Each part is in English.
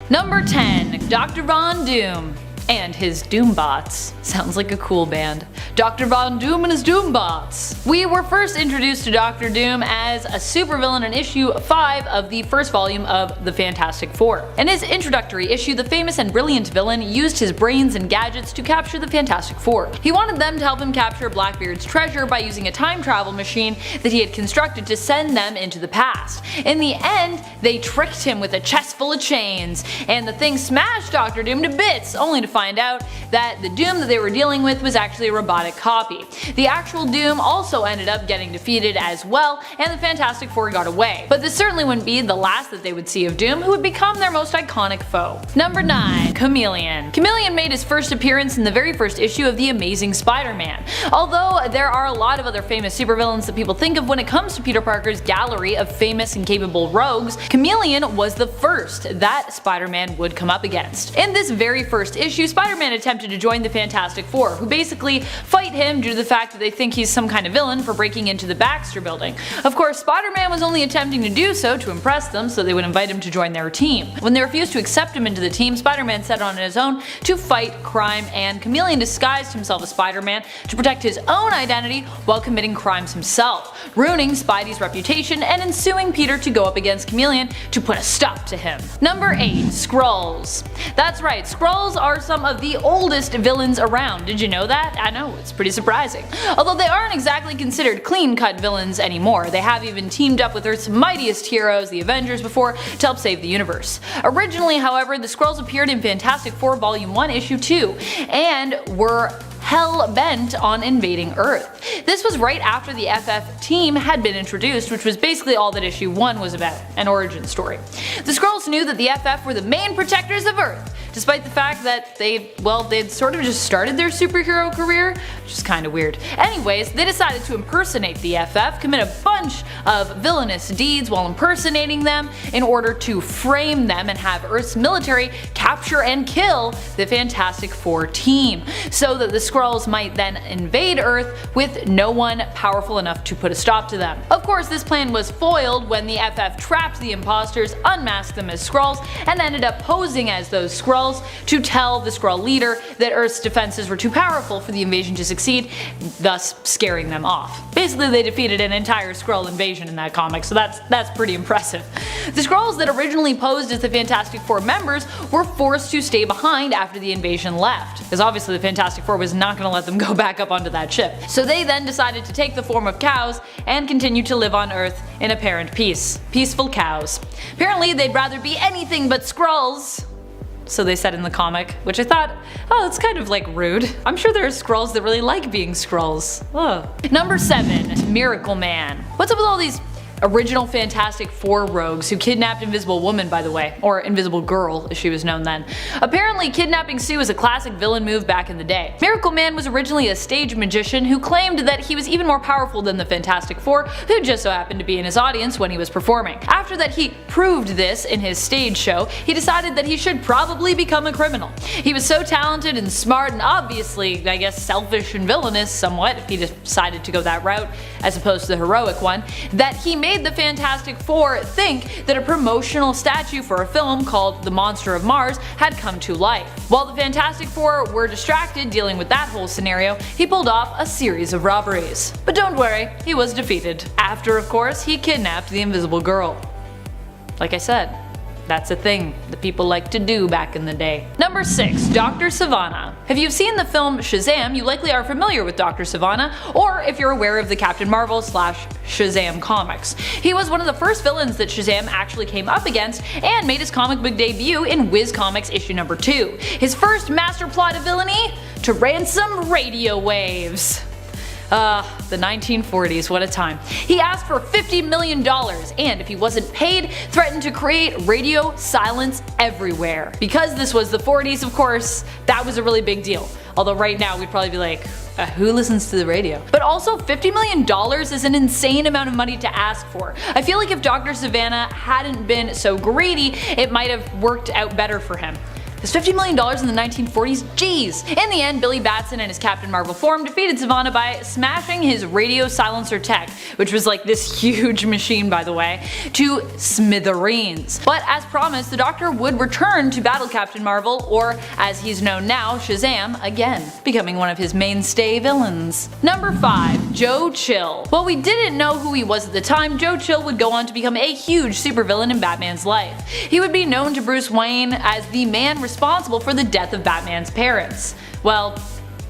Number 10. Dr. Von Doom and his Doombots. Sounds like a cool band. Dr. Von Doom and his Doombots. We were first introduced to Dr. Doom as a supervillain in issue 5 of the first volume of the Fantastic Four. In his introductory issue, the famous and brilliant villain used his brains and gadgets to capture the Fantastic Four. He wanted them to help him capture Blackbeard's treasure by using a time travel machine that he had constructed to send them into the past. In the end, they tricked him with a chest full of chains, and the thing smashed Dr. Doom to bits, only to find out that the Doom that they were dealing with was actually a robotic copy. The actual Doom also ended up getting defeated as well, and the Fantastic Four got away. But this certainly wouldn't be the last that they would see of Doom, who would become their most iconic foe. Number 9. Chameleon. Chameleon made his first appearance in the very first issue of The Amazing Spider-Man. Although there are a lot of other famous supervillains that people think of when it comes to Peter Parker's gallery of famous and capable rogues, Chameleon was the first that Spider-Man would come up against. In this very first issue, Spider-Man attempted to join the Fantastic Four, who basically fight him due to the fact that they think he's some kind of villain for breaking into the Baxter building. Of course, Spider-Man was only attempting to do so to impress them so they would invite him to join their team. When they refused to accept him into the team, Spider-Man set on his own to fight crime, and Chameleon disguised himself as Spider-Man to protect his own identity while committing crimes himself, ruining Spidey's reputation and ensuing Peter to go up against Chameleon to put a stop to him. Number 8. Skrulls. That's right, Skrulls are some of the oldest villains around. Did you know that? I know, it's pretty surprising. Although they aren't exactly considered clean-cut villains anymore, they have even teamed up with Earth's mightiest heroes, the Avengers, before to help save the universe. Originally, however, the Skrulls appeared in Fantastic Four Volume 1 Issue 2, and were hell-bent on invading Earth. This was right after the FF team had been introduced, which was basically all that issue 1 was about, an origin story. The Skrulls knew that the FF were the main protectors of Earth, despite the fact that they'd sort of just started their superhero career, which is kinda weird. Anyways, they decided to impersonate the FF, commit a bunch of villainous deeds while impersonating them in order to frame them and have Earth's military capture and kill the Fantastic Four team, so that the Skrulls might then invade Earth with no one powerful enough to put a stop to them. Of course, this plan was foiled when the FF trapped the imposters, unmasked them as Skrulls, and ended up posing as those Skrulls to tell the Skrull leader that Earth's defenses were too powerful for the invasion to succeed, thus scaring them off. Basically, they defeated an entire Skrull invasion in that comic, so that's pretty impressive. The Skrulls that originally posed as the Fantastic Four members were forced to stay behind after the invasion left, because obviously the Fantastic Four was not going to let them go back up onto that ship. So they then decided to take the form of cows and continue to live on Earth in apparent peace. Peaceful cows. Apparently they'd rather be anything but Skrulls, so they said in the comic, which I thought, oh, that's kind of like rude. I'm sure there are Skrulls that really like being Skrulls. Ugh. Number 7. Miracle Man. What's up with all these original Fantastic Four rogues who kidnapped Invisible Woman, by the way, or Invisible Girl as she was known then? Apparently kidnapping Sue was a classic villain move back in the day. Miracle Man was originally a stage magician who claimed that he was even more powerful than the Fantastic Four, who just so happened to be in his audience when he was performing. After that he proved this in his stage show, he decided that he should probably become a criminal. He was so talented and smart and obviously, I guess, selfish and villainous somewhat, if he decided to go that route as opposed to the heroic one, that he made the Fantastic Four think that a promotional statue for a film called The Monster of Mars had come to life. While the Fantastic Four were distracted dealing with that whole scenario, he pulled off a series of robberies. But don't worry, he was defeated. After, of course, he kidnapped the Invisible Girl. Like I said, that's a thing that people like to do back in the day. Number 6. Dr. Sivana. If you've seen the film Shazam, you likely are familiar with Dr. Sivana, or if you're aware of the Captain Marvel / Shazam comics. He was one of the first villains that Shazam actually came up against and made his comic book debut in Whiz Comics issue number 2. His first master plot of villainy? To ransom radio waves. The 1940s, what a time. He asked for $50 million and if he wasn't paid, threatened to create radio silence everywhere. Because this was the 40s, of course, that was a really big deal. Although right now we'd probably be like, who listens to the radio? But also $50 million is an insane amount of money to ask for. I feel like if Dr. Sivana hadn't been so greedy, it might have worked out better for him. Is $50 million in the 1940s? Jeez! In the end, Billy Batson and his Captain Marvel form defeated Sivana by smashing his radio silencer tech, which was like this huge machine by the way, to smithereens. But as promised, the Doctor would return to battle Captain Marvel, or as he's known now, Shazam, again, becoming one of his mainstay villains. Number 5. Joe Chill. While we didn't know who he was at the time, Joe Chill would go on to become a huge supervillain in Batman's life. He would be known to Bruce Wayne as the man responsible for the death of Batman's parents. Well,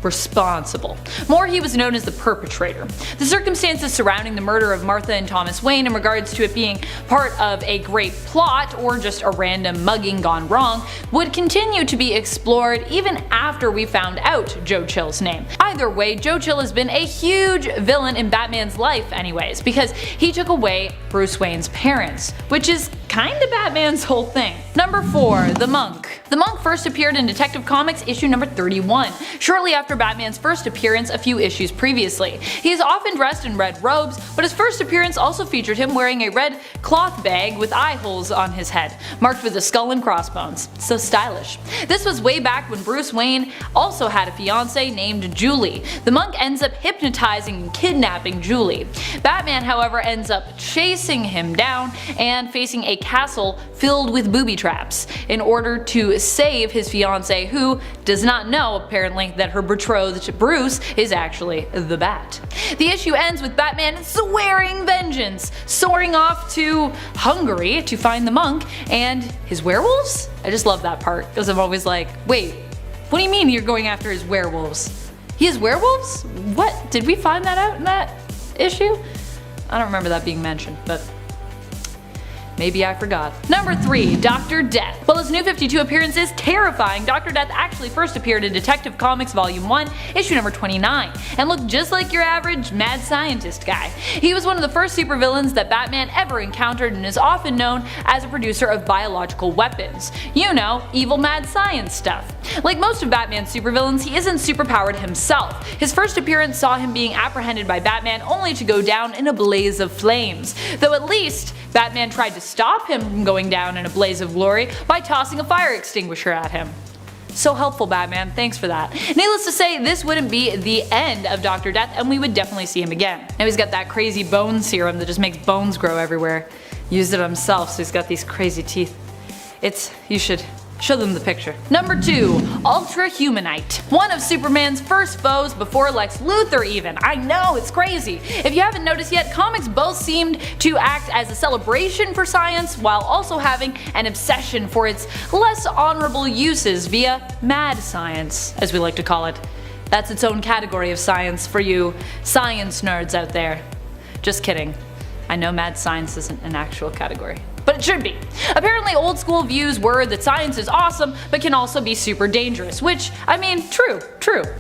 responsible. More, he was known as the perpetrator. The circumstances surrounding the murder of Martha and Thomas Wayne in regards to it being part of a great plot or just a random mugging gone wrong would continue to be explored even after we found out Joe Chill's name. Either way, Joe Chill has been a huge villain in Batman's life anyways, because he took away Bruce Wayne's parents, which is kinda Batman's whole thing. Number 4. The Monk. The Monk first appeared in Detective Comics issue number 31, shortly after Batman's first appearance a few issues previously. He is often dressed in red robes, but his first appearance also featured him wearing a red cloth bag with eye holes on his head, marked with a skull and crossbones. So stylish. This was way back when Bruce Wayne also had a fiancée named Julie. The Monk ends up hypnotizing and kidnapping Julie. Batman, however, ends up chasing him down and facing a castle filled with booby traps in order to save his fiancée, who does not know apparently that her betrothed Bruce is actually the Bat. The issue ends with Batman swearing vengeance, soaring off to Hungary to find the Monk and his werewolves? I just love that part because I'm always like, wait, what do you mean you're going after his werewolves? He has werewolves? What? Did we find that out in that issue? I don't remember that being mentioned, but maybe I forgot. Number 3. Dr. Death. While his New 52 appearance is terrifying, Dr. Death actually first appeared in Detective Comics Volume 1, issue number 29, and looked just like your average mad scientist guy. He was one of the first supervillains that Batman ever encountered and is often known as a producer of biological weapons. You know, evil mad science stuff. Like most of Batman's supervillains, he isn't superpowered himself. His first appearance saw him being apprehended by Batman only to go down in a blaze of flames, though at least Batman tried to stop him from going down in a blaze of glory by tossing a fire extinguisher at him. So helpful, Batman, thanks for that. Needless to say, this wouldn't be the end of Dr. Death, and we would definitely see him again. Now he's got that crazy bone serum that just makes bones grow everywhere. Used it himself, so he's got these crazy teeth. You should show them the picture. Number 2. Ultra Humanite. One of Superman's first foes before Lex Luthor even. I know, it's crazy. If you haven't noticed yet, comics both seemed to act as a celebration for science while also having an obsession for its less honorable uses via mad science, as we like to call it. That's its own category of science for you science nerds out there. Just kidding. I know mad science isn't an actual category, but it should be. Apparently old school views were that science is awesome but can also be super dangerous, which, I mean, true.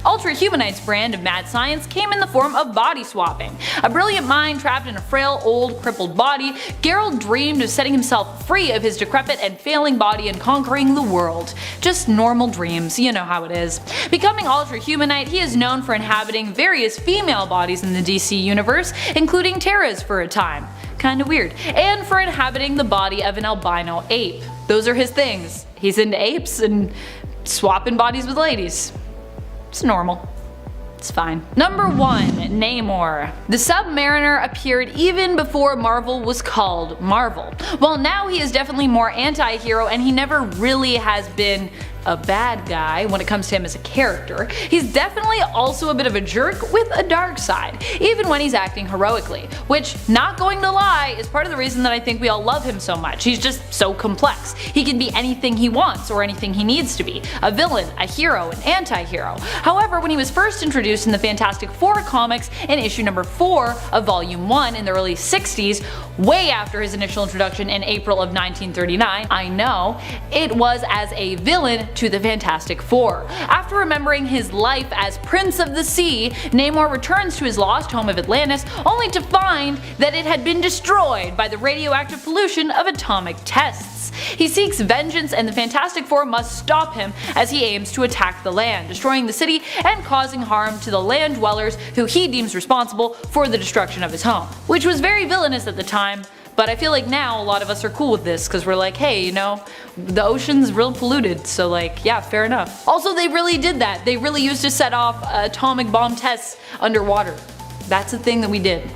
Ultra Humanite's brand of mad science came in the form of body swapping. A brilliant mind trapped in a frail, old, crippled body, Geralt dreamed of setting himself free of his decrepit and failing body and conquering the world. Just normal dreams, you know how it is. Becoming Ultra Humanite, he is known for inhabiting various female bodies in the DC universe, including Tara's for a time. Kinda weird. And for inhabiting the body of an albino ape. Those are his things. He's into apes and swapping bodies with ladies. It's normal. It's fine. Number 1. Namor. The Submariner appeared even before Marvel was called Marvel. Well, now he is definitely more anti-hero, and he never really has been a bad guy when it comes to him as a character. He's definitely also a bit of a jerk with a dark side, even when he's acting heroically, which, not going to lie, is part of the reason that I think we all love him so much. He's just so complex. He can be anything he wants or anything he needs to be. A villain, a hero, an anti-hero. However, when he was first introduced in the Fantastic Four comics in issue number 4 of volume 1 in the early 60s, way after his initial introduction in April of 1939, I know, it was as a villain to the Fantastic Four. After remembering his life as Prince of the Sea, Namor returns to his lost home of Atlantis only to find that it had been destroyed by the radioactive pollution of atomic tests. He seeks vengeance, and the Fantastic Four must stop him as he aims to attack the land, destroying the city and causing harm to the land dwellers who he deems responsible for the destruction of his home. Which was very villainous at the time, But I feel like now a lot of us are cool with this because we're like, hey, you know, the ocean's real polluted, so like, yeah, fair enough. Also, they really did that. They really used to set off atomic bomb tests underwater. That's a thing that we did.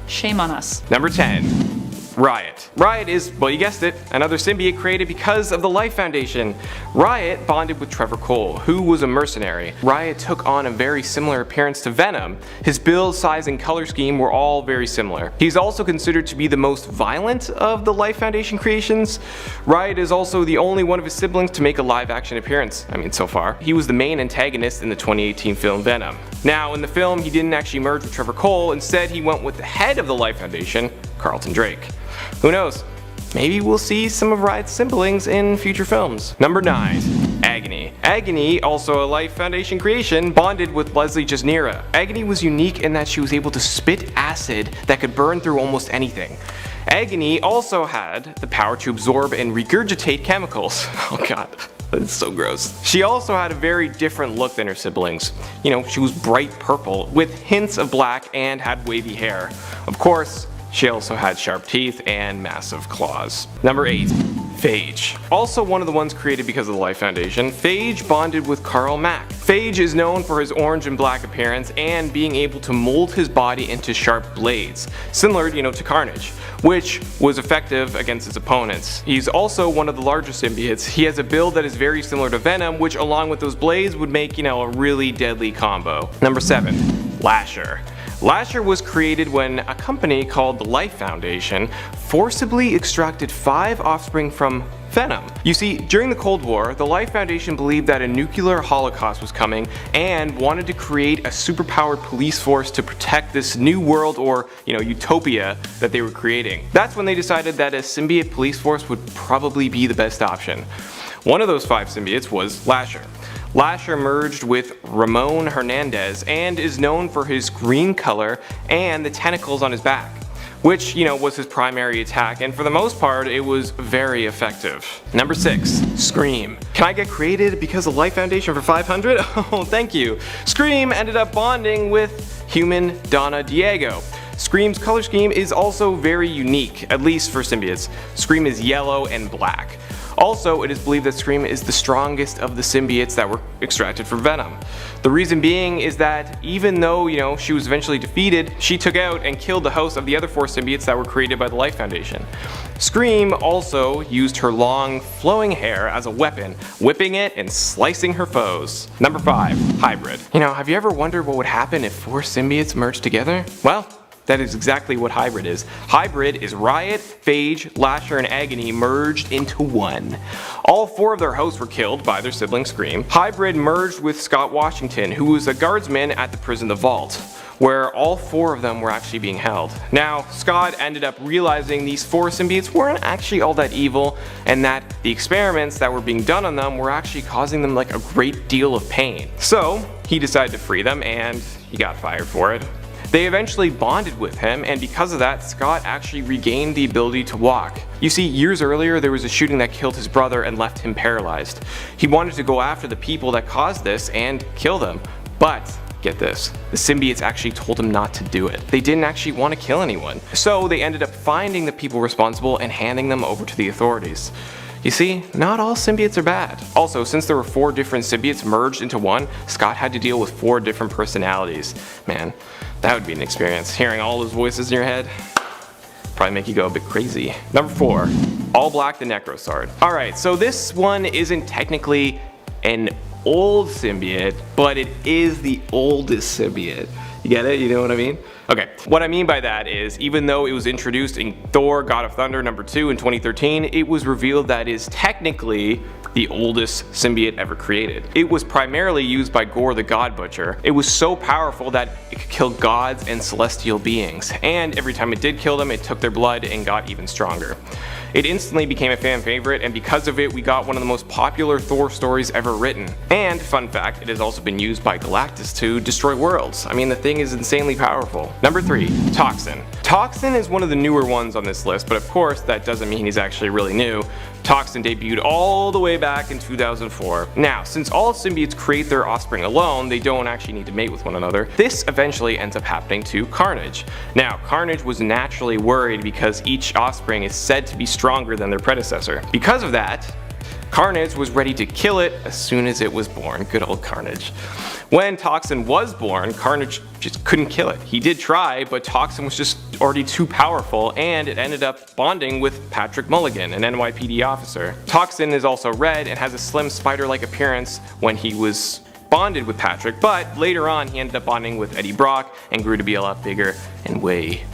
Shame on us. Number 10. Riot. Riot is, well you guessed it, another symbiote created because of the Life Foundation. Riot bonded with Trevor Cole, who was a mercenary. Riot took on a very similar appearance to Venom. His build, size, and color scheme were all very similar. He's also considered to be the most violent of the Life Foundation creations. Riot is also the only one of his siblings to make a live action appearance, so far. He was the main antagonist in the 2018 film Venom. Now, in the film, he didn't actually merge with Trevor Cole, instead he went with the head of the Life Foundation, Carlton Drake. Who knows? Maybe we'll see some of Riot's siblings in future films. Number 9. Agony. Agony, also a Life Foundation creation, bonded with Leslie Jasnira. Agony was unique in that she was able to spit acid that could burn through almost anything. Agony also had the power to absorb and regurgitate chemicals. Oh god. That's so gross. She also had a very different look than her siblings. She was bright purple with hints of black and had wavy hair. Of course, she also had sharp teeth and massive claws. Number 8. Phage. Also one of the ones created because of the Life Foundation, Phage bonded with Karl Mack. Phage is known for his orange and black appearance and being able to mold his body into sharp blades, similar to Carnage, which was effective against his opponents. He's also one of the larger symbiotes. He has a build that is very similar to Venom, which along with those blades would make a really deadly combo. Number 7. Lasher. Lasher was created when a company called the Life Foundation forcibly extracted 5 offspring from Venom. You see, during the Cold War, the Life Foundation believed that a nuclear holocaust was coming and wanted to create a superpowered police force to protect this new world or, utopia that they were creating. That's when they decided that a symbiote police force would probably be the best option. One of those 5 symbiotes was Lasher. Lasher merged with Ramon Hernandez and is known for his green color and the tentacles on his back, which, was his primary attack, and for the most part, it was very effective. Number 6. Scream. Can I get created because of Life Foundation for 500? Oh, thank you. Scream ended up bonding with human Donna Diego. Scream's color scheme is also very unique, at least for symbiotes. Scream is yellow and black. Also, it is believed that Scream is the strongest of the symbiotes that were extracted from Venom. The reason being is that even though, she was eventually defeated, she took out and killed the host of the other 4 symbiotes that were created by the Life Foundation. Scream also used her long, flowing hair as a weapon, whipping it and slicing her foes. Number 5. Hybrid. Have you ever wondered what would happen if 4 symbiotes merged together? Well, that is exactly what Hybrid is. Hybrid is Riot, Phage, Lasher, and Agony merged into one. All 4 of their hosts were killed by their sibling Scream. Hybrid merged with Scott Washington, who was a guardsman at the prison The Vault, where all 4 of them were actually being held. Now, Scott ended up realizing these 4 symbiotes weren't actually all that evil, and that the experiments that were being done on them were actually causing them a great deal of pain. So, he decided to free them, and he got fired for it. They eventually bonded with him, and because of that, Scott actually regained the ability to walk. You see, years earlier there was a shooting that killed his brother and left him paralyzed. He wanted to go after the people that caused this and kill them, but get this, the symbiotes actually told him not to do it. They didn't actually want to kill anyone. So they ended up finding the people responsible and handing them over to the authorities. You see, not all symbiotes are bad. Also, since there were 4 different symbiotes merged into one, Scott had to deal with 4 different personalities. Man, that would be an experience. Hearing all those voices in your head, probably make you go a bit crazy. Number 4, All Black the Necrosword. Alright, so this one isn't technically an old symbiote, but it is the oldest symbiote. You get it? You know what I mean? Okay, what I mean by that is, even though it was introduced in Thor God of Thunder #2 in 2013, it was revealed that it is technically the oldest symbiote ever created. It was primarily used by Gore the God Butcher. It was so powerful that it could kill gods and celestial beings, and every time it did kill them, it took their blood and got even stronger. It instantly became a fan favorite, and because of it, we got one of the most popular Thor stories ever written. And, fun fact, it has also been used by Galactus to destroy worlds. I mean, the thing is insanely powerful. Number 3. Toxin. Toxin is one of the newer ones on this list, but of course that doesn't mean he's actually really new. Toxin debuted all the way back in 2004. Now, since all symbiotes create their offspring alone, they don't actually need to mate with one another. This eventually ends up happening to Carnage. Now, Carnage was naturally worried because each offspring is said to be stronger than their predecessor. Because of that, Carnage was ready to kill it as soon as it was born. Good old Carnage. When Toxin was born, Carnage just couldn't kill it. He did try, but Toxin was just already too powerful, and it ended up bonding with Patrick Mulligan, an NYPD officer. Toxin is also red and has a slim spider-like appearance when he was bonded with Patrick, but later on he ended up bonding with Eddie Brock and grew to be a lot bigger and way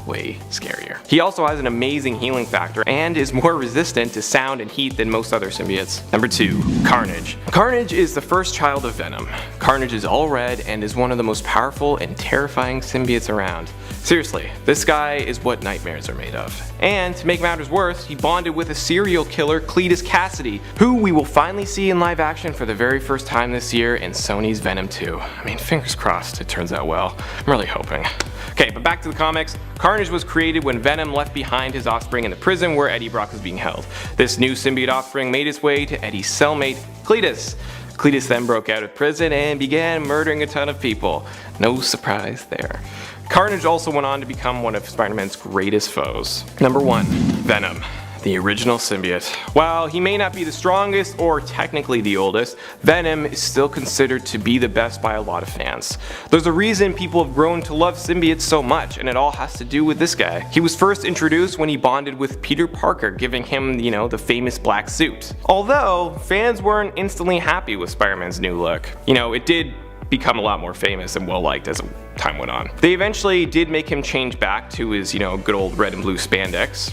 scarier. He also has an amazing healing factor and is more resistant to sound and heat than most other symbiotes. Number 2. Carnage. Carnage is the first child of Venom. Carnage is all red and is one of the most powerful and terrifying symbiotes around. Seriously, this guy is what nightmares are made of. And to make matters worse, he bonded with a serial killer, Cletus Cassidy, who we will finally see in live action for the very first time this year in Sony's Venom 2. I mean, fingers crossed it turns out well. I'm really hoping. Okay, but back to the comics. Carnage was created when Venom left behind his offspring in the prison where Eddie Brock was being held. This new symbiote offspring made its way to Eddie's cellmate, Cletus. Cletus then broke out of prison and began murdering a ton of people. No surprise there. Carnage also went on to become one of Spider-Man's greatest foes. Number 1. Venom. The original symbiote. While he may not be the strongest or technically the oldest, Venom is still considered to be the best by a lot of fans. There's a reason people have grown to love symbiotes so much, and it all has to do with this guy. He was first introduced when he bonded with Peter Parker, giving him, the famous black suit. Although, fans weren't instantly happy with Spider-Man's new look. It did become a lot more famous and well liked as time went on. They eventually did make him change back to his, good old red and blue spandex.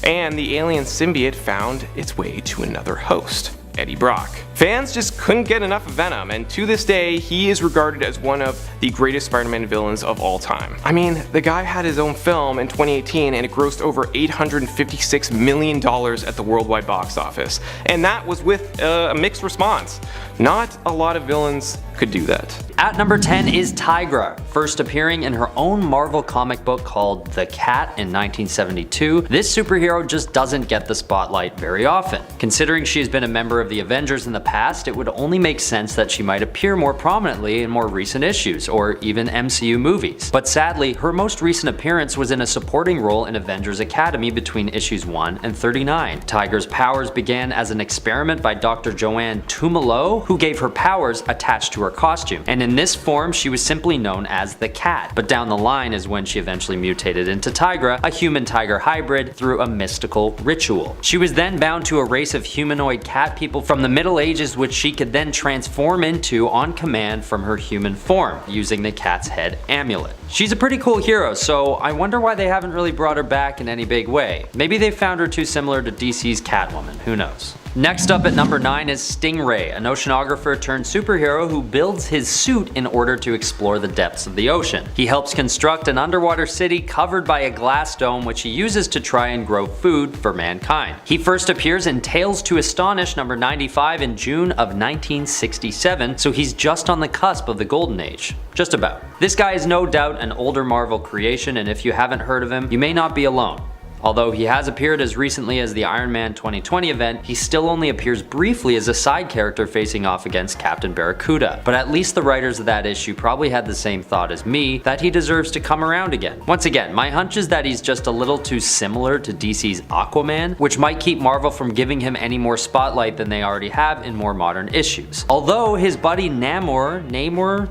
And the alien symbiote found its way to another host, Eddie Brock. Fans just couldn't get enough of Venom, and to this day, he is regarded as one of the greatest Spider-Man villains of all time. I mean, the guy had his own film in 2018 and it grossed over $856 million at the worldwide box office. And that was with a mixed response. Not a lot of villains could do that. At number 10 is Tigra, first appearing in her own Marvel comic book called The Cat in 1972. This superhero just doesn't get the spotlight very often. Considering she has been a member of the Avengers in the past, it would only make sense that she might appear more prominently in more recent issues, or even MCU movies. But sadly, her most recent appearance was in a supporting role in Avengers Academy between issues 1 and 39. Tigra's powers began as an experiment by Dr. Joanne Tumalo, who gave her powers attached to her costume, and in this form she was simply known as the Cat. But down the line is when she eventually mutated into Tigra, a human-tiger hybrid, through a mystical ritual. She was then bound to a race of humanoid cat people from the Middle Ages, which she could then transform into on command from her human form, using the cat's head amulet. She's a pretty cool hero, so I wonder why they haven't really brought her back in any big way. Maybe they found her too similar to DC's Catwoman, who knows. Next up at number 9 is Stingray, an oceanographer turned superhero who builds his suit in order to explore the depths of the ocean. He helps construct an underwater city covered by a glass dome which he uses to try and grow food for mankind. He first appears in Tales to Astonish number 95 in June of 1967, so he's just on the cusp of the Golden Age. Just about. This guy is no doubt an older Marvel creation, and if you haven't heard of him, you may not be alone. Although he has appeared as recently as the Iron Man 2020 event, he still only appears briefly as a side character facing off against Captain Barracuda. But at least the writers of that issue probably had the same thought as me, that he deserves to come around again. Once again, my hunch is that he's just a little too similar to DC's Aquaman, which might keep Marvel from giving him any more spotlight than they already have in more modern issues. Although his buddy Namor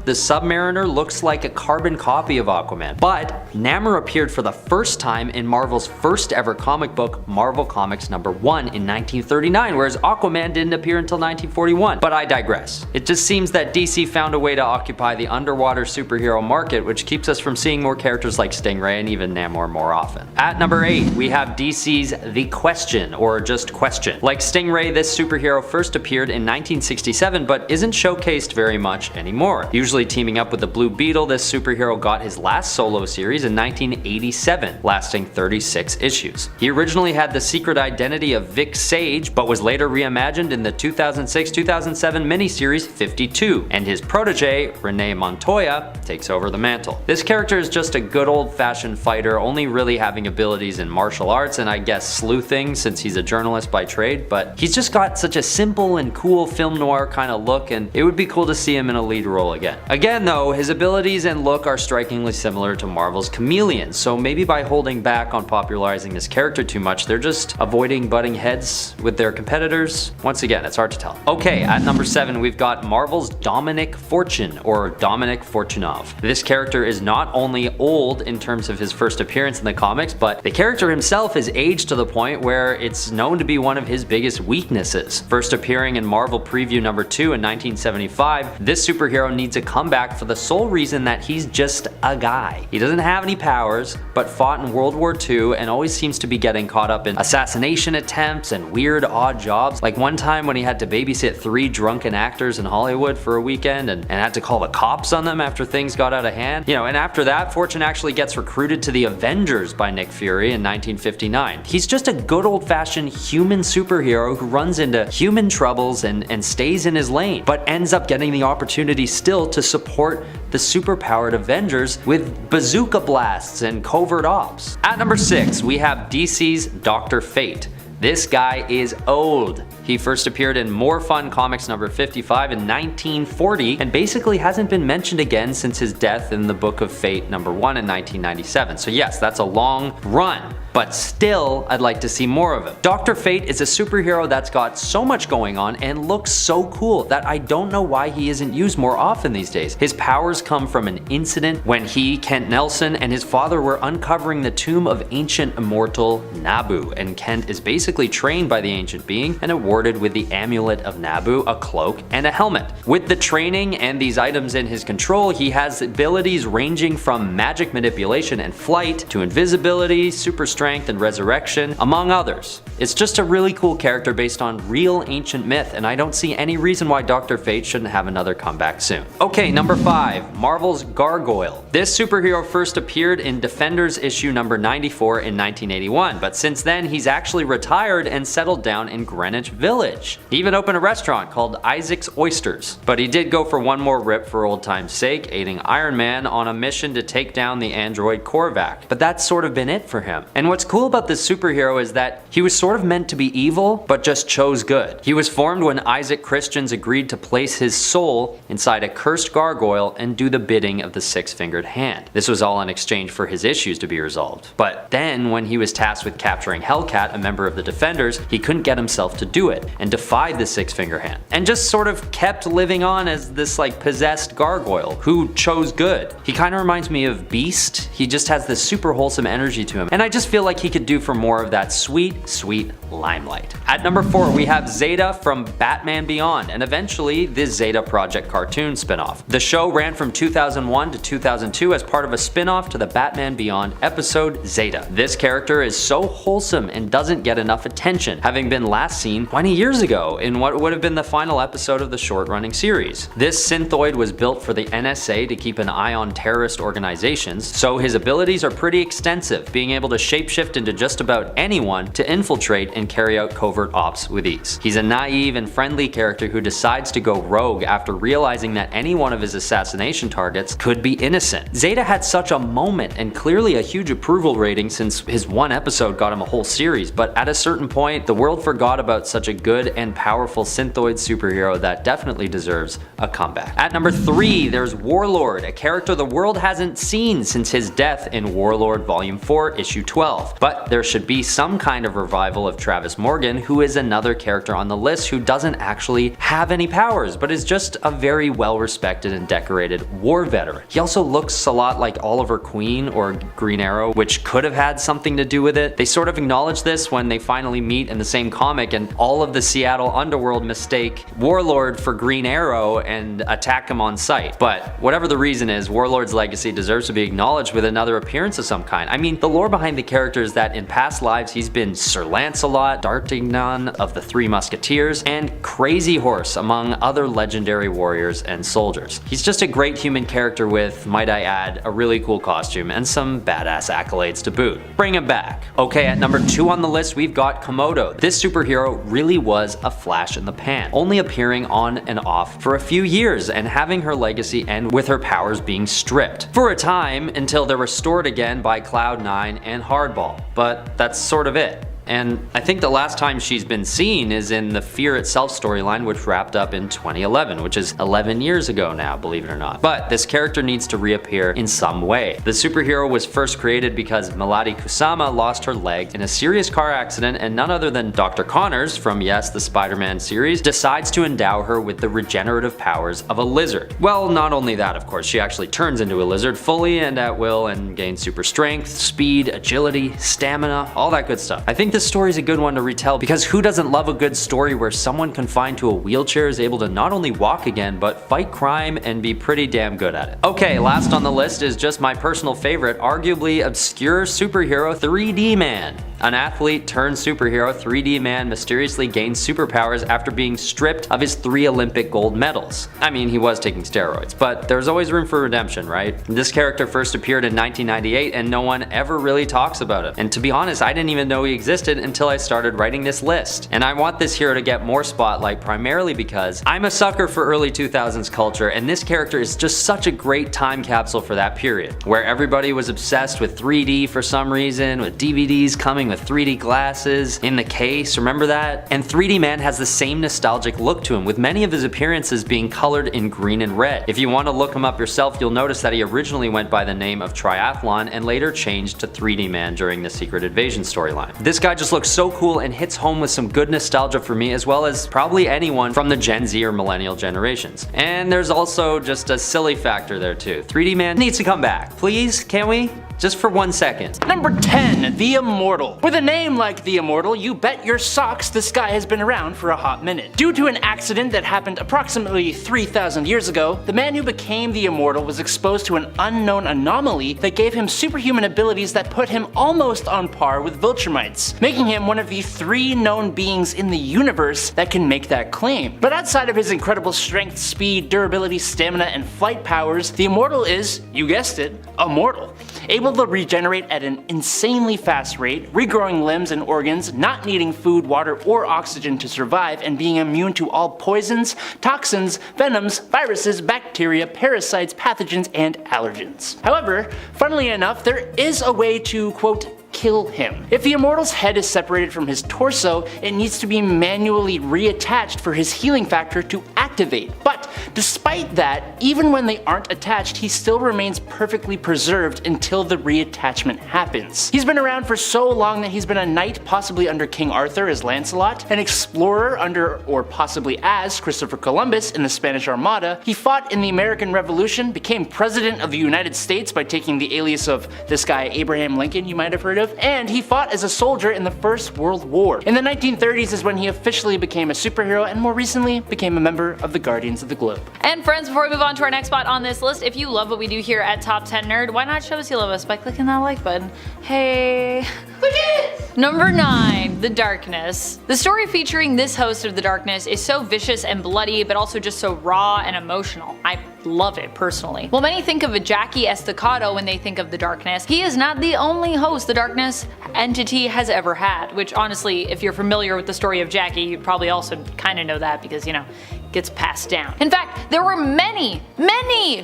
the Submariner, looks like a carbon copy of Aquaman. But Namor appeared for the first time in Marvel's first ever comic book, Marvel Comics number 1 in 1939, whereas Aquaman didn't appear until 1941. But I digress. It just seems that DC found a way to occupy the underwater superhero market, which keeps us from seeing more characters like Stingray and even Namor more often. At number 8, we have DC's The Question, or just Question. Like Stingray, this superhero first appeared in 1967, but isn't showcased very much anymore. Usually teaming up with the Blue Beetle, this superhero got his last solo series in 1987, lasting 36 issues. issues. He originally had the secret identity of Vic Sage, but was later reimagined in the 2006-2007 miniseries 52, and his protege, Renee Montoya, takes over the mantle. This character is just a good old-fashioned fighter, only really having abilities in martial arts and I guess sleuthing since he's a journalist by trade, but he's just got such a simple and cool film noir kind of look, and it would be cool to see him in a lead role again. Again though, his abilities and look are strikingly similar to Marvel's Chameleon, so maybe by holding back on popularizing this character too much, they're just avoiding butting heads with their competitors. Once again, it's hard to tell. Okay, at number 7 we've got Marvel's Dominic Fortune, or Dominic Fortunov. This character is not only old in terms of his first appearance in the comics, but the character himself is aged to the point where it's known to be one of his biggest weaknesses. First appearing in Marvel Preview number 2 in 1975, this superhero needs a comeback for the sole reason that he's just a guy. He doesn't have any powers, but fought in World War II and always seems to be getting caught up in assassination attempts and weird odd jobs. Like one time when he had to babysit 3 drunken actors in Hollywood for a weekend and had to call the cops on them after things got out of hand. And after that, Fortune actually gets recruited to the Avengers by Nick Fury in 1959. He's just a good old-fashioned human superhero who runs into human troubles and stays in his lane, but ends up getting the opportunity still to support the superpowered Avengers with bazooka blasts and covert ops. At number 6, we have DC's Dr. Fate. This guy is old. He first appeared in More Fun Comics number 55 in 1940 and basically hasn't been mentioned again since his death in the Book of Fate number 1 in 1997. So yes, that's a long run, but still I'd like to see more of him. Dr. Fate is a superhero that's got so much going on and looks so cool that I don't know why he isn't used more often these days. His powers come from an incident when he, Kent Nelson, and his father were uncovering the tomb of ancient immortal Nabu, and Kent is basically trained by the ancient being and awarded with the Amulet of Nabu, a cloak, and a helmet. With the training and these items in his control, he has abilities ranging from magic manipulation and flight to invisibility, super strength, and resurrection, among others. It's just a really cool character based on real ancient myth, and I don't see any reason why Dr. Fate shouldn't have another comeback soon. Okay, number 5, Marvel's Gargoyle. This superhero first appeared in Defenders issue number 94 in 1981, but since then he's actually retired and settled down in Greenwich Village. He even opened a restaurant called Isaac's Oysters, but he did go for one more rip for old time's sake, aiding Iron Man on a mission to take down the android Korvac, but that's sort of been it for him. And what's cool about this superhero is that he was sort of meant to be evil, but just chose good. He was formed when Isaac Christians agreed to place his soul inside a cursed gargoyle and do the bidding of the six-fingered hand. This was all in exchange for his issues to be resolved. But then when he was tasked with capturing Hellcat, a member of the Defenders, he couldn't get himself to do it and defied the six-finger hand, and just sort of kept living on as this possessed gargoyle who chose good. He kind of reminds me of Beast. He just has this super wholesome energy to him, and I just feel like he could do for more of that sweet, sweet limelight. At number 4, we have Zeta from Batman Beyond, and eventually the Zeta Project cartoon spin-off. The show ran from 2001 to 2002 as part of a spin-off to the Batman Beyond episode Zeta. This character is so wholesome and doesn't get enough attention, having been last seen 20 years ago in what would have been the final episode of the short-running series. This synthoid was built for the NSA to keep an eye on terrorist organizations, so his abilities are pretty extensive, being able to shapeshift into just about anyone to infiltrate and carry out covert ops with ease. He's a naive and friendly character who decides to go rogue after realizing that any one of his assassination targets could be innocent. Zeta had such a moment and clearly a huge approval rating since his one episode got him a whole series, but at a certain point, the world forgot about such a good and powerful synthoid superhero that definitely deserves a comeback. At number 3, there's Warlord, a character the world hasn't seen since his death in Warlord Volume 4, Issue 12. But there should be some kind of revival of Travis Morgan, who is another character on the list who doesn't actually have any powers, but is just a very well-respected and decorated war veteran. He also looks a lot like Oliver Queen or Green Arrow, which could have had something to do with it. They sort of acknowledge this when they finally meet in the same comic, and all of the Seattle underworld mistake Warlord for Green Arrow and attack him on sight. But whatever the reason is, Warlord's legacy deserves to be acknowledged with another appearance of some kind. I mean, the lore behind the character is that in past lives he's been Sir Lancelot, D'Artagnan of the Three Musketeers, and Crazy Horse among other legendary warriors and soldiers. He's just a great human character with, might I add, a really cool costume and some badass accolades to boot. Bring him back. Okay, at number 2 on the list we've got Komodo. This superhero really was a flash in the pan, only appearing on and off for a few years and having her legacy end with her powers being stripped. For a time, until they're restored again by Cloud9 and Hardball, but that's sort of it. And I think the last time she's been seen is in the Fear Itself storyline, which wrapped up in 2011, which is 11 years ago now, believe it or not. But this character needs to reappear in some way. The superhero was first created because Melody Kusama lost her leg in a serious car accident, and none other than Dr. Connors from, yes, the Spider-Man series, decides to endow her with the regenerative powers of a lizard. Well, not only that, of course, she actually turns into a lizard fully and at will and gains super strength, speed, agility, stamina, all that good stuff. I think this story is a good one to retell because who doesn't love a good story where someone confined to a wheelchair is able to not only walk again but fight crime and be pretty damn good at it. Okay, last on the list is just my personal favorite, arguably obscure superhero 3D Man. An athlete turned superhero, 3D Man mysteriously gained superpowers after being stripped of his 3 Olympic gold medals. I mean, he was taking steroids, but there's always room for redemption, right? This character first appeared in 1998 and no one ever really talks about him. And to be honest, I didn't even know he existed until I started writing this list. And I want this hero to get more spotlight primarily because I'm a sucker for early 2000s culture, and this character is just such a great time capsule for that period, where everybody was obsessed with 3D for some reason, with DVDs coming with 3D glasses in the case, remember that? And 3D Man has the same nostalgic look to him, with many of his appearances being colored in green and red. If you want to look him up yourself, you'll notice that he originally went by the name of Triathlon and later changed to 3D Man during the Secret Invasion storyline. This guy just looks so cool and hits home with some good nostalgia for me, as well as probably anyone from the Gen Z or millennial generations. And there's also just a silly factor there too. 3D Man needs to come back. Please, can we? Just for 1 second. Number 10, The Immortal. With a name like The Immortal, you bet your socks this guy has been around for a hot minute. Due to an accident that happened approximately 3,000 years ago, the man who became The Immortal was exposed to an unknown anomaly that gave him superhuman abilities that put him almost on par with Viltrumites, making him one of the 3 known beings in the universe that can make that claim. But outside of his incredible strength, speed, durability, stamina, and flight powers, The Immortal is, you guessed it, immortal. Able to regenerate at an insanely fast rate, regrowing limbs and organs, not needing food, water, or oxygen to survive, and being immune to all poisons, toxins, venoms, viruses, bacteria, parasites, pathogens, and allergens. However, funnily enough, there is a way to, quote, kill him. If the Immortal's head is separated from his torso, it needs to be manually reattached for his healing factor to activate. But despite that, even when they aren't attached, he still remains perfectly preserved until the reattachment happens. He's been around for so long that he's been a knight possibly under King Arthur as Lancelot, an explorer under or possibly as Christopher Columbus in the Spanish Armada. He fought in the American Revolution, became president of the United States by taking the alias of this guy Abraham Lincoln you might have heard of, and he fought as a soldier in the First World War. In the 1930s is when he officially became a superhero, and more recently became a member of the Guardians of the Globe. And friends, before we move on to our next spot on this list, if you love what we do here at Top 10 Nerd, why not show us you love us by clicking that like button? Hey, click it! Number 9, The Darkness. The story featuring this host of The Darkness is so vicious and bloody, but also just so raw and emotional. I love it personally. While many think of a Jackie Estacado when they think of The Darkness, he is not the only host the Darkness entity has ever had, which honestly, if you're familiar with the story of Jackie, you probably also kind of know that because, you know, it gets passed down. In fact, there were many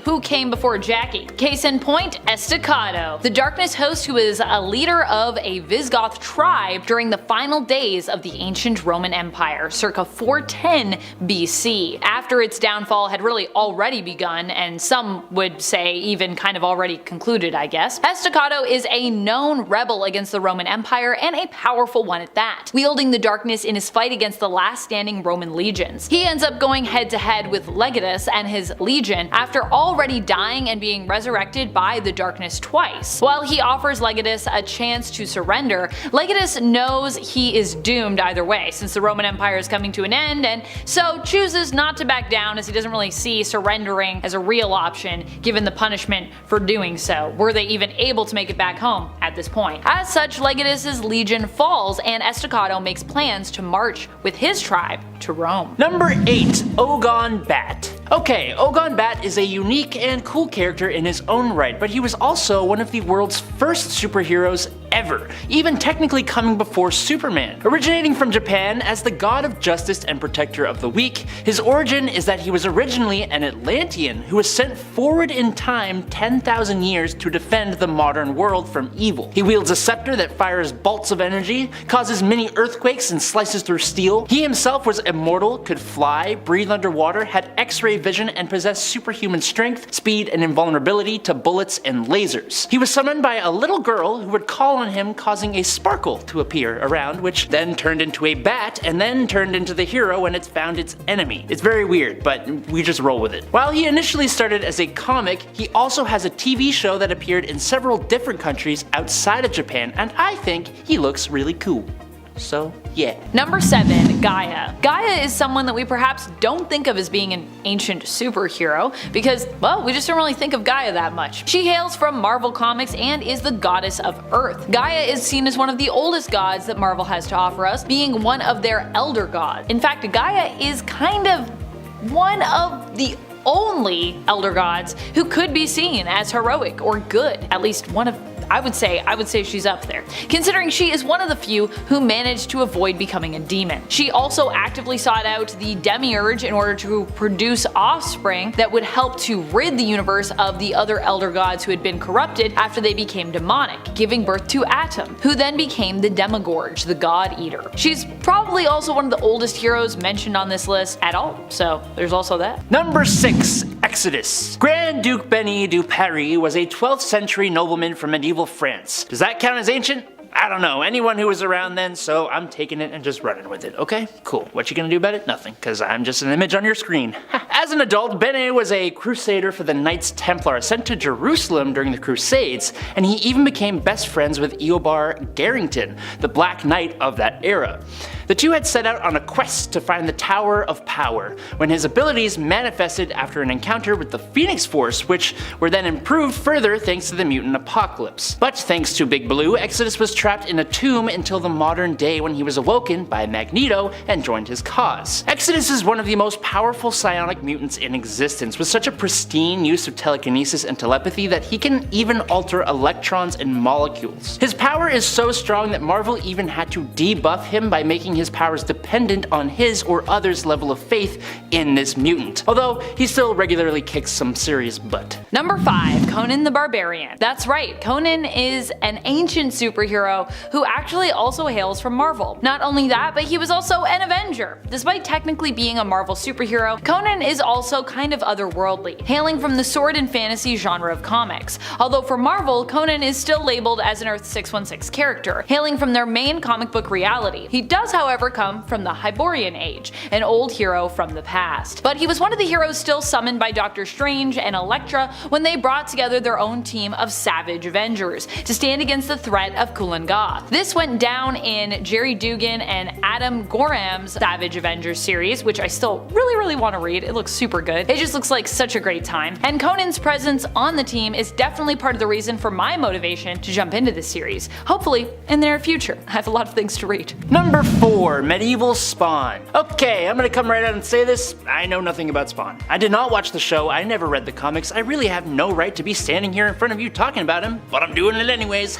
who came before Jackie. Case in point, Estacado, the Darkness host who is a leader of a Visigoth tribe during the final days of the ancient Roman Empire, circa 410 BC, after its downfall had really already begun, and some would say even kind of already concluded, I guess. Estacado is a known rebel against the Roman Empire, and a powerful one at that, wielding the Darkness in his fight against the last standing Roman legions. He ends up going head to head with Legatus and his legion after already dying and being resurrected by the Darkness twice. While he offers Legatus a chance to surrender surrender, Legatus knows he is doomed either way since the Roman Empire is coming to an end, and so chooses not to back down as he doesn't really see surrendering as a real option given the punishment for doing so, were they even able to make it back home at this point. As such, Legatus's legion falls and Estacado makes plans to march with his tribe to Rome. Number 8. Ogon Bat. Okay, Ogon Bat is a unique and cool character in his own right, but he was also one of the world's first superheroes ever, even technically coming before Superman. Originating from Japan as the god of justice and protector of the weak, his origin is that he was originally an Atlantean who was sent forward in time 10,000 years to defend the modern world from evil. He wields a scepter that fires bolts of energy, causes mini earthquakes and slices through steel. He himself was immortal, could fly, breathe underwater, had X-ray vision, and possessed superhuman strength, speed, and invulnerability to bullets and lasers. He was summoned by a little girl who would call on him, causing a sparkle to appear around, which then turned into a bat and then turned into the hero when it's found its enemy. It's very weird, but we just roll with it. While he initially started as a comic, he also has a TV show that appeared in several different countries outside of Japan, and I think he looks really cool. So, yeah. Number 7. Gaia. Gaia is someone that we perhaps don't think of as being an ancient superhero because, well, we just don't really think of Gaia that much. She hails from Marvel Comics and is the goddess of Earth. Gaia is seen as one of the oldest gods that Marvel has to offer us, being one of their elder gods. In fact, Gaia is kind of one of the only elder gods who could be seen as heroic or good. At least one of I would say she's up there, considering she is one of the few who managed to avoid becoming a demon. She also actively sought out the demiurge in order to produce offspring that would help to rid the universe of the other elder gods who had been corrupted after they became demonic, giving birth to Atom, who then became the Demigorge, the God Eater. She's probably also one of the oldest heroes mentioned on this list at all, so there's also that. Number 6. Exodus. Grand Duke Benny du Paris was a 12th century nobleman from medieval France. Does that count as ancient? I don't know, anyone who was around then, so I'm taking it and just running with it, okay? Cool. What you gonna do about it? Nothing, because I'm just an image on your screen. As an adult, Bene was a crusader for the Knights Templar sent to Jerusalem during the Crusades, and he even became best friends with Eobar Garrington, the Black Knight of that era. The two had set out on a quest to find the Tower of Power, when his abilities manifested after an encounter with the Phoenix Force, which were then improved further thanks to the mutant apocalypse. But thanks to Big Blue, Exodus was trapped in a tomb until the modern day when he was awoken by Magneto and joined his cause. Exodus is one of the most powerful psionic mutants in existence, with such a pristine use of telekinesis and telepathy that he can even alter electrons and molecules. His power is so strong that Marvel even had to debuff him by making his powers dependent on his or others' level of faith in this mutant, although he still regularly kicks some serious butt. Number 5. Conan the Barbarian. That's right, Conan is an ancient superhero who actually also hails from Marvel. Not only that, but he was also an Avenger. Despite technically being a Marvel superhero, Conan is also kind of otherworldly, hailing from the sword and fantasy genre of comics. Although for Marvel, Conan is still labeled as an Earth 616 character, hailing from their main comic book reality. He does, however, come from the Hyborian Age, an old hero from the past. But he was one of the heroes still summoned by Doctor Strange and Elektra when they brought together their own team of Savage Avengers to stand against the threat of Kulan Gath. This went down in Jerry Dugan and Adam Gorham's Savage Avengers series, which I still really want to read. It looks super good. It just looks like such a great time. And Conan's presence on the team is definitely part of the reason for my motivation to jump into this series, hopefully in the near future. I have a lot of things to read. Number 4. Medieval Spawn. Okay, I'm gonna come right out and say this, I know nothing about Spawn. I did not watch the show, I never read the comics, I really have no right to be standing here in front of you talking about him, but I'm doing it anyways.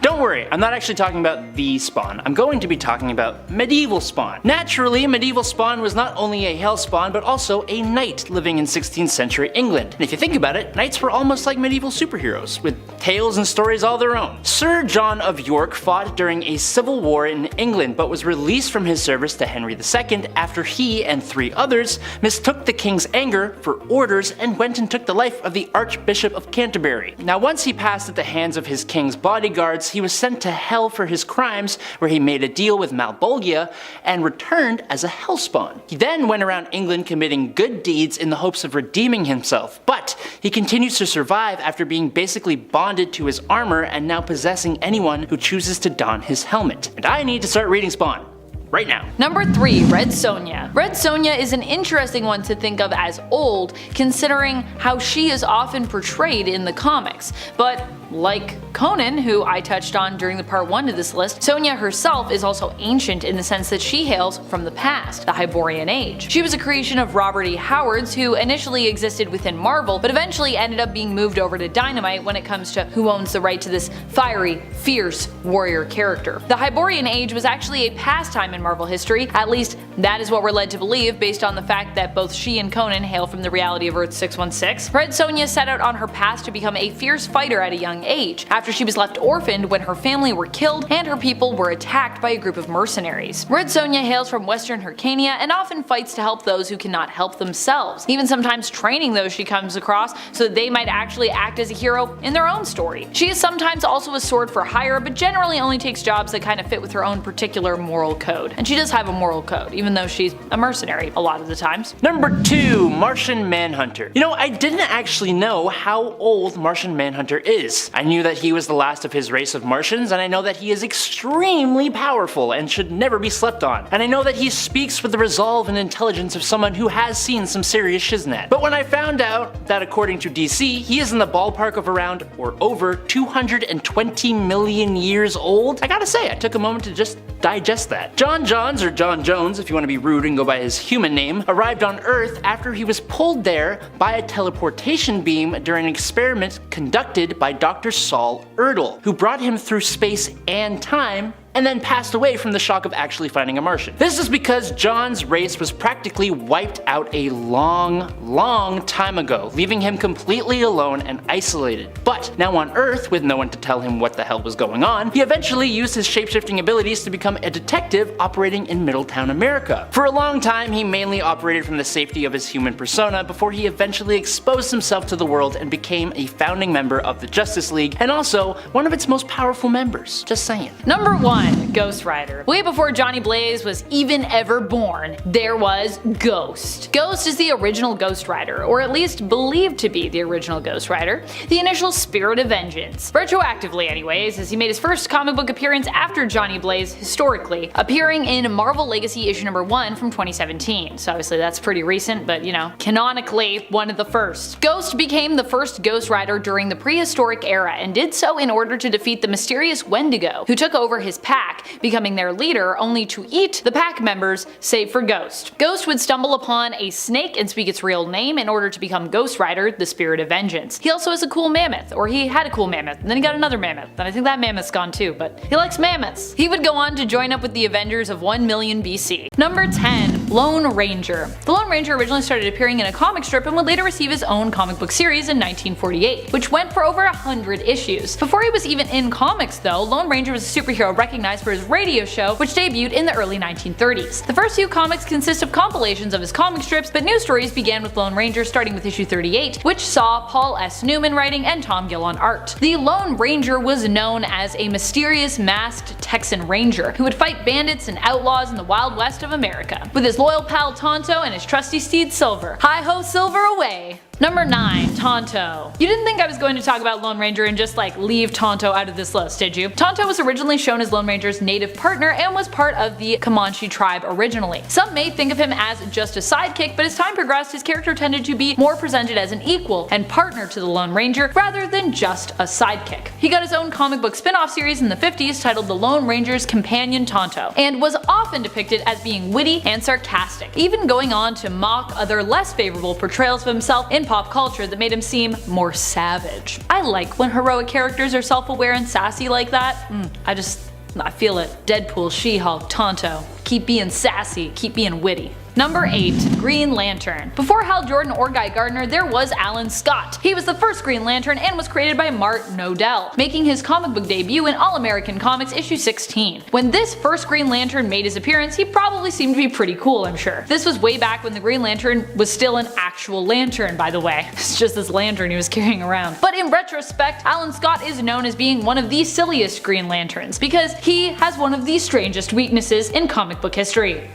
Don't worry, I'm not actually talking about the Spawn. I'm going to be talking about medieval Spawn. Naturally, medieval Spawn was not only a hell spawn, but also a knight living in 16th century England. And if you think about it, knights were almost like medieval superheroes, with tales and stories all their own. Sir John of York fought during a civil war in England, but was released from his service to Henry II after he and 3 others mistook the king's anger for orders and went and took the life of the Archbishop of Canterbury. Now once he passed at the hands of his king's bodyguard, regards, he was sent to hell for his crimes, where he made a deal with Malbolgia and returned as a hellspawn. He then went around England committing good deeds in the hopes of redeeming himself, but he continues to survive after being basically bonded to his armor and now possessing anyone who chooses to don his helmet. And I need to start reading Spawn. Right now. Number 3, Red Sonja. Red Sonja is an interesting one to think of as old, considering how she is often portrayed in the comics. But like Conan, who I touched on during the part 1 of this list, Sonja herself is also ancient in the sense that she hails from the past, the Hyborian Age. She was a creation of Robert E. Howard's, who initially existed within Marvel, but eventually ended up being moved over to Dynamite when it comes to who owns the right to this fiery, fierce warrior character. The Hyborian Age was actually a pastime in Marvel history, at least that is what we're led to believe based on the fact that both she and Conan hail from the reality of Earth 616. Red Sonja set out on her path to become a fierce fighter at a young age, after she was left orphaned when her family were killed and her people were attacked by a group of mercenaries. Red Sonja hails from Western Hyrcania and often fights to help those who cannot help themselves, even sometimes training those she comes across so that they might actually act as a hero in their own story. She is sometimes also a sword for hire, but generally only takes jobs that kind of fit with her own particular moral code. And she does have a moral code, even though she's a mercenary a lot of the times. Number 2, Martian Manhunter. You know, I didn't actually know how old Martian Manhunter is. I knew that he was the last of his race of Martians, and I know that he is extremely powerful and should never be slept on. And I know that he speaks with the resolve and intelligence of someone who has seen some serious shiznit. But when I found out that according to DC, he is in the ballpark of around or over 220 million years old, I gotta say, I took a moment to just digest that. John Johns, or John Jones if you want to be rude and go by his human name, arrived on Earth after he was pulled there by a teleportation beam during an experiment conducted by Dr. Saul Erdel, who brought him through space and time and then passed away from the shock of actually finding a Martian. This is because John's race was practically wiped out a long time ago, leaving him completely alone and isolated. But now on Earth, with no one to tell him what the hell was going on, he eventually used his shapeshifting abilities to become a detective operating in Middletown, America. For a long time, he mainly operated from the safety of his human persona before he eventually exposed himself to the world and became a founding member of the Justice League, and also one of its most powerful members. Just saying. Number 1. Ghost Rider. Way before Johnny Blaze was even ever born, there was Ghost. Ghost is the original Ghost Rider, or at least believed to be the original Ghost Rider, the initial spirit of vengeance. Retroactively anyways, as he made his first comic book appearance after Johnny Blaze historically, appearing in Marvel Legacy issue number 1 from 2017. So obviously that's pretty recent, but you know, canonically one of the first. Ghost became the first Ghost Rider during the Prehistoric era and did so in order to defeat the mysterious Wendigo, who took over his pack, becoming their leader only to eat the pack members save for Ghost. Ghost would stumble upon a snake and speak its real name in order to become Ghost Rider, the spirit of vengeance. He also has a cool mammoth, or he had a cool mammoth, and then he got another mammoth, and I think that mammoth's gone too, but he likes mammoths. He would go on to join up with the Avengers of 1 million BC. Number 10. Lone Ranger. The Lone Ranger originally started appearing in a comic strip and would later receive his own comic book series in 1948, which went for over 100 issues. Before he was even in comics though, Lone Ranger was a superhero recognized for his radio show, which debuted in the early 1930s. The first few comics consist of compilations of his comic strips, but new stories began with Lone Ranger starting with issue 38, which saw Paul S. Newman writing and Tom Gill on art. The Lone Ranger was known as a mysterious masked Texan Ranger who would fight bandits and outlaws in the Wild West of America, with his loyal pal Tonto and his trusty steed Silver. Hi-ho Silver away! Number 9. Tonto. You didn't think I was going to talk about Lone Ranger and just like leave Tonto out of this list, did you? Tonto was originally shown as Lone Ranger's native partner and was part of the Comanche tribe originally. Some may think of him as just a sidekick, but as time progressed his character tended to be more presented as an equal and partner to the Lone Ranger rather than just a sidekick. He got his own comic book spin-off series in the 50s titled The Lone Ranger's Companion Tonto, and was often depicted as being witty and sarcastic, even going on to mock other less favorable portrayals of himself in pop culture that made him seem more savage. I like when heroic characters are self-aware and sassy like that. I feel it. Deadpool, She-Hulk, Tonto. Keep being sassy, keep being witty. Number 8. Green Lantern. Before Hal Jordan or Guy Gardner, there was Alan Scott. He was the first Green Lantern and was created by Mart Nodell, making his comic book debut in All-American Comics issue 16. When this first Green Lantern made his appearance, he probably seemed to be pretty cool, I'm sure. This was way back when the Green Lantern was still an actual lantern, by the way. It's just this lantern he was carrying around. But in retrospect, Alan Scott is known as being one of the silliest Green Lanterns, because he has one of the strangest weaknesses in comic book history.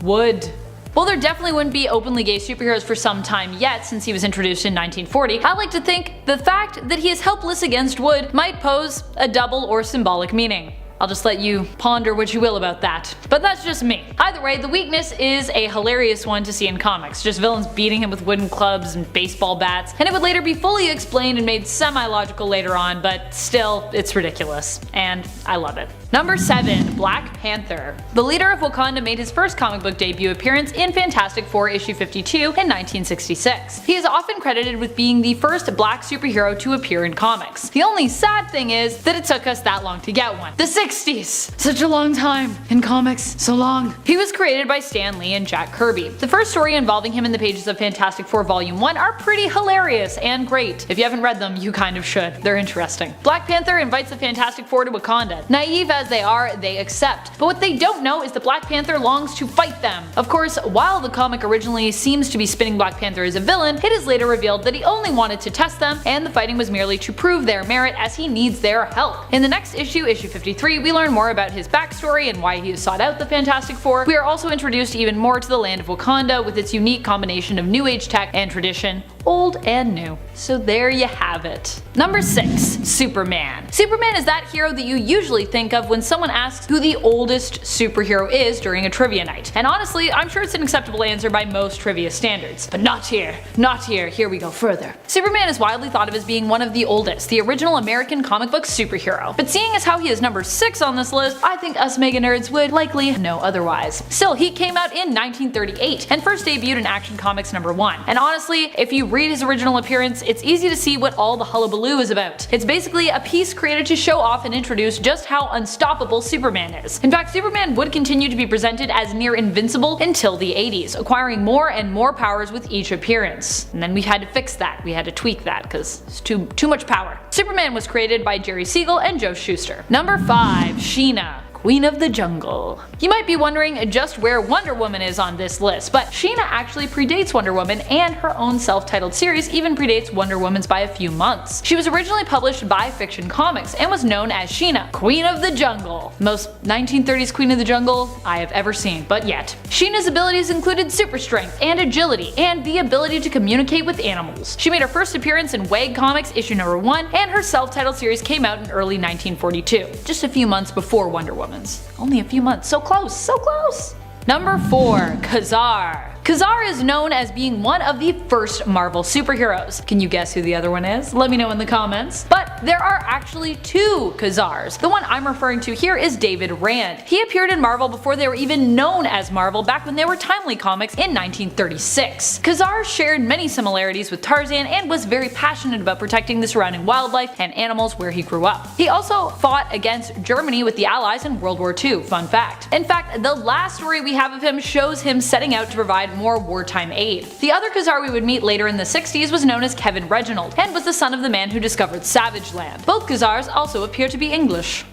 Wood. While there definitely wouldn't be openly gay superheroes for some time yet since he was introduced in 1940, I like to think the fact that he is helpless against wood might pose a double or symbolic meaning. I'll just let you ponder what you will about that. But that's just me. Either way, the weakness is a hilarious one to see in comics, just villains beating him with wooden clubs and baseball bats, and it would later be fully explained and made semi-logical later on, but still, it's ridiculous. And I love it. Number 7. Black Panther. The leader of Wakanda made his first comic book debut appearance in Fantastic Four issue 52 in 1966. He is often credited with being the first black superhero to appear in comics. The only sad thing is that it took us that long to get one. The 60s! Such a long time in comics, so long. He was created by Stan Lee and Jack Kirby. The first story involving him in the pages of Fantastic Four Volume 1 are pretty hilarious and great. If you haven't read them, you kind of should. They're interesting. Black Panther invites the Fantastic Four to Wakanda. Naive as they are, they accept. But what they don't know is that Black Panther longs to fight them. Of course, while the comic originally seems to be spinning Black Panther as a villain, it is later revealed that he only wanted to test them, and the fighting was merely to prove their merit as he needs their help. In the next issue, issue 53, we learn more about his backstory and why he has sought out the Fantastic Four. We are also introduced even more to the land of Wakanda with its unique combination of new age tech and tradition, old and new. So there you have it. Number 6. Superman. Superman is that hero that you usually think of when someone asks who the oldest superhero is during a trivia night. And honestly, I'm sure it's an acceptable answer by most trivia standards. But not here. Not here. Here we go further. Superman is widely thought of as being one of the oldest, the original American comic book superhero. But seeing as how he is number 6 on this list, I think us mega nerds would likely know otherwise. Still, he came out in 1938 and first debuted in Action Comics number 1. And honestly, if you read his original appearance, it's easy to see what all the hullabaloo is about. It's basically a piece created to show off and introduce just how unstoppable Superman is. In fact, Superman would continue to be presented as near invincible until the 80s, acquiring more and more powers with each appearance. And then we had to fix that. We had to tweak that because it's too much power. Superman was created by Jerry Siegel and Joe Shuster. Number 5. Sheena. Queen of the Jungle. You might be wondering just where Wonder Woman is on this list, but Sheena actually predates Wonder Woman, and her own self-titled series even predates Wonder Woman's by a few months. She was originally published by Fiction Comics and was known as Sheena, Queen of the Jungle. Most 1930s Queen of the Jungle I have ever seen, but yet. Sheena's abilities included super strength and agility, and the ability to communicate with animals. She made her first appearance in WAG Comics issue number 1, and her self-titled series came out in early 1942, just a few months before Wonder Woman. Only a few months. So close, so close. Number 4. Kazar. Kazar is known as being one of the first Marvel superheroes. Can you guess who the other one is? Let me know in the comments. But there are actually 2 Kazars. The one I'm referring to here is David Rand. He appeared in Marvel before they were even known as Marvel back when they were Timely Comics in 1936. Kazar shared many similarities with Tarzan and was very passionate about protecting the surrounding wildlife and animals where he grew up. He also fought against Germany with the Allies in World War II, fun fact. In fact, the last story we have of him shows him setting out to provide more wartime aid. The other Kazar we would meet later in the 60s was known as Kevin Reginald, and was the son of the man who discovered Savage Land. Both Kazars also appear to be English.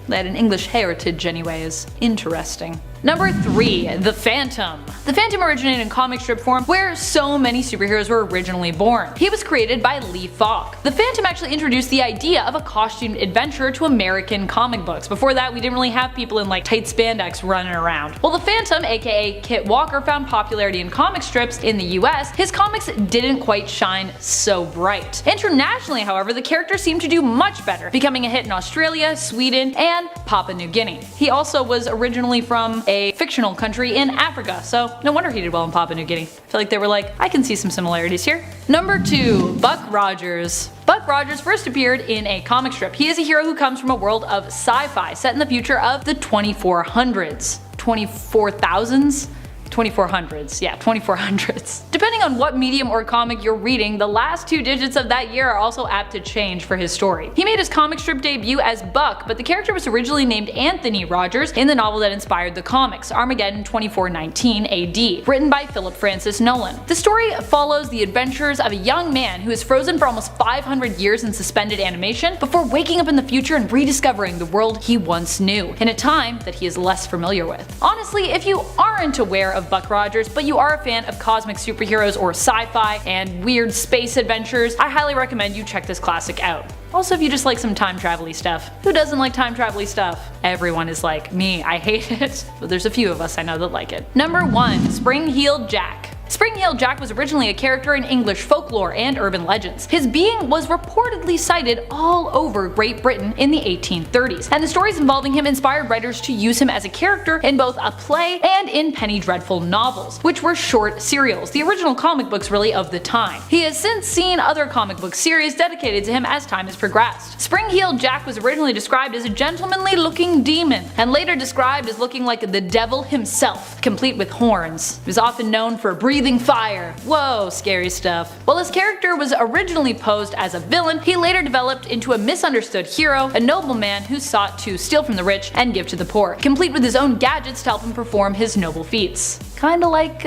They had an English heritage anyways. Interesting. Number 3. The Phantom. The Phantom originated in comic strip form, where so many superheroes were originally born. He was created by Lee Falk. The Phantom actually introduced the idea of a costumed adventurer to American comic books. Before that, we didn't really have people in like tight spandex running around. While the Phantom, aka Kit Walker, found popularity in comic strips in the US, his comics didn't quite shine so bright. Internationally, however, the character seemed to do much better, becoming a hit in Australia, Sweden, and Papua New Guinea. He also was originally from a fictional country in Africa, so no wonder he did well in Papua New Guinea. I feel like they were like, I can see some similarities here. Number 2. Buck Rogers. Buck Rogers first appeared in a comic strip. He is a hero who comes from a world of sci-fi set in the future of the 2400s. 24,000s? 2400s, yeah, 2400s. Depending on what medium or comic you're reading, the last 2 digits of that year are also apt to change for his story. He made his comic strip debut as Buck, but the character was originally named Anthony Rogers in the novel that inspired the comics, Armageddon 2419 AD, written by Philip Francis Nolan. The story follows the adventures of a young man who is frozen for almost 500 years in suspended animation before waking up in the future and rediscovering the world he once knew, in a time that he is less familiar with. Honestly, if you aren't aware of Buck Rogers, but you are a fan of cosmic superheroes or sci-fi and weird space adventures, I highly recommend you check this classic out. Also, if you just like some time travel-y stuff. Who doesn't like time travel-y stuff? Everyone is like me, I hate it, but there's a few of us I know that like it. Number 1. Spring-Heeled Jack. Spring-Heeled Jack was originally a character in English folklore and urban legends. His being was reportedly cited all over Great Britain in the 1830s, and the stories involving him inspired writers to use him as a character in both a play and in Penny Dreadful novels, which were short serials, the original comic books really of the time. He has since seen other comic book series dedicated to him as time has progressed. Spring-Heeled Jack was originally described as a gentlemanly looking demon, and later described as looking like the devil himself, complete with horns. He was often known for breathing fire. Whoa, scary stuff. While his character was originally posed as a villain, he later developed into a misunderstood hero, a nobleman who sought to steal from the rich and give to the poor, complete with his own gadgets to help him perform his noble feats. Kinda like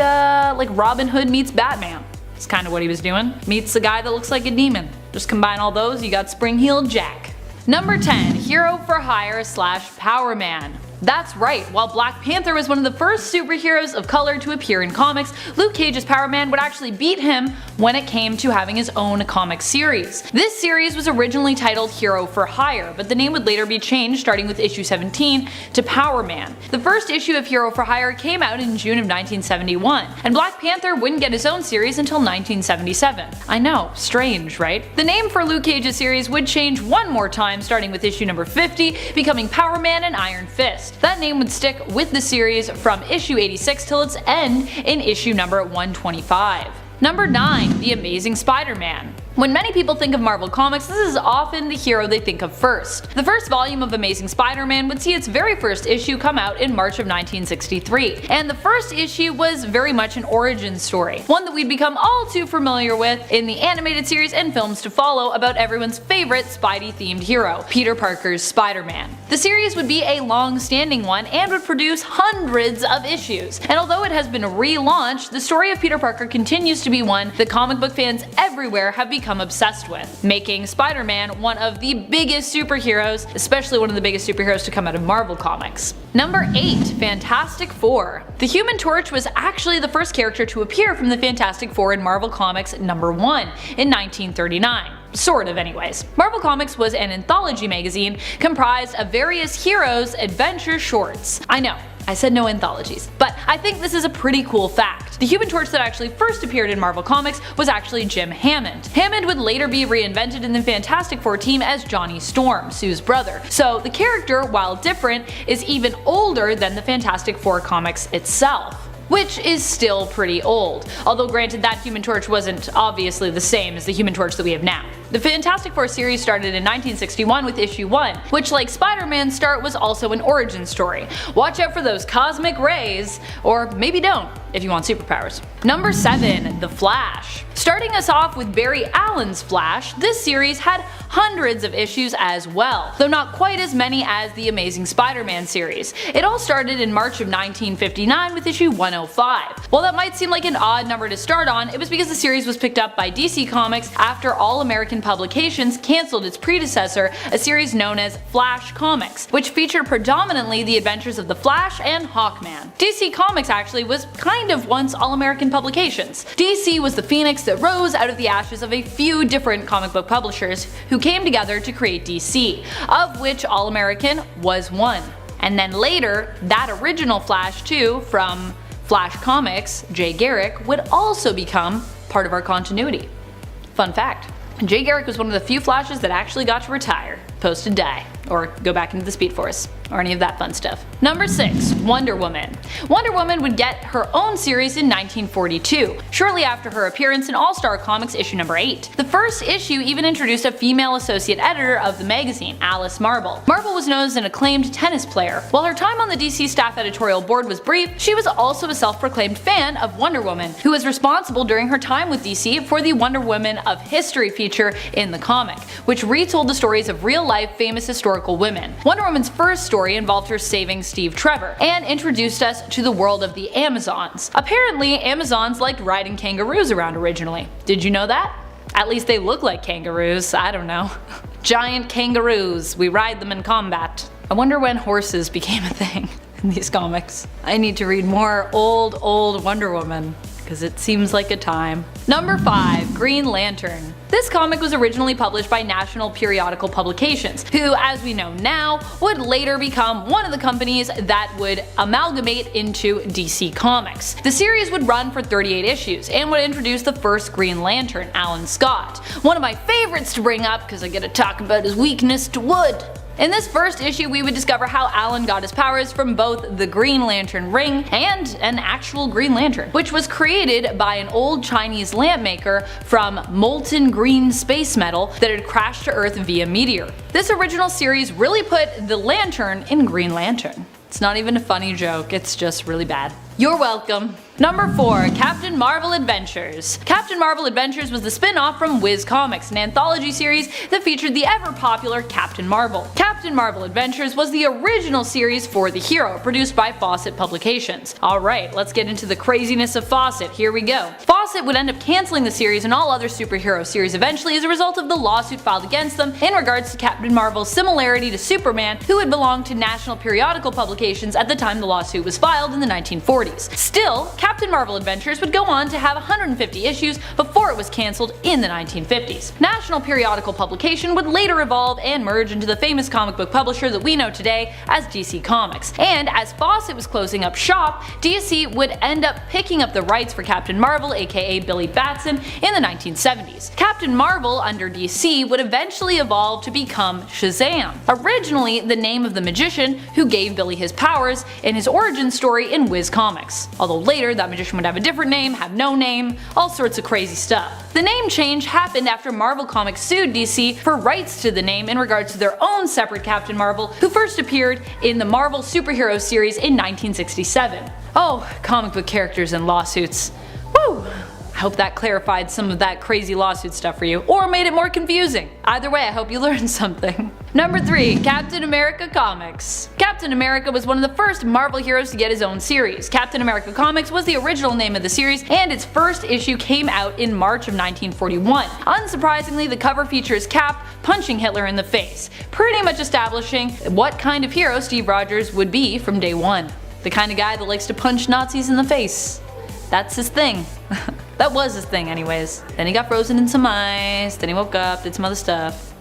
Robin Hood meets Batman. It's kinda what he was doing. Meets a guy that looks like a demon. Just combine all those, you got Spring-Heeled Jack. Number 10. Hero for Hire / Power Man. That's right, while Black Panther was one of the first superheroes of color to appear in comics, Luke Cage's Power Man would actually beat him when it came to having his own comic series. This series was originally titled Hero for Hire, but the name would later be changed starting with issue 17 to Power Man. The first issue of Hero for Hire came out in June of 1971, and Black Panther wouldn't get his own series until 1977. I know, strange, right? The name for Luke Cage's series would change one more time starting with issue number 50, becoming Power Man and Iron Fist. That name would stick with the series from issue 86 till its end in issue number 125. Number 9. The Amazing Spider-Man. When many people think of Marvel Comics, this is often the hero they think of first. The first volume of Amazing Spider-Man would see its very first issue come out in March of 1963, and the first issue was very much an origin story, one that we'd become all too familiar with in the animated series and films to follow about everyone's favorite Spidey-themed hero, Peter Parker's Spider-Man. The series would be a long-standing one and would produce hundreds of issues, and although it has been relaunched, the story of Peter Parker continues to be one that comic book fans everywhere have become obsessed with, making Spider-Man one of the biggest superheroes, especially one of the biggest superheroes to come out of Marvel Comics. Number 8. Fantastic Four. The Human Torch was actually the first character to appear from the Fantastic Four in Marvel Comics number 1 in 1939. Sort of anyways. Marvel Comics was an anthology magazine comprised of various heroes' adventure shorts. I know, I said no anthologies, but I think this is a pretty cool fact. The Human Torch that actually first appeared in Marvel Comics was actually Jim Hammond. Hammond would later be reinvented in the Fantastic Four team as Johnny Storm, Sue's brother, so the character, while different, is even older than the Fantastic Four comics itself, which is still pretty old, although granted that Human Torch wasn't obviously the same as the Human Torch that we have now. The Fantastic Four series started in 1961 with issue 1, which like Spider-Man's start was also an origin story. Watch out for those cosmic rays, or maybe don't if you want superpowers. Number 7. The Flash. Starting us off with Barry Allen's Flash, this series had hundreds of issues as well, though not quite as many as the Amazing Spider-Man series. It all started in March of 1959 with issue 105. While that might seem like an odd number to start on, it was because the series was picked up by DC Comics after All American Publications cancelled its predecessor, a series known as Flash Comics, which featured predominantly the adventures of the Flash and Hawkman. DC Comics actually was kind of once All American Publications. DC was the phoenix that rose out of the ashes of a few different comic book publishers who came together to create DC, of which All American was one. And then later, that original Flash 2 from Flash Comics, Jay Garrick, would also become part of our continuity. Fun fact. Jay Garrick was one of the few Flashes that actually got to retire, post to die, or go back into the Speed Force. or any of that fun stuff. Number 6. Wonder Woman. Wonder Woman would get her own series in 1942, shortly after her appearance in All-Star Comics issue number 8. The first issue even introduced a female associate editor of the magazine, Alice Marble. Marble was known as an acclaimed tennis player. While her time on the DC staff editorial board was brief, she was also a self-proclaimed fan of Wonder Woman, who was responsible during her time with DC for the Wonder Woman of History feature in the comic, which retold the stories of real-life famous historical women. Wonder Woman's first story involved her saving Steve Trevor, and introduced us to the world of the Amazons. Apparently, Amazons liked riding kangaroos around originally. Did you know that? At least they look like kangaroos, I don't know. Giant kangaroos, we ride them in combat. I wonder when horses became a thing in these comics. I need to read more old Wonder Woman, because it seems like a time. Number 5. Green Lantern. This comic was originally published by National Periodical Publications, who, as we know now, would later become one of the companies that would amalgamate into DC Comics. The series would run for 38 issues, and would introduce the first Green Lantern, Alan Scott. One of my favorites to bring up, because I get to talk about his weakness to wood. In this first issue, we would discover how Alan got his powers from both the Green Lantern ring and an actual Green Lantern, which was created by an old Chinese lamp maker from molten green space metal that had crashed to Earth via meteor. This original series really put the lantern in Green Lantern. It's not even a funny joke, it's just really bad. You're welcome. Number 4. Captain Marvel Adventures. Captain Marvel Adventures was the spin-off from Viz Comics, an anthology series that featured the ever-popular Captain Marvel. Captain Marvel Adventures was the original series for the hero, produced by Fawcett Publications. Alright, let's get into the craziness of Fawcett, here we go. Fawcett would end up cancelling the series and all other superhero series eventually as a result of the lawsuit filed against them in regards to Captain Marvel's similarity to Superman, who had belonged to National Periodical Publications at the time the lawsuit was filed in the 1940s. Still, Captain Marvel Adventures would go on to have 150 issues before it was cancelled in the 1950s. National Periodical Publication would later evolve and merge into the famous comic book publisher that we know today as DC Comics. And as Fawcett was closing up shop, DC would end up picking up the rights for Captain Marvel, aka Billy Batson, in the 1970s. Captain Marvel under DC would eventually evolve to become Shazam, originally the name of the magician who gave Billy his powers in his origin story in Viz Comics. Although later that magician would have a different name, have no name, all sorts of crazy stuff. The name change happened after Marvel Comics sued DC for rights to the name in regards to their own separate Captain Marvel, who first appeared in the Marvel Superhero series in 1967. Oh, comic book characters and lawsuits. Woo! I hope that clarified some of that crazy lawsuit stuff for you, or made it more confusing. Either way, I hope you learned something. Number 3. Captain America Comics. Captain America was one of the first Marvel heroes to get his own series. Captain America Comics was the original name of the series, and its first issue came out in March of 1941. Unsurprisingly, the cover features Cap punching Hitler in the face, pretty much establishing what kind of hero Steve Rogers would be from day one. The kind of guy that likes to punch Nazis in the face. That's his thing. That was his thing anyways. Then he got frozen in some ice, then he woke up, did some other stuff.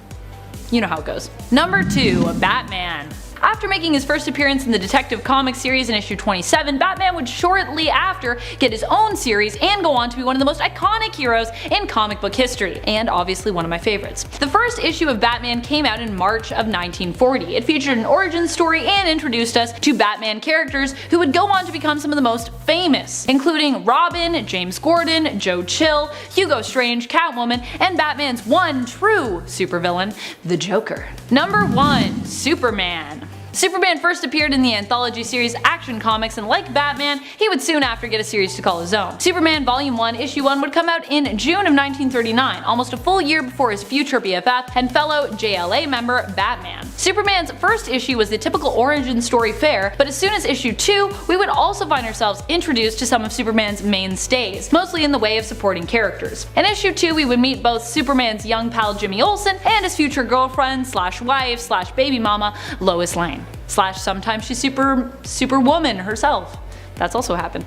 You know how it goes. Number 2. Batman. After making his first appearance in the Detective Comics series in issue 27, Batman would shortly after get his own series and go on to be one of the most iconic heroes in comic book history, and obviously one of my favorites. The first issue of Batman came out in March of 1940. It featured an origin story and introduced us to Batman characters who would go on to become some of the most famous, including Robin, James Gordon, Joe Chill, Hugo Strange, Catwoman, and Batman's one true supervillain, the Joker. Number 1. Superman. Superman first appeared in the anthology series Action Comics, and like Batman, he would soon after get a series to call his own. Superman Volume 1 Issue 1 would come out in June of 1939, almost a full year before his future BFF and fellow JLA member Batman. Superman's first issue was the typical origin story fare, but as soon as issue 2, we would also find ourselves introduced to some of Superman's mainstays, mostly in the way of supporting characters. In issue 2, we would meet both Superman's young pal Jimmy Olsen and his future girlfriend slash wife slash baby mama Lois Lane. Slash sometimes she's superwoman herself. That's also happened.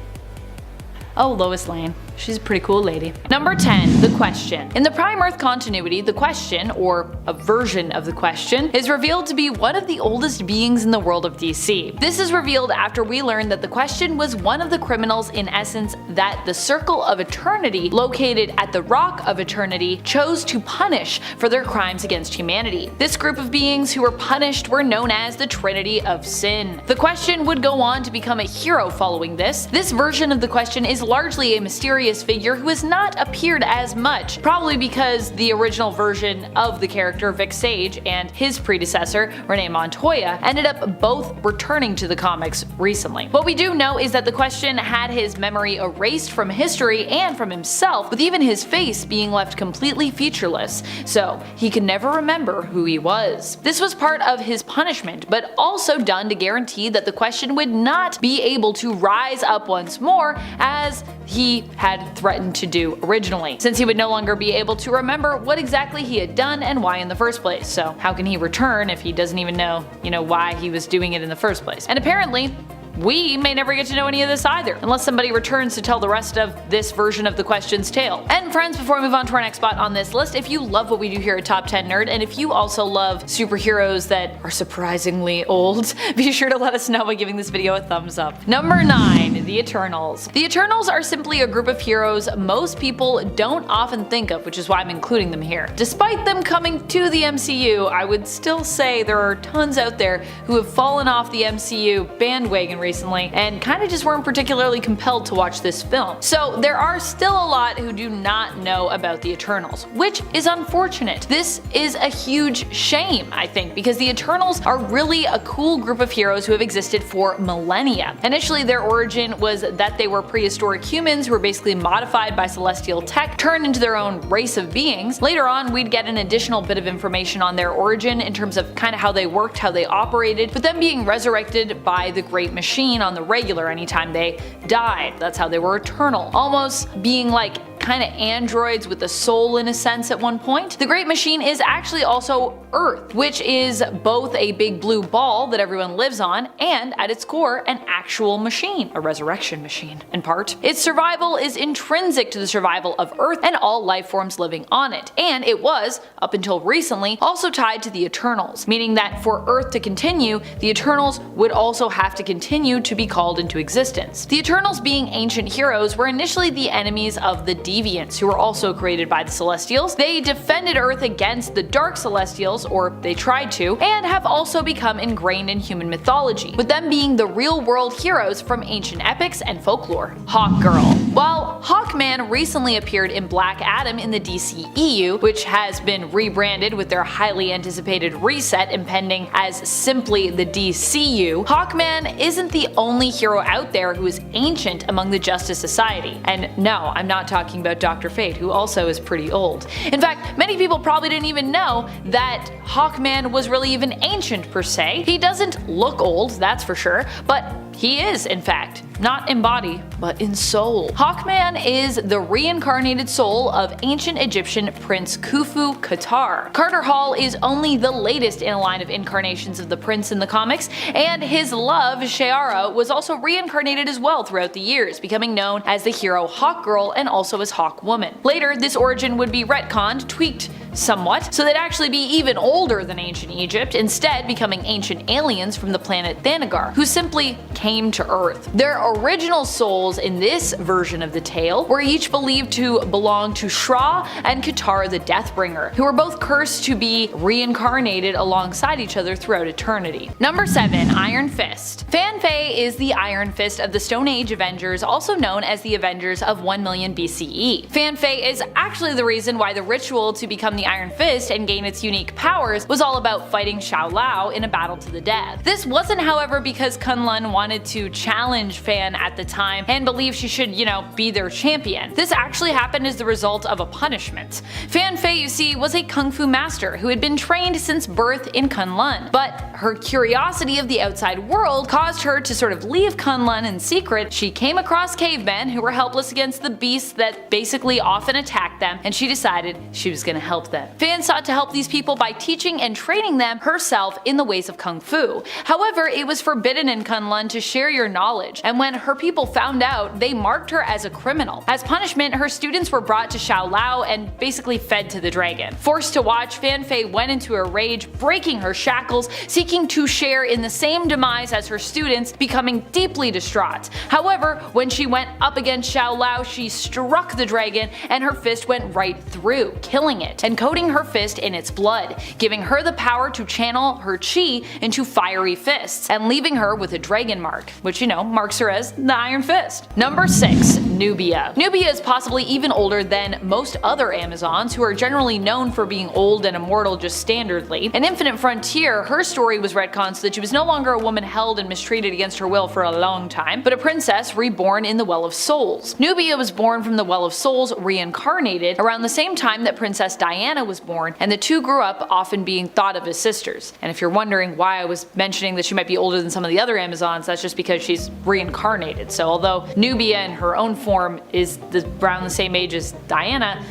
Oh, Lois Lane. she's a pretty cool lady. Number 10, the Question. In the Prime Earth continuity, the Question, or a version of the Question, is revealed to be one of the oldest beings in the world of DC. This is revealed after we learn that the Question was one of the criminals in essence that the Circle of Eternity, located at the Rock of Eternity, chose to punish for their crimes against humanity. This group of beings who were punished were known as the Trinity of Sin. The Question would go on to become a hero following this. This version of the Question is largely a mysterious figure who has not appeared as much, probably because the original version of the character Vic Sage and his predecessor Renee Montoya ended up both returning to the comics recently. What we do know is that the Question had his memory erased from history and from himself, with even his face being left completely featureless, so he could never remember who he was. This was part of his punishment, but also done to guarantee that the Question would not be able to rise up once more as he had threatened to do originally, since he would no longer be able to remember what exactly he had done and why in the first place. So how can he return if he doesn't even know, why he was doing it in the first place? And apparently, we may never get to know any of this either, unless somebody returns to tell the rest of this version of the Question's tale. And friends, before we move on to our next spot on this list, if you love what we do here at Top 10 Nerd, and if you also love superheroes that are surprisingly old, be sure to let us know by giving this video a thumbs up. Number 9, the Eternals. The Eternals are simply a group of heroes most people don't often think of, which is why I'm including them here. Despite them coming to the MCU, I would still say there are tons out there who have fallen off the MCU bandwagon recently and kind of just weren't particularly compelled to watch this film. So there are still a lot who do not know about the Eternals, which is unfortunate. This is a huge shame, I think, because the Eternals are really a cool group of heroes who have existed for millennia. Initially, their origin was that they were prehistoric humans who were basically modified by celestial tech, turned into their own race of beings. Later on, we'd get an additional bit of information on their origin in terms of kind of how they worked, how they operated, with them being resurrected by the Great Machine on the regular anytime they died. That's how they were eternal, almost being like kind of androids with a soul in a sense at one point. The Great Machine is actually also Earth, which is both a big blue ball that everyone lives on and at its core an actual machine, a resurrection machine in part. Its survival is intrinsic to the survival of Earth and all life forms living on it, and it was, up until recently, also tied to the Eternals, meaning that for Earth to continue, the Eternals would also have to continue to be called into existence. The Eternals, being ancient heroes, were initially the enemies of the Deviants, who were also created by the Celestials. They defended Earth against the Dark Celestials, or they tried to, and have also become ingrained in human mythology, with them being the real-world heroes from ancient epics and folklore. Hawkgirl. While Hawkman recently appeared in Black Adam in the DCEU, which has been rebranded with their highly anticipated reset impending as simply the DCU, Hawkman isn't the only hero out there who is ancient among the Justice Society. And no, I'm not talking about Dr. Fate, who also is pretty old. In fact, many people probably didn't even know that Hawkman was really even ancient per se. He doesn't look old, that's for sure, but he is, in fact, not in body, but in soul. Hawkman is the reincarnated soul of ancient Egyptian Prince Khufu Qatar. Carter Hall is only the latest in a line of incarnations of the prince in the comics, and his love, Shayara, was also reincarnated as well throughout the years, becoming known as the hero Hawkgirl and also as Hawkwoman. Later, this origin would be retconned, tweaked somewhat, so they'd actually be even older than ancient Egypt, instead becoming ancient aliens from the planet Thanagar, who simply came to Earth. Their original souls in this version of the tale were each believed to belong to Shra and Qatar the Deathbringer, who were both cursed to be reincarnated alongside each other throughout eternity. Number 7. Iron Fist. Fan Fei is the Iron Fist of the Stone Age Avengers, also known as the Avengers of 1 million BCE. Fan Fei is actually the reason why the ritual to become the Iron Fist and gain its unique powers was all about fighting Shao Lao in a battle to the death. This wasn't, however, because Kunlun wanted to challenge Fan at the time and believed she should, be their champion. This actually happened as the result of a punishment. Fan Fei, you see, was a kung fu master who had been trained since birth in Kunlun, but her curiosity of the outside world caused her to sort of leave Kunlun in secret. She came across cavemen who were helpless against the beasts that basically often attacked them, and she decided she was going to help then. Vin sought to help these people by teaching and training them herself in the ways of Kung Fu. However, it was forbidden in Kunlun to share your knowledge, and when her people found out, they marked her as a criminal. As punishment, her students were brought to Shaolao and basically fed to the dragon. Forced to watch, Fan Fei went into a rage, breaking her shackles, seeking to share in the same demise as her students, becoming deeply distraught. However, when she went up against Shaolao, she struck the dragon and her fist went right through, killing it, and coating her fist in its blood, giving her the power to channel her chi into fiery fists, and leaving her with a dragon mark, which marks her as the Iron Fist. Number 6. Nubia. Nubia is possibly even older than most other Amazons, who are generally known for being old and immortal just standardly. In Infinite Frontier, her story was retconned so that she was no longer a woman held and mistreated against her will for a long time, but a princess reborn in the Well of Souls. Nubia was born from the Well of Souls, reincarnated, around the same time that Princess Diana was born, and the two grew up often being thought of as sisters. And if you're wondering why I was mentioning that she might be older than some of the other Amazons, that's just because she's reincarnated. So although Nubia in her own form is around the same age as Diana,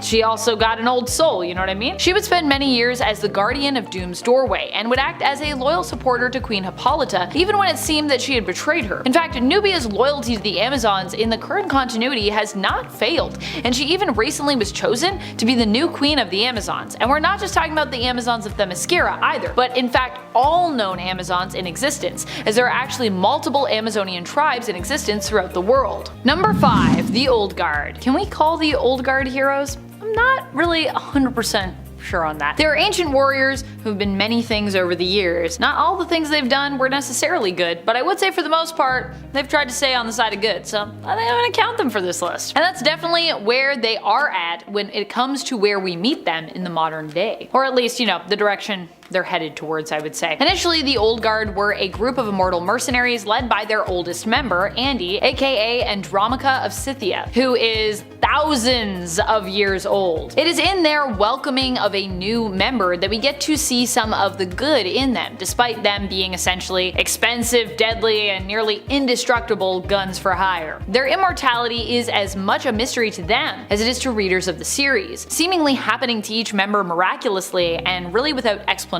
she also got an old soul, you know what I mean? She would spend many years as the guardian of Doom's doorway, and would act as a loyal supporter to Queen Hippolyta, even when it seemed that she had betrayed her. In fact, Nubia's loyalty to the Amazons in the current continuity has not failed, and she even recently was chosen to be the new queen of the Amazons. And we're not just talking about the Amazons of Themyscira either, but in fact all known Amazons in existence, as there are actually multiple Amazonian tribes in existence throughout the world. Number 5. The Old Guard. Can we call the Old Guard heroes? I'm not really 100% sure on that. They are ancient warriors who've been many things over the years. Not all the things they've done were necessarily good, but I would say for the most part, they've tried to stay on the side of good, so I think I'm gonna count them for this list. And that's definitely where they are at when it comes to where we meet them in the modern day. Or at least, the direction they're headed towards, I would say. Initially, the Old Guard were a group of immortal mercenaries led by their oldest member, Andy, aka Andromaca of Scythia, who is thousands of years old. It is in their welcoming of a new member that we get to see some of the good in them, despite them being essentially expensive, deadly, and nearly indestructible guns for hire. Their immortality is as much a mystery to them as it is to readers of the series, seemingly happening to each member miraculously and really without explanation.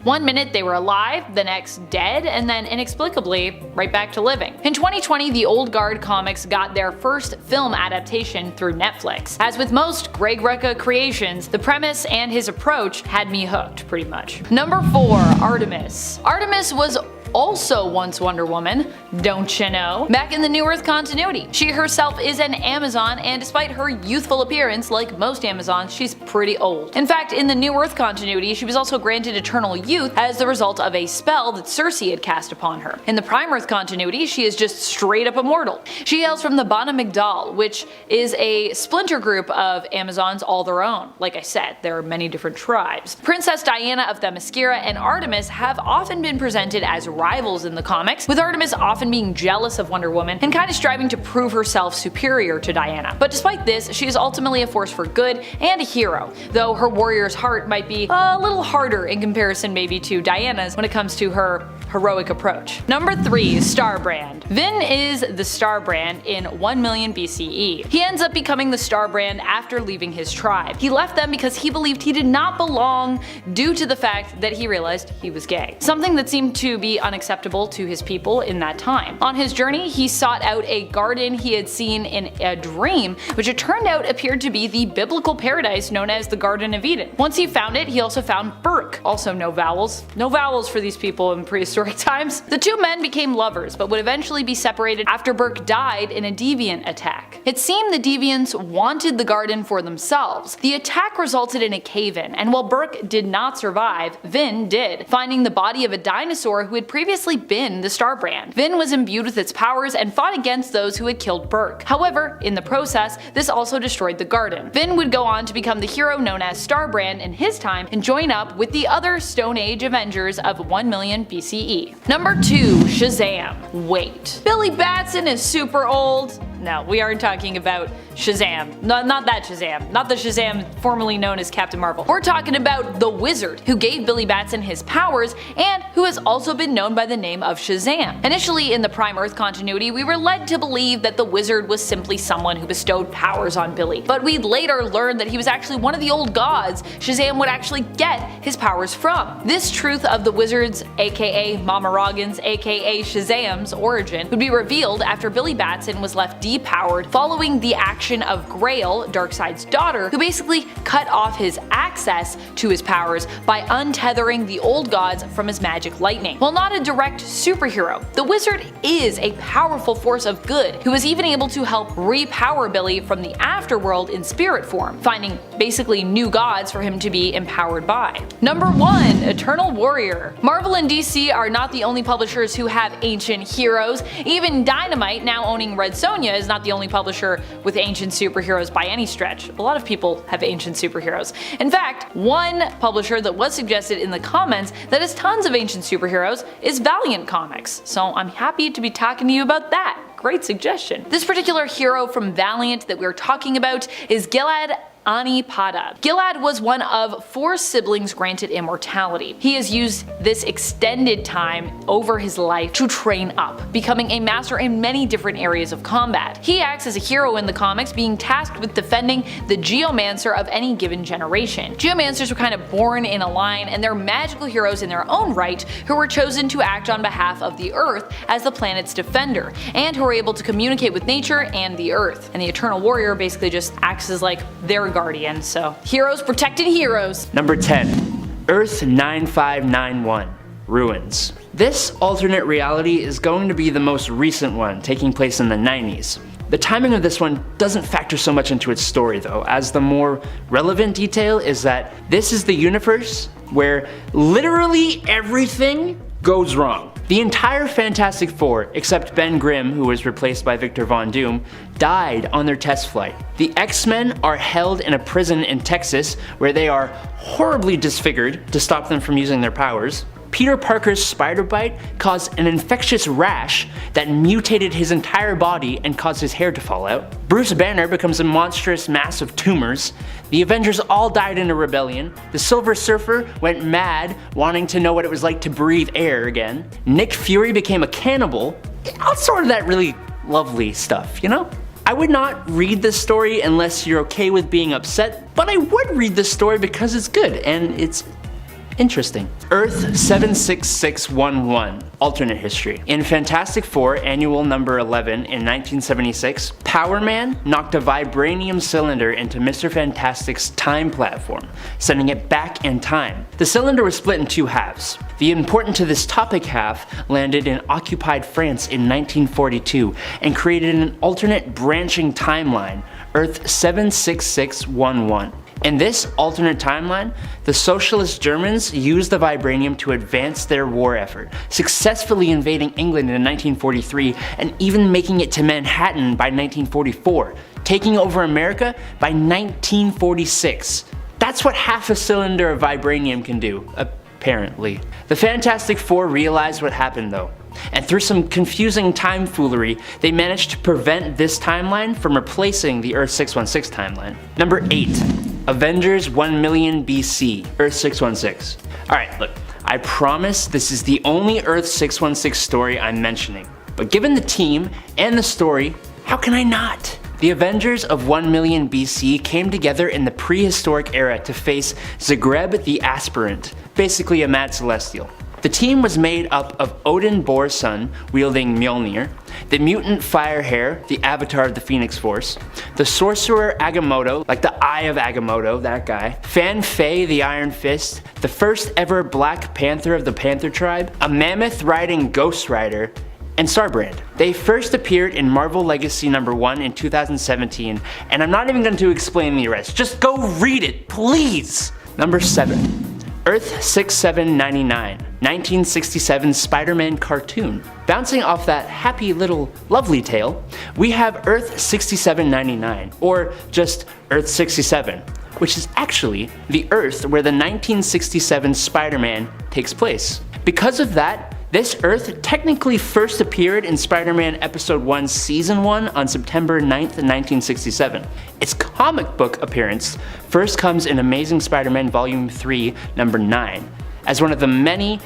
One minute they were alive, the next dead, and then inexplicably right back to living. In 2020, the Old Guard comics got their first film adaptation through Netflix. As with most Greg Rucka creations, the premise and his approach had me hooked, pretty much. Number 4. Artemis. Artemis was also once Wonder Woman, don't you know? Back in the New Earth continuity. She herself is an Amazon, and despite her youthful appearance, like most Amazons, she's pretty old. In fact, in the New Earth continuity, she was also granted eternal youth as the result of a spell that Circe had cast upon her. In the Prime Earth continuity, she is just straight up immortal. She hails from the Bana Migdal, which is a splinter group of Amazons all their own. Like I said, there are many different tribes. Princess Diana of Themyscira and Artemis have often been presented as rivals in the comics, with Artemis often being jealous of Wonder Woman and kind of striving to prove herself superior to Diana. But despite this, she is ultimately a force for good and a hero, though her warrior's heart might be a little harder in comparison maybe to Diana's when it comes to her heroic approach. Number 3. Starbrand. Vin is the Starbrand in 1 million BCE. He ends up becoming the Starbrand after leaving his tribe. He left them because he believed he did not belong due to the fact that he realized he was gay. Something that seemed to be unacceptable to his people in that time. On his journey, he sought out a garden he had seen in a dream, which it turned out appeared to be the biblical paradise known as the Garden of Eden. Once he found it, he also found Burke. Also no vowels. No vowels for these people in prehistoric times. The two men became lovers, but would eventually be separated after Burke died in a deviant attack. It seemed the deviants wanted the garden for themselves. The attack resulted in a cave-in, and while Burke did not survive, Vin did, finding the body of a dinosaur who had previously been the Starbrand. Vin was imbued with its powers and fought against those who had killed Burke. However, in the process, this also destroyed the garden. Vin would go on to become the hero known as Starbrand in his time and join up with the other Stone Age Avengers of 1 million BCE. Number 2. Shazam. Wait. Billy Batson is super old? no, we aren't talking about Shazam. Not that Shazam. Not the Shazam formerly known as Captain Marvel. We're talking about the Wizard, who gave Billy Batson his powers and who has also been known by the name of Shazam. Initially in the Prime Earth continuity, we were led to believe that the Wizard was simply someone who bestowed powers on Billy, but we'd later learned that he was actually one of the old gods Shazam would actually get his powers from. This truth of the Wizard's, aka Mama Roggan's, aka Shazam's origin would be revealed after Billy Batson was left depowered following the action of Grail, Darkseid's daughter, who basically cut off his access to his powers by untethering the old gods from his magic lightning. While not a direct superhero, the Wizard is a powerful force of good who was even able to help repower Billy from the afterworld in spirit form, finding basically new gods for him to be empowered by. Number 1. Eternal Warrior. Marvel and DC are not the only publishers who have ancient heroes. Even Dynamite, now owning Red Sonja, is not the only publisher with ancient superheroes by any stretch. A lot of people have ancient superheroes. In fact, one publisher that was suggested in the comments that has tons of ancient superheroes is Valiant Comics, so I'm happy to be talking to you about that. Great suggestion. This particular hero from Valiant that we're talking about is Gilad Anipada. Gilad was one of 4 siblings granted immortality. He has used this extended time over his life to train up, becoming a master in many different areas of combat. He acts as a hero in the comics, being tasked with defending the Geomancer of any given generation. Geomancers were kind of born in a line, and they're magical heroes in their own right who were chosen to act on behalf of the Earth as the planet's defender, and who are able to communicate with nature and the Earth. And the Eternal Warrior basically just acts as like their guardian, so heroes protecting heroes. Number 10. Earth 9591. Ruins. This alternate reality is going to be the most recent one, taking place in the 90s. The timing of this one doesn't factor so much into its story though, as the more relevant detail is that this is the universe where literally everything goes wrong. The entire Fantastic Four, except Ben Grimm, who was replaced by Victor Von Doom, died on their test flight. The X-Men are held in a prison in Texas where they are horribly disfigured to stop them from using their powers. Peter Parker's spider bite caused an infectious rash that mutated his entire body and caused his hair to fall out. Bruce Banner becomes a monstrous mass of tumors. The Avengers all died in a rebellion. The Silver Surfer went mad, wanting to know what it was like to breathe air again. Nick Fury became a cannibal. All sort of that really lovely stuff, you know? I would not read this story unless you're okay with being upset, but I would read this story because it's good and it's interesting. Earth 76611, alternate history. In Fantastic Four Annual number 11 in 1976, Power Man knocked a vibranium cylinder into Mr. Fantastic's time platform, sending it back in time. The cylinder was split in 2 halves. The important to this topic half landed in occupied France in 1942 and created an alternate branching timeline, Earth 76611. In this alternate timeline, the socialist Germans used the vibranium to advance their war effort, successfully invading England in 1943 and even making it to Manhattan by 1944, taking over America by 1946. That's what half a cylinder of vibranium can do, apparently. The Fantastic Four realized what happened though, and through some confusing timefoolery, they managed to prevent this timeline from replacing the Earth 616 timeline. Number 8. Avengers 1 million BC, Earth 616. Alright, look, I promise this is the only Earth 616 story I'm mentioning, but given the team and the story, how can I not? The Avengers of 1 million BC came together in the prehistoric era to face Zagreb the Aspirant, basically a mad celestial. The team was made up of Odin Borson, wielding Mjolnir, the mutant Firehair, the avatar of the Phoenix Force, the sorcerer Agamotto, like the Eye of Agamotto, that guy, Fan Fei the Iron Fist, the first ever Black Panther of the Panther tribe, a mammoth riding Ghost Rider, and Starbrand. They first appeared in Marvel Legacy number 1 in 2017, and I'm not even going to explain the rest. Just go read it, please! Number 7. Earth 6799, 1967 Spider-Man cartoon. Bouncing off that happy little lovely tale, we have Earth 6799, or just Earth 67, which is actually the Earth where the 1967 Spider-Man takes place. Because of that, This Earth technically first appeared in Spider-Man Episode 1 Season 1 on September 9th, 1967. Its comic book appearance first comes in Amazing Spider-Man Volume 3, number 9, as one of the many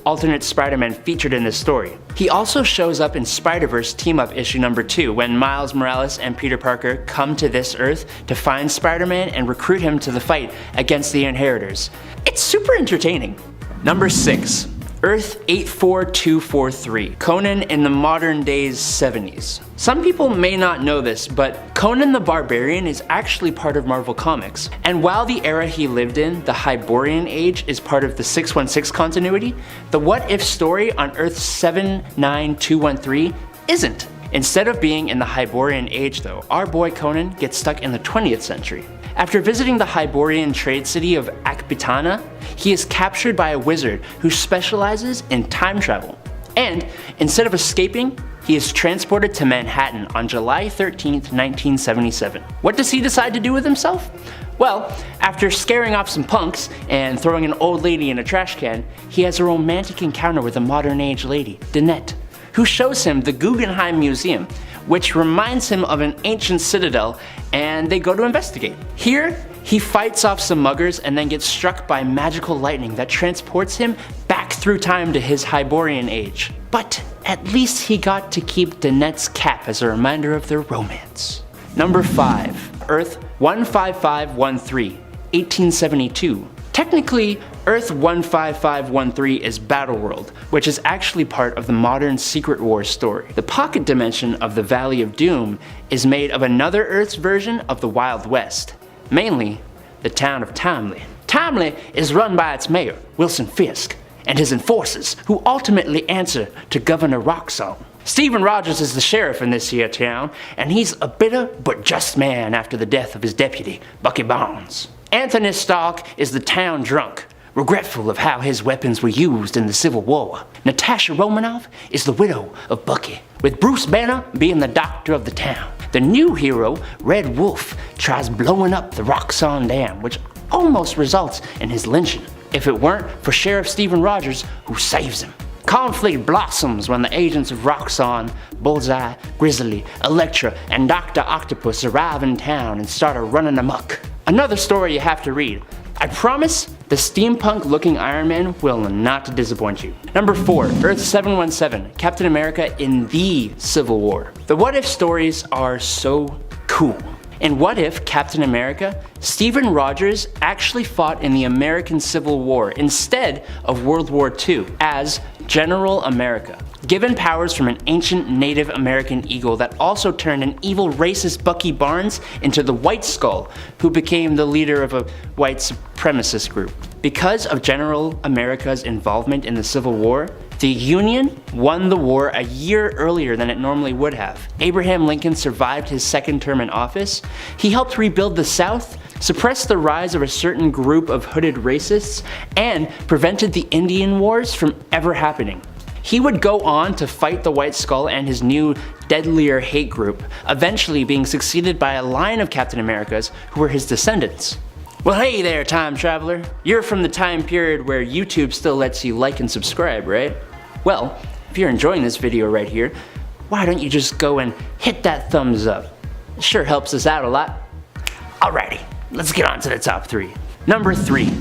alternate Spider-Man featured in this story. He also shows up in Spider-Verse Team-Up issue number 2 when Miles Morales and Peter Parker come to this Earth to find Spider-Man and recruit him to the fight against the Inheritors. It's super entertaining. Number 6. Earth 84243, Conan in the modern day's 70s. Some people may not know this, but Conan the Barbarian is actually part of Marvel Comics. And while the era he lived in, the Hyborian Age, is part of the 616 continuity, the What If story on Earth 79213 isn't. Instead of being in the Hyborian Age though, our boy Conan gets stuck in the 20th century. After visiting the Hyborian trade city of Akbitana, he is captured by a wizard who specializes in time travel. And instead of escaping, he is transported to Manhattan on July 13th, 1977. What does he decide to do with himself? Well, after scaring off some punks and throwing an old lady in a trash can, he has a romantic encounter with a modern age lady, Danette, who shows him the Guggenheim Museum, which reminds him of an ancient citadel, and they go to investigate. Here, he fights off some muggers and then gets struck by magical lightning that transports him back through time to his Hyborian age. But at least he got to keep Danette's cap as a reminder of their romance. Number 5. Earth 15513, 1872. Technically, Earth 15513 is Battleworld, which is actually part of the modern Secret Wars story. The pocket dimension of the Valley of Doom is made of another Earth's version of the Wild West, mainly the town of Timely. Timely is run by its mayor, Wilson Fisk, and his enforcers, who ultimately answer to Governor Roxxon. Stephen Rogers is the sheriff in this here town, and he's a bitter but just man after the death of his deputy, Bucky Barnes. Anthony Stark is the town drunk, regretful of how his weapons were used in the Civil War. Natasha Romanoff is the widow of Bucky, with Bruce Banner being the doctor of the town. The new hero, Red Wolf, tries blowing up the Roxxon Dam, which almost results in his lynching, if it weren't for Sheriff Stephen Rogers, who saves him. Conflict blossoms when the agents of Roxxon, Bullseye, Grizzly, Elektra, and Dr. Octopus arrive in town and start running amok. Another story you have to read. I promise the steampunk-looking Iron Man will not disappoint you. Number 4, Earth 717, Captain America in the Civil War. The What If stories are so cool. In What If Captain America, Stephen Rogers actually fought in the American Civil War instead of World War II as General America, given powers from an ancient Native American eagle that also turned an evil racist Bucky Barnes into the White Skull, who became the leader of a white supremacist group. Because of General America's involvement in the Civil War, the Union won the war a year earlier than it normally would have. Abraham Lincoln survived his second term in office. He helped rebuild the South, suppressed the rise of a certain group of hooded racists, and prevented the Indian Wars from ever happening. He would go on to fight the White Skull and his new, deadlier hate group, eventually being succeeded by a line of Captain Americas who were his descendants. Well, hey there, time traveler. You're from the time period where YouTube still lets you like and subscribe, right? Well, if you're enjoying this video right here, why don't you just go and hit that thumbs up? It sure helps us out a lot. Alrighty, let's get on to the top 3. Number 3,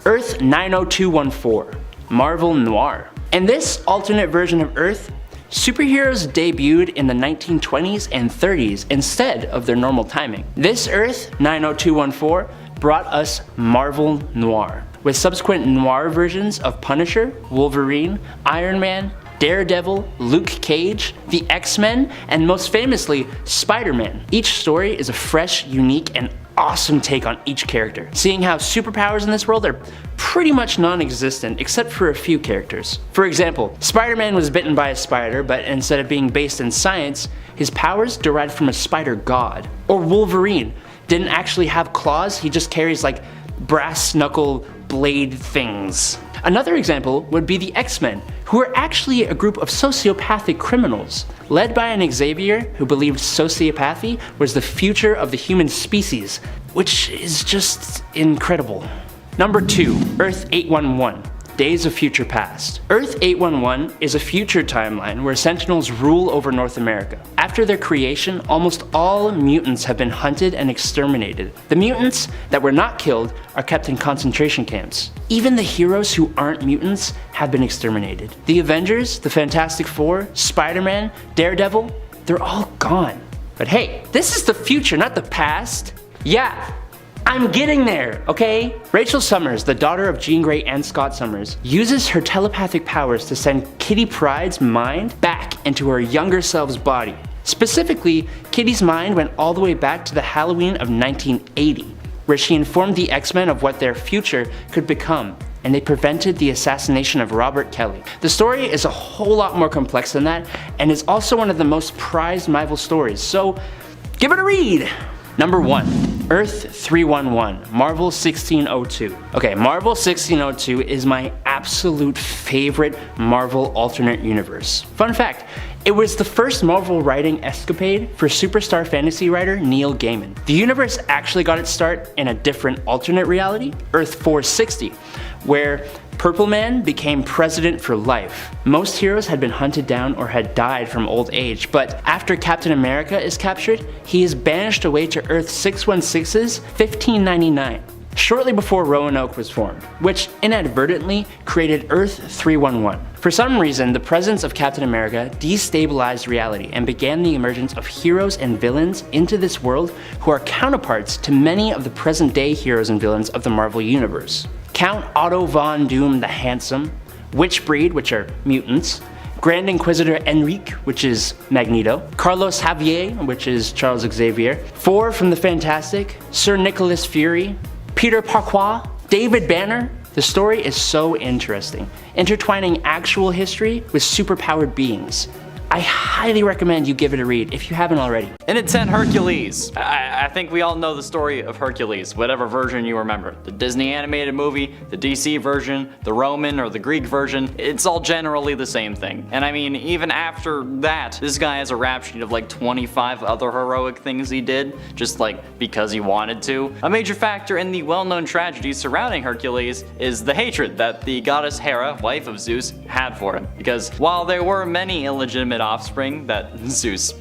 Earth 90214, Marvel Noir. In this alternate version of Earth, superheroes debuted in the 1920s and 30s instead of their normal timing. This Earth 90214 brought us Marvel Noir, with subsequent noir versions of Punisher, Wolverine, Iron Man, Daredevil, Luke Cage, the X-Men, and most famously, Spider-Man. Each story is a fresh, unique, and awesome take on each character, seeing how superpowers in this world are pretty much non-existent except for a few characters. For example, Spider-Man was bitten by a spider, but instead of being based in science, his powers derived from a spider god. Or Wolverine didn't actually have claws, he just carries like brass knuckle blade things. Another example would be the X-Men, who are actually a group of sociopathic criminals, led by an Xavier who believed sociopathy was the future of the human species, which is just incredible. Number 2, Earth 811, Days of Future Past. Earth 811 is a future timeline where Sentinels rule over North America. After their creation, almost all mutants have been hunted and exterminated. The mutants that were not killed are kept in concentration camps. Even the heroes who aren't mutants have been exterminated. The Avengers, the Fantastic Four, Spider-Man, Daredevil, they're all gone. But hey, this is the future, not the past. Yeah, I'm getting there, okay? Rachel Summers, the daughter of Jean Grey and Scott Summers, uses her telepathic powers to send Kitty Pryde's mind back into her younger self's body. Specifically, Kitty's mind went all the way back to the Halloween of 1980, where she informed the X-Men of what their future could become, and they prevented the assassination of Robert Kelly. The story is a whole lot more complex than that, and is also one of the most prized Marvel stories, so give it a read! Number 1. Earth 311, Marvel 1602. Okay, Marvel 1602 is my absolute favorite Marvel alternate universe. Fun fact, it was the first Marvel writing escapade for superstar fantasy writer Neil Gaiman. The universe actually got its start in a different alternate reality, Earth 460, where Purple Man became president for life. Most heroes had been hunted down or had died from old age, but after Captain America is captured, he is banished away to Earth 616's 1599, shortly before Roanoke was formed, which inadvertently created Earth 311. For some reason, the presence of Captain America destabilized reality and began the emergence of heroes and villains into this world who are counterparts to many of the present-day heroes and villains of the Marvel Universe. Count Otto von Doom the Handsome, Witchbreed, which are mutants, Grand Inquisitor Enrique, which is Magneto, Carlos Xavier, which is Charles Xavier, Four from the Fantastic, Sir Nicholas Fury, Peter Parquois, David Banner. The story is so interesting, intertwining actual history with superpowered beings. I highly recommend you give it a read if you haven't already. And at 10, Hercules. I think we all know the story of Hercules, whatever version you remember. The Disney animated movie, the DC version, the Roman or the Greek version, it's all generally the same thing. And I mean, even after that, this guy has a rap sheet of like 25 other heroic things he did, just like because he wanted to. A major factor in the well-known tragedy surrounding Hercules is the hatred that the goddess Hera, wife of Zeus, had for him. Because while there were many illegitimate offspring that Zeus,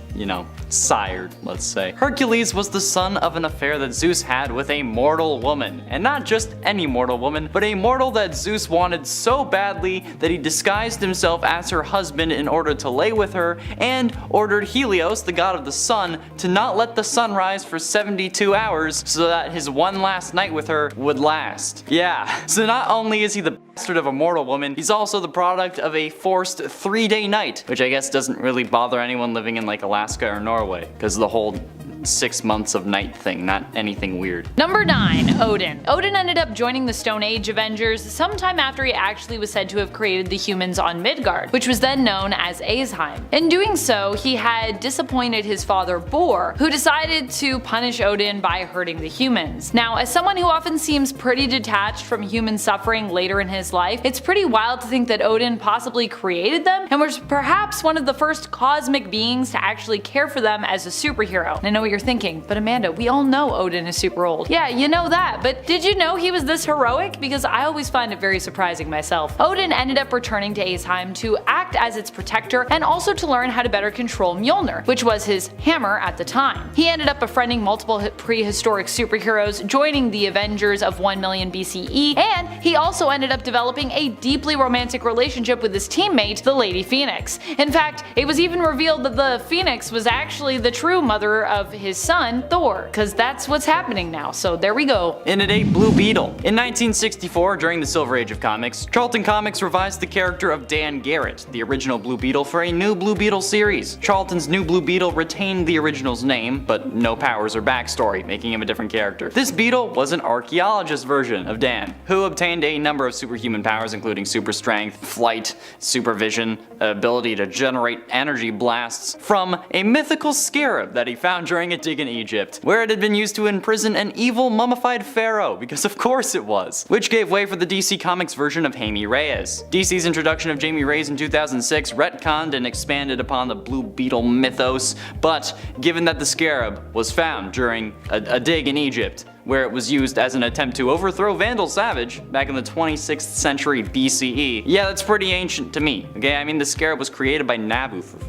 sired, let's say, Hercules was the son of an affair that Zeus had with a mortal woman. And not just any mortal woman, but a mortal that Zeus wanted so badly that he disguised himself as her husband in order to lay with her, and ordered Helios, the god of the sun, to not let the sun rise for 72 hours so that his one last night with her would last. Yeah, so not only is he the bastard of a mortal woman, he's also the product of a forced 3-day night, which I guess doesn't really bother anyone living in like Alaska or Norway, because the whole 6 months of night thing, not anything weird. Number 9. Odin. Odin ended up joining the Stone Age Avengers sometime after he actually was said to have created the humans on Midgard, which was then known as Aesheim. In doing so, he had disappointed his father Bor, who decided to punish Odin by hurting the humans. Now, as someone who often seems pretty detached from human suffering later in his life, it's pretty wild to think that Odin possibly created them and was perhaps one of the first cosmic beings to actually care for them as a superhero. And I know what you're thinking, but Amanda, we all know Odin is super old. Yeah, you know that, but did you know he was this heroic? Because I always find it very surprising myself. Odin ended up returning to Aesheim to act as its protector and also to learn how to better control Mjolnir, which was his hammer at the time. He ended up befriending multiple prehistoric superheroes, joining the Avengers of 1 million BCE, and he also ended up developing a deeply romantic relationship with his teammate, the Lady Phoenix. In fact, it was even revealed that the Phoenix was actually the true mother of his son, Thor, because that's what's happening now, so there we go. And it ate Blue Beetle. In 1964, during the Silver Age of Comics, Charlton Comics revised the character of Dan Garrett, the original Blue Beetle, for a new Blue Beetle series. Charlton's new Blue Beetle retained the original's name, but no powers or backstory, making him a different character. This Beetle was an archaeologist version of Dan, who obtained a number of superhuman powers including super strength, flight, supervision, ability to generate energy blasts from a mythical scarab that he found during during a dig in Egypt, where it had been used to imprison an evil mummified pharaoh, because of course it was, which gave way for the DC Comics version of Jaime Reyes. DC's introduction of Jaime Reyes in 2006 retconned and expanded upon the Blue Beetle mythos, but given that the scarab was found during a dig in Egypt, where it was used as an attempt to overthrow Vandal Savage back in the 26th century BCE. Yeah, that's pretty ancient to me, okay? I mean, the scarab was created by Nabu, for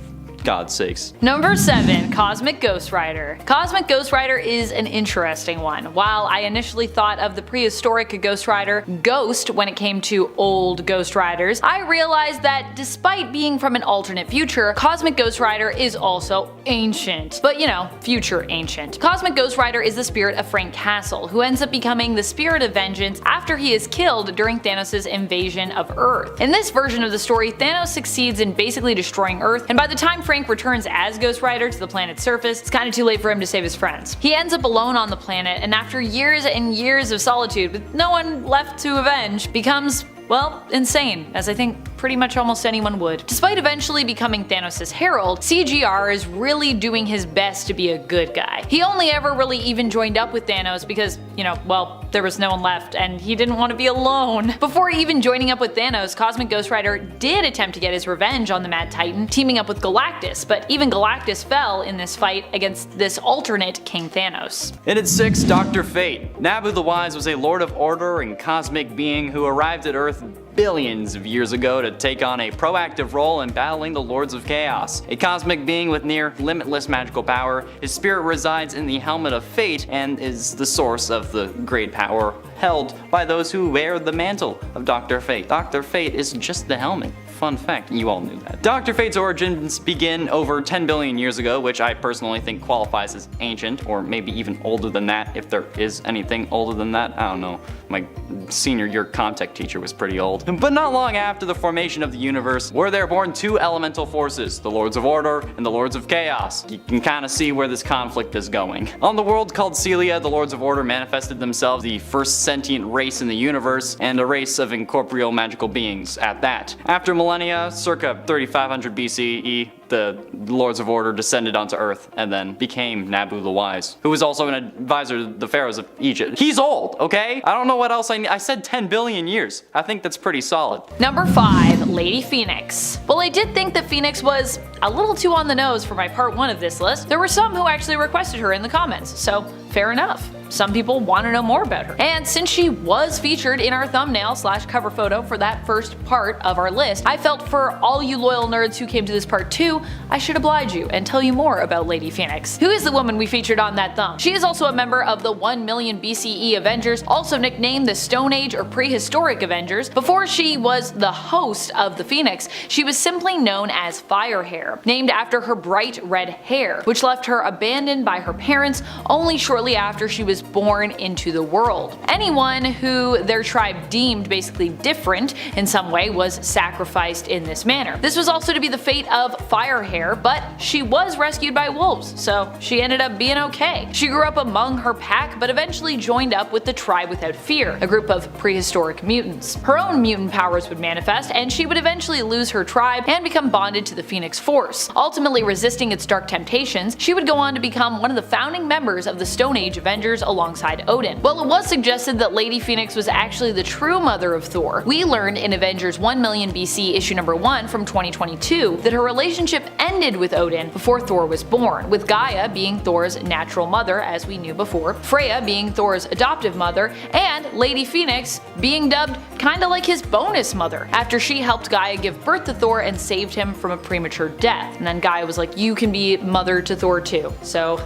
God's sakes. Number 7. Cosmic Ghost Rider. Cosmic Ghost Rider is an interesting one. While I initially thought of the prehistoric Ghost Rider Ghost when it came to old Ghost Riders, I realized that despite being from an alternate future, Cosmic Ghost Rider is also ancient. But you know, future ancient. Cosmic Ghost Rider is the spirit of Frank Castle, who ends up becoming the spirit of vengeance after he is killed during Thanos' invasion of Earth. In this version of the story, Thanos succeeds in basically destroying Earth, and by the time Frank returns as Ghost Rider to the planet's surface, it's kinda too late for him to save his friends. He ends up alone on the planet, and after years and years of solitude with no one left to avenge, becomes, well, insane, as I think pretty much almost anyone would. Despite eventually becoming Thanos' herald, CGR is really doing his best to be a good guy. He only ever really even joined up with Thanos because, you know, well, there was no one left and he didn't want to be alone. Before even joining up with Thanos, Cosmic Ghost Rider did attempt to get his revenge on the Mad Titan, teaming up with Galactus, but even Galactus fell in this fight against this alternate King Thanos. And at 6, Dr. Fate. Nabu the Wise was a Lord of Order and cosmic being who arrived at Earth billions of years ago to take on a proactive role in battling the Lords of Chaos. A cosmic being with near limitless magical power, his spirit resides in the Helmet of Fate and is the source of the great power held by those who wear the mantle of Dr. Fate. Dr. Fate is just the helmet. Fun fact, you all knew that. Dr. Fate's origins begin over 10 billion years ago, which I personally think qualifies as ancient, or maybe even older than that, if there is anything older than that. I don't know. My senior year Comtech teacher was pretty old. But not long after the formation of the universe, were there born two elemental forces, the Lords of Order and the Lords of Chaos. You can kinda see where this conflict is going. On the world called Celia, the Lords of Order manifested themselves, the first sentient race in the universe, and a race of incorporeal magical beings at that. After millennia, circa 3500 BCE, the Lords of Order descended onto Earth and then became Nabu the Wise, who was also an advisor to the pharaohs of Egypt. He's old, okay? I don't know what else I said 10 billion years. I think that's pretty solid. Number 5. Lady Phoenix. While I did think that Phoenix was a little too on the nose for my part 1 of this list, there were some who actually requested her in the comments, so fair enough. Some people want to know more about her. And since she was featured in our thumbnail / cover photo for that first part of our list, I felt for all you loyal nerds who came to this part 2, I should oblige you and tell you more about Lady Phoenix. Who is the woman we featured on that thumb? She is also a member of the 1 million BCE Avengers, also nicknamed the Stone Age or Prehistoric Avengers. Before she was the host of the Phoenix, she was simply known as Firehair, named after her bright red hair, which left her abandoned by her parents only shortly after she was born into the world. Anyone who their tribe deemed basically different in some way was sacrificed in this manner. This was also to be the fate of Firehair, but she was rescued by wolves, so she ended up being okay. She grew up among her pack, but eventually joined up with the Tribe Without Fear, a group of prehistoric mutants. Her own mutant powers would manifest, and she would eventually lose her tribe and become bonded to the Phoenix Force. Ultimately resisting its dark temptations, she would go on to become one of the founding members of the Stone Age Avengers alongside Odin. While it was suggested that Lady Phoenix was actually the true mother of Thor, we learned in Avengers 1 million BC issue number 1 from 2022 that her relationship ended with Odin before Thor was born, with Gaia being Thor's natural mother as we knew before, Freya being Thor's adoptive mother, and Lady Phoenix being dubbed kinda like his bonus mother after she helped Gaia give birth to Thor and saved him from a premature death. And then Gaia was like, you can be mother to Thor too. So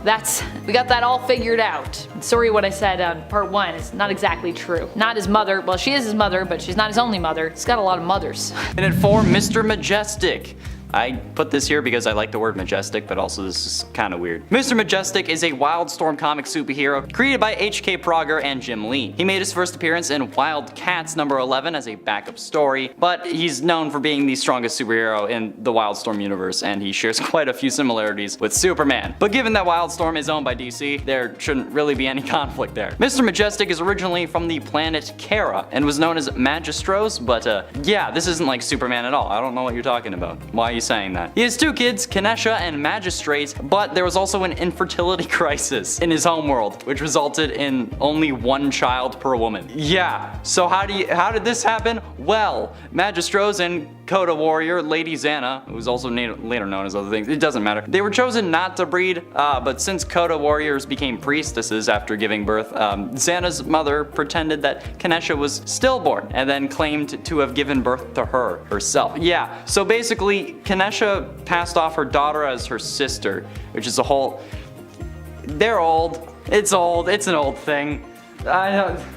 we got that all figured out. Sorry what I said on part 1 is not exactly true. Not his mother, well she is his mother, but she's not his only mother. He's got a lot of mothers. And at 4, Mr. Majestic. I put this here because I like the word majestic, but also this is kind of weird. Mr. Majestic is a Wildstorm comic superhero created by H.K. Prager and Jim Lee. He made his first appearance in Wildcats number 11 as a backup story, but he's known for being the strongest superhero in the Wildstorm universe, and he shares quite a few similarities with Superman. But given that Wildstorm is owned by DC, there shouldn't really be any conflict there. Mr. Majestic is originally from the planet Kara and was known as Magistros, but yeah, this isn't like Superman at all. I don't know what you're talking about. Why you saying that. He has 2 kids, Kinesha and Magistrate, but there was also an infertility crisis in his homeworld, which resulted in only 1 child per woman. Yeah, so how did this happen? Well, Magistros and Coda warrior Lady Xana, who's also later known as other things, it doesn't matter. They were chosen not to breed, but since Coda warriors became priestesses after giving birth, Xana's mother pretended that Kinesha was stillborn and then claimed to have given birth to her herself. Yeah, so basically Kinesha passed off her daughter as her sister, which is a whole... They're old. It's old. It's an old thing.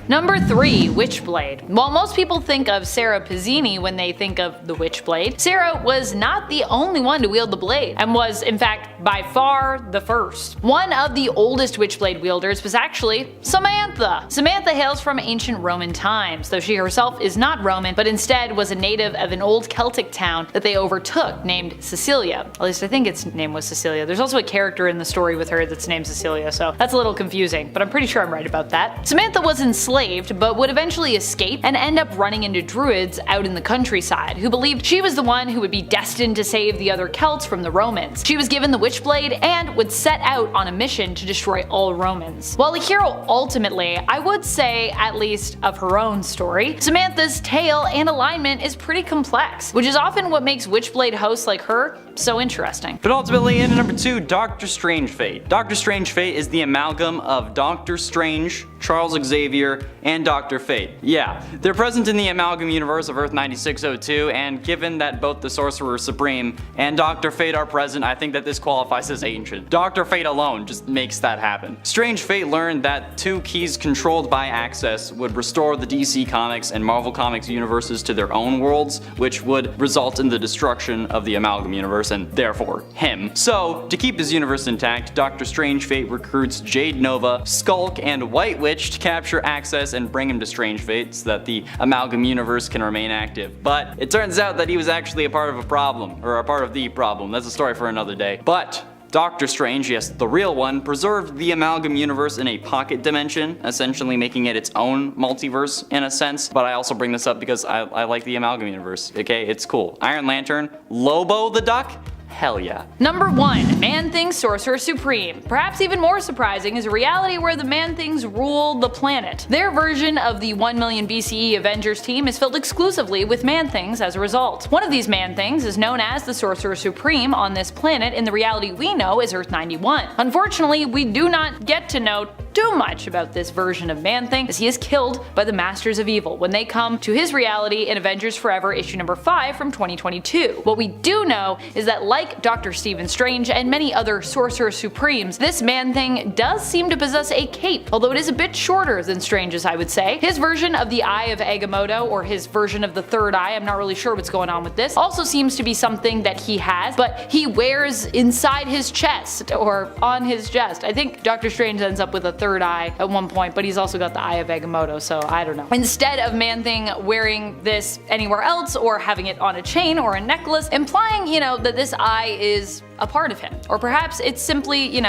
Number 3, Witchblade. While most people think of Sarah Pizzini when they think of the Witchblade, Sarah was not the only one to wield the blade, and was, in fact, by far the first. One of the oldest Witchblade wielders was actually Samantha. Samantha hails from ancient Roman times, though she herself is not Roman, but instead was a native of an old Celtic town that they overtook named Cecilia. At least I think its name was Cecilia. There's also a character in the story with her that's named Cecilia, so that's a little confusing, but I'm pretty sure I'm right about that. Samantha was enslaved, but would eventually escape and end up running into druids out in the countryside, who believed she was the one who would be destined to save the other Celts from the Romans. She was given the Witchblade and would set out on a mission to destroy all Romans. While a hero ultimately, I would say at least of her own story, Samantha's tale and alignment is pretty complex, which is often what makes Witchblade hosts like her so interesting. But ultimately, in number 2, Doctor Strange Fate. Doctor Strange Fate is the amalgam of Doctor Strange, Charles Xavier, and Dr. Fate. Yeah, they're present in the amalgam universe of Earth 9602, and given that both the Sorcerer Supreme and Dr. Fate are present, I think that this qualifies as ancient. Dr. Fate alone just makes that happen. Strange Fate learned that 2 keys controlled by Access would restore the DC Comics and Marvel Comics universes to their own worlds, which would result in the destruction of the amalgam universe and therefore him. So, to keep his universe intact, Dr. Strange Fate recruits Jade Nova, Skulk, and White Witch to capture Access and bring him to Strange Fate so that the amalgam universe can remain active. But it turns out that he was actually a part of a problem, or a part of the problem. That's a story for another day. But Doctor Strange, yes, the real one, preserved the amalgam universe in a pocket dimension, essentially making it its own multiverse in a sense. But I also bring this up because I like the amalgam universe, okay? It's cool. Iron Lantern, Lobo the Duck, hell yeah. Number 1, Man-Thing Sorcerer Supreme. Perhaps even more surprising is a reality where the Man-Things rule the planet. Their version of the 1 million BCE Avengers team is filled exclusively with Man-Things as a result. One of these Man-Things is known as the Sorcerer Supreme on this planet in the reality we know as Earth 91. Unfortunately, we do not get to know too much about this version of Man-Thing, as he is killed by the Masters of Evil when they come to his reality in Avengers Forever issue number 5 from 2022. What we do know is that like Dr. Stephen Strange and many other Sorcerer Supremes, this Man-Thing does seem to possess a cape, although it is a bit shorter than Strange's, I would say. His version of the Eye of Agamotto, or his version of the third eye, I'm not really sure what's going on with this, also seems to be something that he has, but he wears inside his chest, or on his chest. I think Dr. Strange ends up with a third eye at one point, but he's also got the Eye of Agamotto, so I don't know. Instead of Man-Thing wearing this anywhere else, or having it on a chain or a necklace, implying, that this eye is a part of him. Or perhaps it's simply,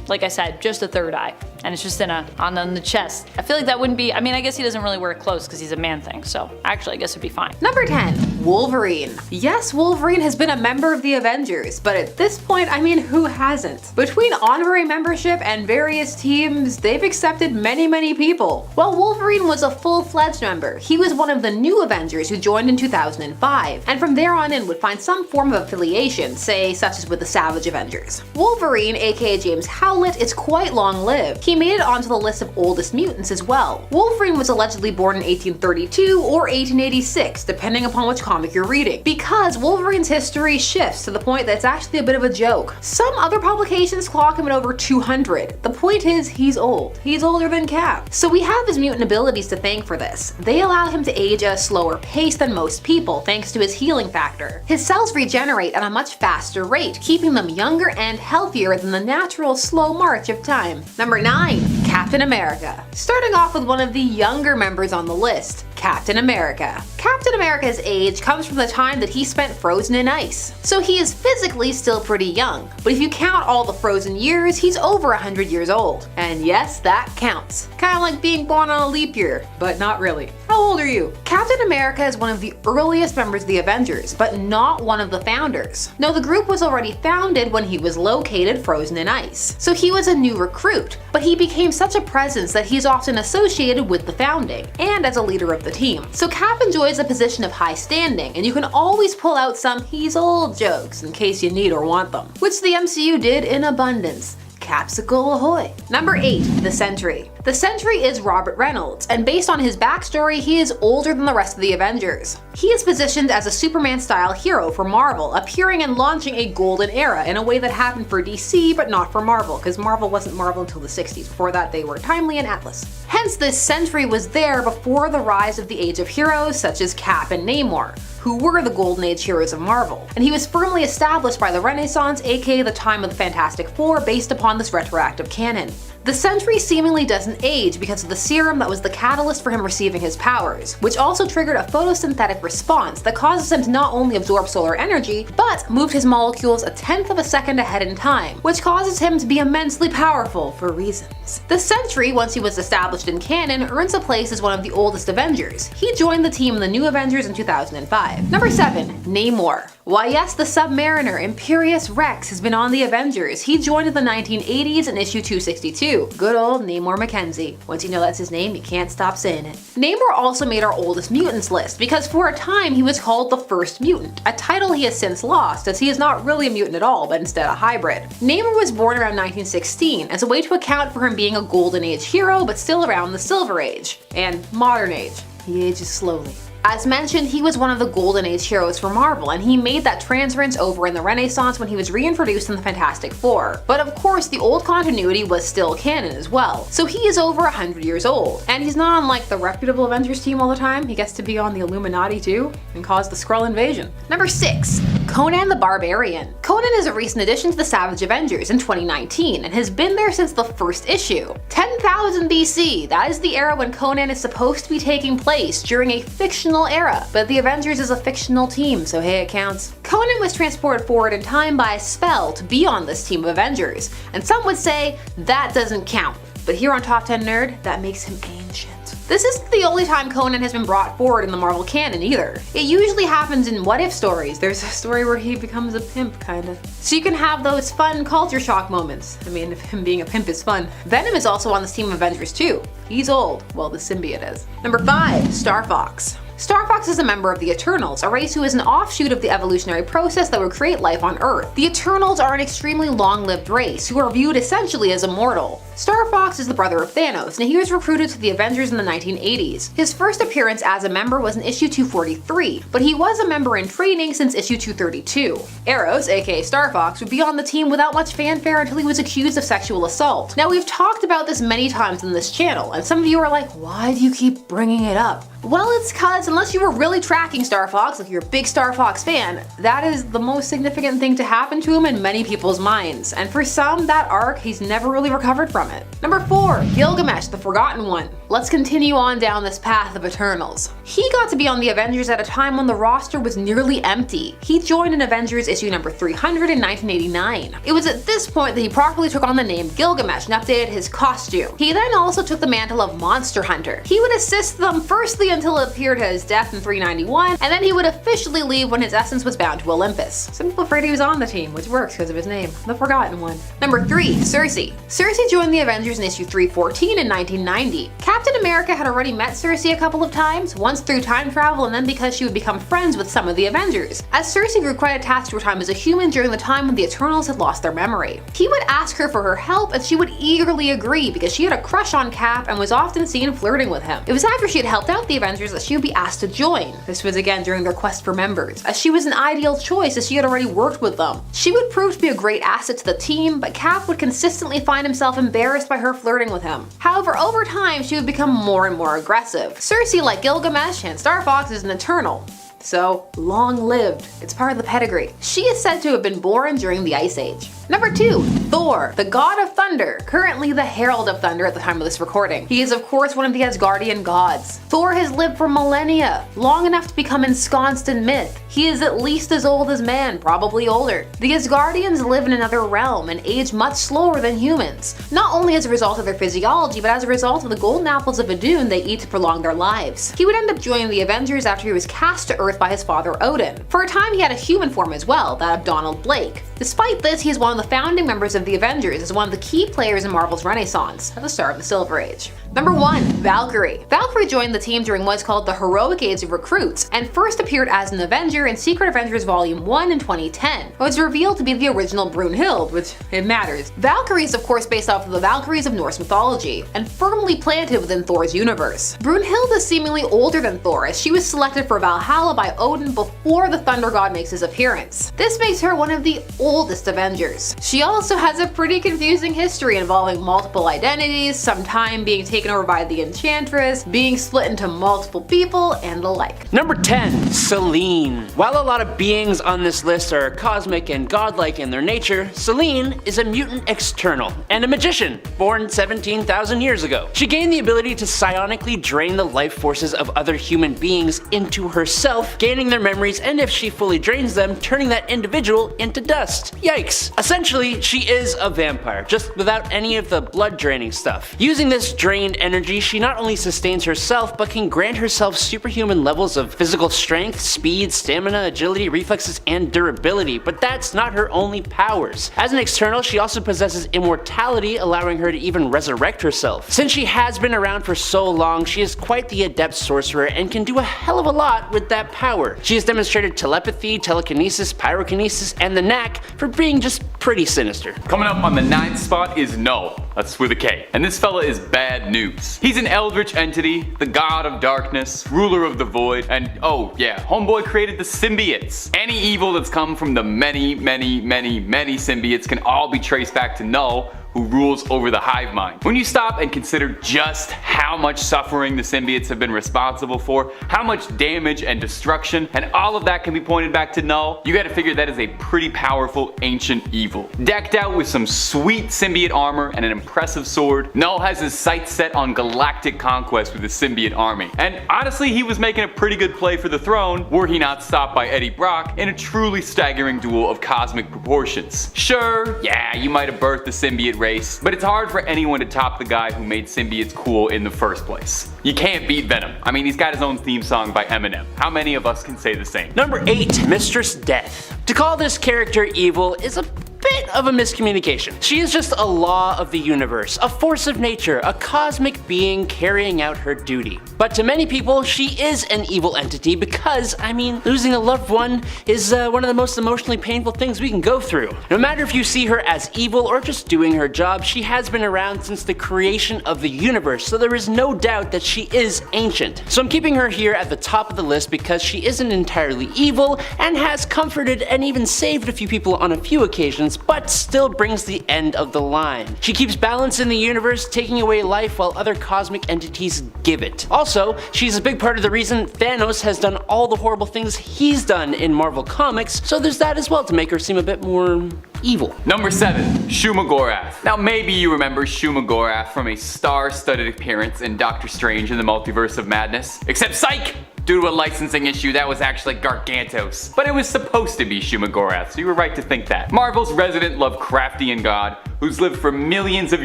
like I said, just a third eye, and it's just on the chest. I feel like that wouldn't be, I guess he doesn't really wear clothes because he's a Man-Thing, so actually I guess it'd be fine. Number 10, Wolverine. Yes, Wolverine has been a member of the Avengers, but at this point, who hasn't? Between honorary membership and various teams, they've accepted many people. While Wolverine was a full-fledged member, he was one of the new Avengers who joined in 2005, and from there on in would find some form of affiliation, say such as with the Savage Avengers. Wolverine, aka James Howlett, is quite long-lived. He made it onto the list of oldest mutants as well. Wolverine was allegedly born in 1832 or 1886, depending upon which comic you're reading, because Wolverine's history shifts to the point that it's actually a bit of a joke. Some other publications clock him at over 200. The point is, he's old. He's older than Cap. So we have his mutant abilities to thank for this. They allow him to age at a slower pace than most people, thanks to his healing factor. His cells regenerate at a much faster rate, keeping them younger and healthier than the natural slow march of time. Number 9, Captain America. Starting off with one of the younger members on the list, Captain America. Captain America's age comes from the time that he spent frozen in ice, so he is physically still pretty young, but if you count all the frozen years, he's over 100 years old. And yes, that counts. Kinda like being born on a leap year, but not really. How old are you? Captain America is one of the earliest members of the Avengers, but not one of the founders. No, the group was already founded when he was located frozen in ice, so he was a new recruit, but he became such a presence that he's often associated with the founding, and as a leader of the team. So Cap enjoys a position of high standing, and you can always pull out some "he's old" jokes in case you need or want them, which the MCU did in abundance. Capsicle ahoy! Number 8. The Sentry. The Sentry is Robert Reynolds, and based on his backstory, he is older than the rest of the Avengers. He is positioned as a Superman-style hero for Marvel, appearing and launching a golden era in a way that happened for DC but not for Marvel, because Marvel wasn't Marvel until the 60s. Before that, they were Timely and Atlas. Hence, this Sentry was there before the rise of the Age of Heroes such as Cap and Namor, who were the Golden Age heroes of Marvel, and he was firmly established by the Renaissance, aka the time of the Fantastic Four, based upon this retroactive canon. The Sentry seemingly doesn't age because of the serum that was the catalyst for him receiving his powers, which also triggered a photosynthetic response that causes him to not only absorb solar energy, but move his molecules a tenth of a second ahead in time, which causes him to be immensely powerful for reasons. The Sentry, once he was established in canon, earns a place as one of the oldest Avengers. He joined the team in the New Avengers in 2005. Number 7. Namor. Why yes, the Submariner Imperious Rex has been on the Avengers. He joined in the 1980s in issue 262. Good old Namor Mackenzie. Once you know that's his name, you can't stop saying it. Namor also made our oldest mutants list because for a time he was called the First Mutant, a title he has since lost as he is not really a mutant at all but instead a hybrid. Namor was born around 1916 as a way to account for him being a Golden Age hero but still around the Silver Age and Modern Age. He ages slowly. As mentioned, he was one of the Golden Age heroes for Marvel, and he made that transference over in the Renaissance when he was reintroduced in the Fantastic Four. But of course, the old continuity was still canon as well, so he is over 100 years old. And he's not on like the reputable Avengers team all the time, he gets to be on the Illuminati too, and cause the Skrull invasion. Number 6. Conan the Barbarian. Conan is a recent addition to the Savage Avengers in 2019, and has been there since the first issue. 10,000 BC, that is the era when Conan is supposed to be taking place during a fictional era, but the Avengers is a fictional team, so hey, it counts. Conan was transported forward in time by a spell to be on this team of Avengers, and some would say that doesn't count, but here on Top 10 Nerd, that makes him ancient. This isn't the only time Conan has been brought forward in the Marvel canon either. It usually happens in what-if stories. There's a story where he becomes a pimp, kinda. So you can have those fun culture shock moments. I mean, if him being a pimp is fun. Venom is also on this team of Avengers too. He's old, well the symbiote is. Number 5. Star Fox. Star Fox is a member of the Eternals, a race who is an offshoot of the evolutionary process that would create life on Earth. The Eternals are an extremely long-lived race who are viewed essentially as immortal. Star Fox is the brother of Thanos, and he was recruited to the Avengers in the 1980s. His first appearance as a member was in issue 243, but he was a member in training since issue 232. Eros, aka Star Fox, would be on the team without much fanfare until he was accused of sexual assault. Now we've talked about this many times in this channel, and some of you are like, why do you keep bringing it up? Well, it's cause unless you were really tracking Star Fox, like you're a big Star Fox fan, that is the most significant thing to happen to him in many people's minds. And for some, that arc, he's never really recovered from it. Number 4. Gilgamesh, the Forgotten One. Let's continue on down this path of Eternals. He got to be on the Avengers at a time when the roster was nearly empty. He joined in Avengers issue number 300 in 1989. It was at this point that he properly took on the name Gilgamesh and updated his costume. He then also took the mantle of Monster Hunter. He would assist them firstly until it appeared to his death in 391, and then he would officially leave when his essence was bound to Olympus. Some people afraid he was on the team, which works because of his name, the Forgotten One. Number 3. Cersei. Cersei joined the Avengers in issue 314 in 1990. Captain America had already met Cersei a couple of times, once through time travel and then because she would become friends with some of the Avengers, as Cersei grew quite attached to her time as a human during the time when the Eternals had lost their memory. He would ask her for her help and she would eagerly agree because she had a crush on Cap and was often seen flirting with him. It was after she had helped out the Avengers that she would be asked to join. This was again during their quest for members, as she was an ideal choice as she had already worked with them. She would prove to be a great asset to the team, but Cap would consistently find himself embarrassed by her flirting with him. However, over time she would become more and more aggressive. Cersei, like Gilgamesh and Star Fox, is an Eternal. So, long-lived. It's part of the pedigree. She is said to have been born during the Ice Age. Number 2. Thor, the god of thunder, currently the herald of thunder at the time of this recording. He is of course one of the Asgardian gods. Thor has lived for millennia, long enough to become ensconced in myth. He is at least as old as man, probably older. The Asgardians live in another realm and age much slower than humans, not only as a result of their physiology, but as a result of the golden apples of Idun they eat to prolong their lives. He would end up joining the Avengers after he was cast to Earth by his father Odin. For a time he had a human form as well, that of Donald Blake. Despite this, he is one of the founding members of the Avengers as one of the key players in Marvel's Renaissance, at the start of the Silver Age. Number 1. Valkyrie. Valkyrie joined the team during what's called the Heroic Age of Recruits, and first appeared as an Avenger in Secret Avengers Volume 1 in 2010, but was revealed to be the original Brunhild, which it matters. Valkyrie is of course based off of the Valkyries of Norse mythology, and firmly planted within Thor's universe. Brunhild is seemingly older than Thor, as she was selected for Valhalla by Odin before the Thunder God makes his appearance. This makes her one of the oldest Avengers. She also has a pretty confusing history involving multiple identities, some time being taken over by the Enchantress, being split into multiple people, and the like. Number 10. Selene. While a lot of beings on this list are cosmic and godlike in their nature, Selene is a mutant external and a magician, born 17,000 years ago. She gained the ability to psionically drain the life forces of other human beings into herself, gaining their memories, and if she fully drains them, turning that individual into dust. Yikes. Essentially, she is a vampire, just without any of the blood draining stuff. Using this drained energy, she not only sustains herself, but can grant herself superhuman levels of physical strength, speed, stamina, agility, reflexes, and durability, but that's not her only powers. As an external, she also possesses immortality, allowing her to even resurrect herself. Since she has been around for so long, she is quite the adept sorcerer and can do a hell of a lot with that power. She has demonstrated telepathy, telekinesis, pyrokinesis, and the knack for being just pretty sinister. Coming up on the 9th spot is Null. That's with a K. And this fella is bad news. He's an eldritch entity, the god of darkness, ruler of the void, and oh yeah, homeboy created the symbiotes. Any evil that's come from the many symbiotes can all be traced back to Null, who rules over the hive mind. When you stop and consider just how much suffering the symbiotes have been responsible for, how much damage and destruction, and all of that can be pointed back to Null, you gotta figure that is a pretty powerful ancient evil. Decked out with some sweet symbiote armor and an impressive sword, Null has his sights set on galactic conquest with his symbiote army. And honestly, he was making a pretty good play for the throne were he not stopped by Eddie Brock in a truly staggering duel of cosmic proportions. Sure, yeah, you might have birthed the symbiote race, but it's hard for anyone to top the guy who made symbiotes cool in the first place. You can't beat Venom. I mean, he's got his own theme song by Eminem. How many of us can say the same? Number 8. Mistress Death. To call this character evil is a bit of a miscommunication. She is just a law of the universe, a force of nature, a cosmic being carrying out her duty. But to many people, she is an evil entity because, I mean, losing a loved one is one of the most emotionally painful things we can go through. No matter if you see her as evil or just doing her job, she has been around since the creation of the universe, so there is no doubt that she is ancient. So I'm keeping her here at the top of the list because she isn't entirely evil and has comforted and even saved a few people on a few occasions, but still brings the end of the line. She keeps balance in the universe, taking away life while other cosmic entities give it. Also, she's a big part of the reason Thanos has done all the horrible things he's done in Marvel Comics, so there's that as well to make her seem a bit more evil. Number 7. Shuma Gorath. Now maybe you remember Shuma Gorath from a star-studded appearance in Doctor Strange in the Multiverse of Madness. Except psych! Due to a licensing issue, that was actually Gargantos. But it was supposed to be Shuma Gorath, so you were right to think that. Marvel's resident Lovecraftian god, who's lived for millions of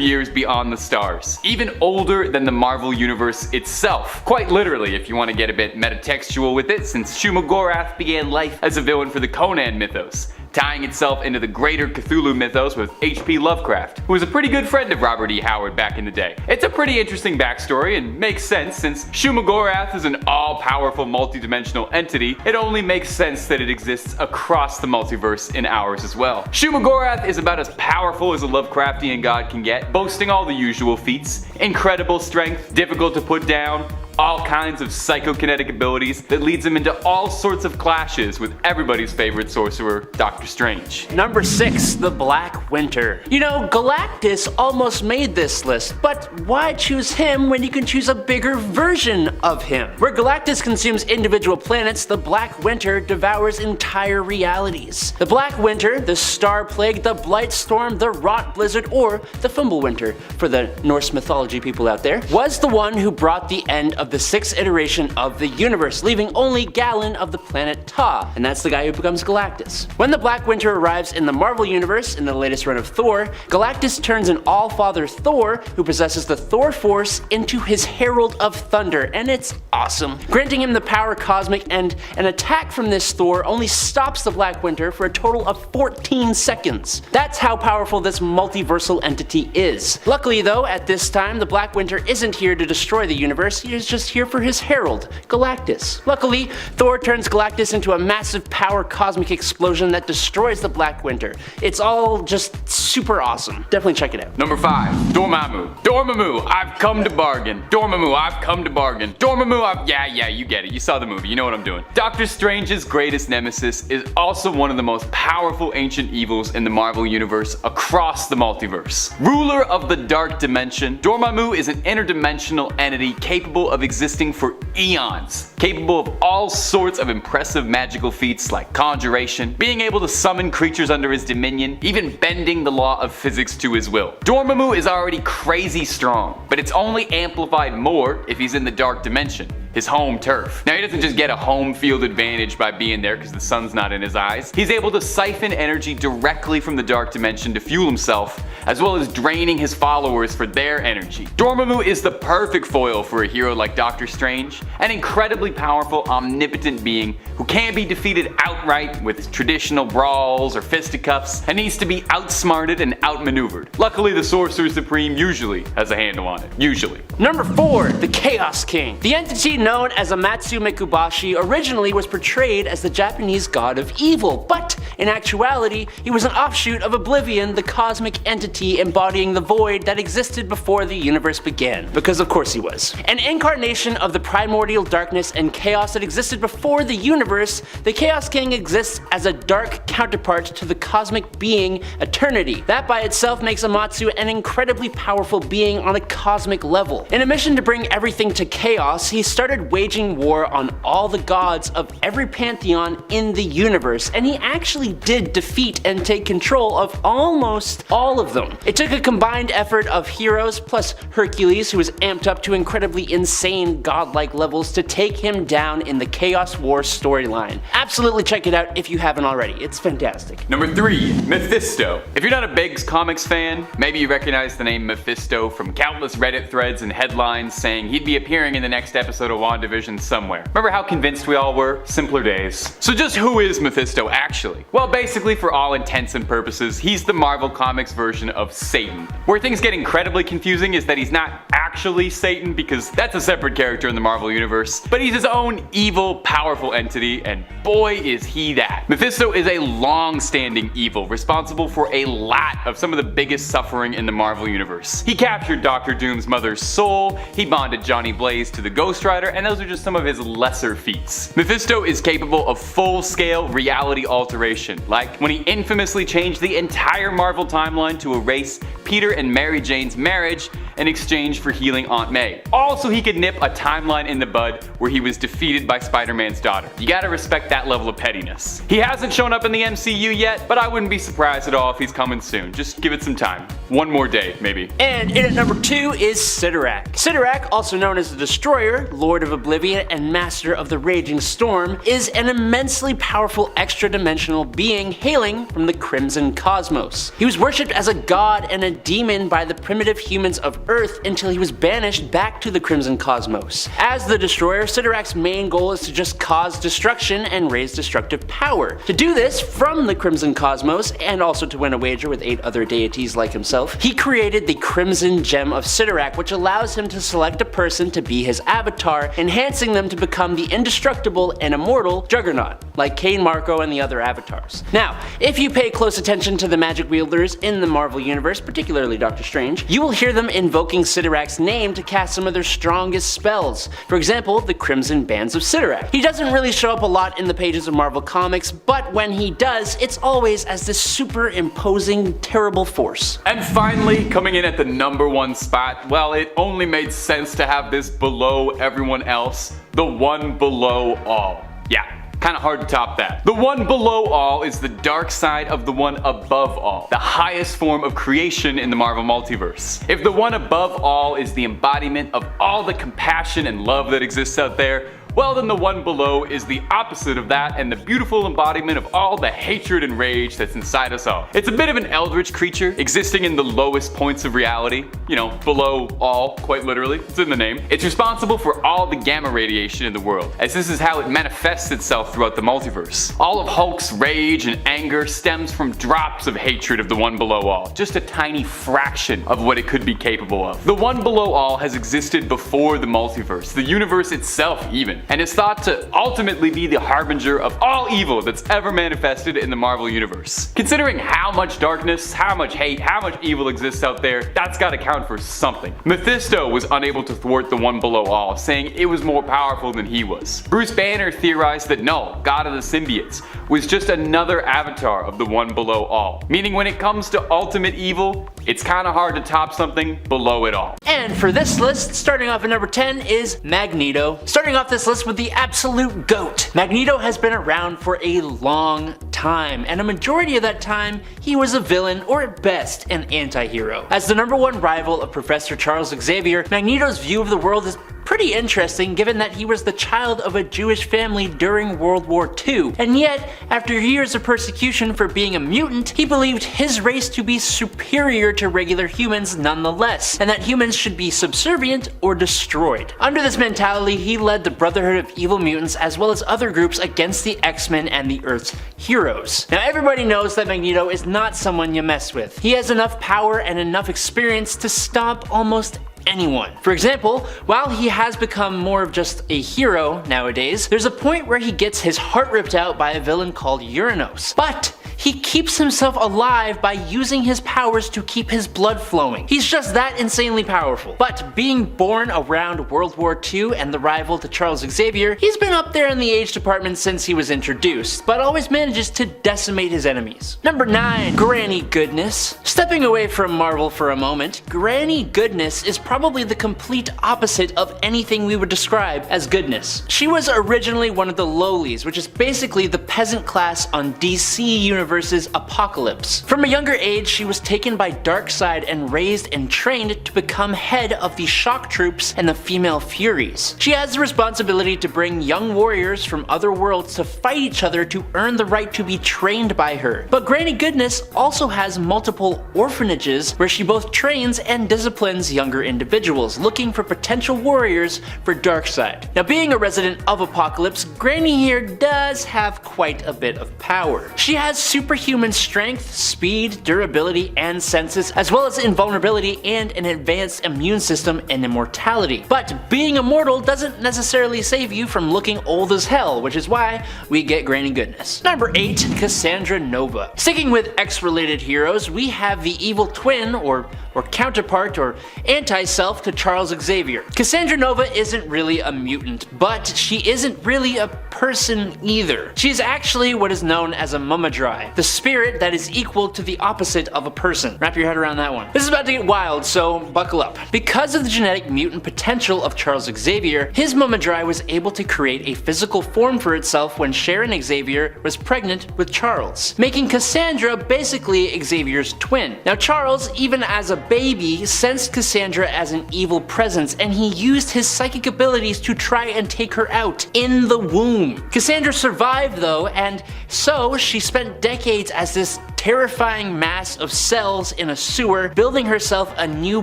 years beyond the stars. Even older than the Marvel Universe itself. Quite literally, if you want to get a bit metatextual with it, since Shuma Gorath began life as a villain for the Conan mythos, tying itself into the greater Cthulhu mythos with H.P. Lovecraft, who was a pretty good friend of Robert E. Howard back in the day. It's a pretty interesting backstory and makes sense since Shuma Gorath is an all-powerful multi-dimensional entity. It only makes sense that it exists across the multiverse in ours as well. Shuma Gorath is about as powerful as a Lovecraftian god can get, boasting all the usual feats: incredible strength, difficult to put down, all kinds of psychokinetic abilities that leads him into all sorts of clashes with everybody's favorite sorcerer, Doctor Strange. Number 6, the Black Winter. You know, Galactus almost made this list, but why choose him when you can choose a bigger version of him? Where Galactus consumes individual planets, the Black Winter devours entire realities. The Black Winter, the Star Plague, the Blight Storm, the Rot Blizzard, or the Fimbulwinter, for the Norse mythology people out there, was the one who brought the end of the 6th iteration of the universe, leaving only Galen of the planet Ta, and that's the guy who becomes Galactus. When the Black Winter arrives in the Marvel Universe in the latest run of Thor, Galactus turns an All-Father Thor, who possesses the Thor Force, into his Herald of Thunder, and it's awesome, granting him the power cosmic, and an attack from this Thor only stops the Black Winter for a total of 14 seconds. That's how powerful this multiversal entity is. Luckily though, at this time, the Black Winter isn't here to destroy the universe, he is just here for his herald, Galactus. Luckily, Thor turns Galactus into a massive power cosmic explosion that destroys the Black Winter. It's all just super awesome. Definitely check it out. Number 5, Dormammu. Dormammu, I've come to bargain. Dormammu, I've come to bargain. Dormammu, yeah, you get it. You saw the movie, you know what I'm doing. Doctor Strange's greatest nemesis is also one of the most powerful ancient evils in the Marvel Universe across the multiverse. Ruler of the Dark Dimension, Dormammu is an interdimensional entity capable of existing for eons, capable of all sorts of impressive magical feats like conjuration, being able to summon creatures under his dominion, even bending the law of physics to his will. Dormammu is already crazy strong, but it's only amplified more if he's in the Dark Dimension, his home turf. Now he doesn't just get a home field advantage by being there because the sun's not in his eyes. He's able to siphon energy directly from the Dark Dimension to fuel himself, as well as draining his followers for their energy. Dormammu is the perfect foil for a hero like Doctor Strange, an incredibly powerful, omnipotent being who can't be defeated outright with traditional brawls or fisticuffs, and needs to be outsmarted and outmaneuvered. Luckily, the Sorcerer Supreme usually has a handle on it. Usually. Number 4, the Chaos King. The entity known as Amatsu Mikubashi originally was portrayed as the Japanese god of evil, but in actuality, he was an offshoot of Oblivion, the cosmic entity embodying the void that existed before the universe began. Because of course he was. An incarnation of the primordial darkness and chaos that existed before the universe, the Chaos King exists as a dark counterpart to the cosmic being Eternity. That by itself makes Amatsu an incredibly powerful being on a cosmic level. In a mission to bring everything to chaos, he started waging war on all the gods of every pantheon in the universe, and he actually did defeat and take control of almost all of them. It took a combined effort of heroes plus Hercules, who was amped up to incredibly insane godlike levels, to take him down in the Chaos War storyline. Absolutely check it out if you haven't already, it's fantastic. Number 3, Mephisto. If you're not a big comics fan, maybe you recognize the name Mephisto from countless Reddit threads and headlines saying he'd be appearing in the next episode of WandaVision somewhere. Remember how convinced we all were? Simpler days. So just who is Mephisto actually? Well, basically for all intents and purposes, he's the Marvel Comics version of Satan. Where things get incredibly confusing is that he's not actually Satan, because that's a separate character in the Marvel Universe, but he's his own evil, powerful entity, and boy is he that. Mephisto is a long-standing evil, responsible for a lot of some of the biggest suffering in the Marvel Universe. He captured Doctor Doom's mother's soul, he bonded Johnny Blaze to the Ghost Rider, and those are just some of his lesser feats. Mephisto is capable of full-scale reality alteration, like when he infamously changed the entire Marvel timeline to erase Peter and Mary Jane's marriage in exchange for healing Aunt May. Also, he could nip a timeline in the bud where he was defeated by Spider-Man's daughter. You gotta respect that level of pettiness. He hasn't shown up in the MCU yet, but I wouldn't be surprised at all if he's coming soon. Just give it some time. One more day, maybe. And in at number 2 is Sidorak. Sidorak, also known as the Destroyer, Lord of Oblivion, and Master of the Raging Storm, is an immensely powerful extra-dimensional being hailing from the Crimson Cosmos. He was worshipped as a god and a demon by the primitive humans of Earth until he was banished back to the Crimson Cosmos. As the Destroyer, Sidorak's main goal is to just cause destruction and raise destructive power. To do this from the Crimson Cosmos, and also to win a wager with 8 other deities like himself, he created the Crimson Gem of Sidorak, which allows him to select a person to be his avatar, enhancing them to become the indestructible and immortal Juggernaut. like Kane Marco and the other avatars. Now, if you pay close attention to the magic wielders in the Marvel Universe, particularly Doctor Strange, you will hear them invoking Siddarak's name to cast some of their strongest spells. For example, the Crimson Bands of Siddarak. He doesn't really show up a lot in the pages of Marvel Comics, but when he does, it's always as this super imposing, terrible force. And finally, coming in at the #1 spot, well, it only made sense to have this below everyone else, the one below all. Yeah. Kinda hard to top that. The one below all is the dark side of the one above all, the highest form of creation in the Marvel Multiverse. If the one above all is the embodiment of all the compassion and love that exists out there, well then the one below is the opposite of that and the beautiful embodiment of all the hatred and rage that's inside us all. It's a bit of an eldritch creature, existing in the lowest points of reality, you know, below all, quite literally, it's in the name. It's responsible for all the gamma radiation in the world, as this is how it manifests itself throughout the multiverse. All of Hulk's rage and anger stems from drops of hatred of the one below all, just a tiny fraction of what it could be capable of. The one below all has existed before the multiverse, the universe itself even, and is thought to ultimately be the harbinger of all evil that's ever manifested in the Marvel Universe. Considering how much darkness, how much hate, how much evil exists out there, that's gotta count for something. Mephisto was unable to thwart the one below all, saying it was more powerful than he was. Bruce Banner theorized that no, God of the Symbiotes was just another avatar of the one below all, meaning when it comes to ultimate evil, it's kinda hard to top something below it all. And for this list, starting off at number 10 is Magneto. Starting off this list with the absolute GOAT. Magneto has been around for a long time, and a majority of that time, he was a villain, or at best, an anti-hero. As the #1 rival of Professor Charles Xavier, Magneto's view of the world is pretty interesting given that he was the child of a Jewish family during World War II, and yet, after years of persecution for being a mutant, he believed his race to be superior to regular humans nonetheless, and that humans should be subservient or destroyed. Under this mentality, he led the Brotherhood of Evil Mutants as well as other groups against the X-Men and the Earth's heroes. Now everybody knows that Magneto is not someone you mess with. He has enough power and enough experience to stomp almost anyone. For example, while he has become more of just a hero nowadays, there's a point where he gets his heart ripped out by a villain called Uranos. But he keeps himself alive by using his powers to keep his blood flowing. He's just that insanely powerful. But being born around World War II and the rival to Charles Xavier, he's been up there in the age department since he was introduced, but always manages to decimate his enemies. Number 9, Granny Goodness. Stepping away from Marvel for a moment, Granny Goodness is probably the complete opposite of anything we would describe as goodness. She was originally one of the lowlies, which is basically the peasant class on DC Universe's Apocalypse. From a younger age, she was taken by Darkseid and raised and trained to become head of the Shock Troops and the Female Furies. She has the responsibility to bring young warriors from other worlds to fight each other to earn the right to be trained by her. But Granny Goodness also has multiple orphanages where she both trains and disciplines younger individuals looking for potential warriors for Darkseid. Now, being a resident of Apocalypse, Granny here does have quite a bit of power. She has superhuman strength, speed, durability, and senses, as well as invulnerability and an advanced immune system and immortality. But being immortal doesn't necessarily save you from looking old as hell, which is why we get Granny Goodness. Number 8, Cassandra Nova. Sticking with X-related heroes, we have the evil twin, or counterpart, or anti-self to Charles Xavier. Cassandra Nova isn't really a mutant, but she isn't really a person either. She is actually what is known as a Mumadrai, the spirit that is equal to the opposite of a person. Wrap your head around that one. This is about to get wild, so buckle up. Because of the genetic mutant potential of Charles Xavier, his Mumadrai was able to create a physical form for itself when Sharon Xavier was pregnant with Charles, making Cassandra basically Xavier's twin. Now Charles, even as a baby, sensed Cassandra as an evil presence, and he used his psychic abilities to try and take her out in the womb. Cassandra survived though, and so she spent decades as this terrifying mass of cells in a sewer, building herself a new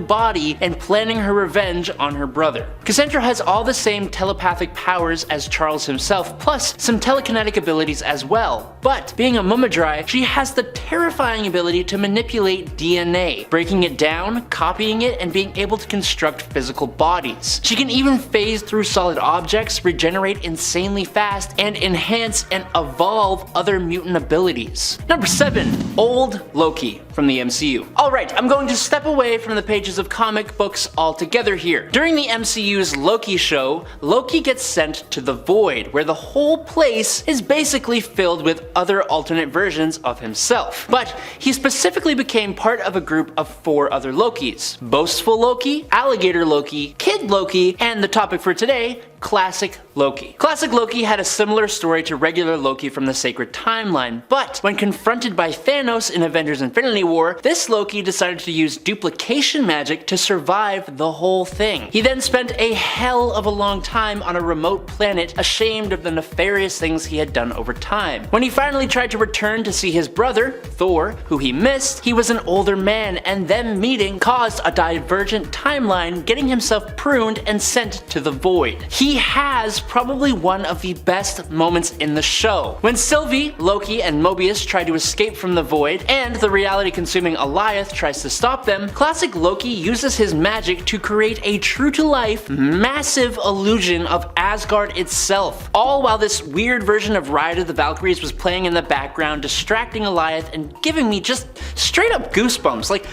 body and planning her revenge on her brother. Cassandra has all the same telepathic powers as Charles himself, plus some telekinetic abilities as well. But being a Mumadrai, she has the terrifying ability to manipulate DNA, breaking it down, copying it, and being able to construct physical bodies. She can even phase through solid objects, regenerate insanely fast, and enhance and evolve other mutant abilities. Number 7. Old Loki from the MCU. Alright, I'm going to step away from the pages of comic books altogether here. During the MCU's Loki show, Loki gets sent to the Void, where the whole place is basically filled with other alternate versions of himself. But he specifically became part of a group of 4 other Lokis: Boastful Loki, Alligator Loki, Kid Loki, and the topic for today, Classic Loki. Classic Loki had a similar story to regular Loki from the Sacred Timeline, but when confronted by Thanos in Avengers Infinity War, this Loki decided to use duplication magic to survive the whole thing. He then spent a hell of a long time on a remote planet, ashamed of the nefarious things he had done over time. When he finally tried to return to see his brother, Thor, who he missed, he was an older man, and them meeting caused a divergent timeline, getting himself pruned and sent to the Void. He has probably one of the best moments in the show. When Sylvie, Loki, and Mobius try to escape from the Void, and the reality-consuming Alioth tries to stop them, Classic Loki uses his magic to create a true-to-life, massive illusion of Asgard itself. All while this weird version of Ride of the Valkyries was playing in the background, distracting Alioth and giving me just straight-up goosebumps. Like,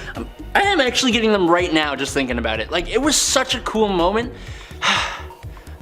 I am actually getting them right now just thinking about it. Like, it was such a cool moment.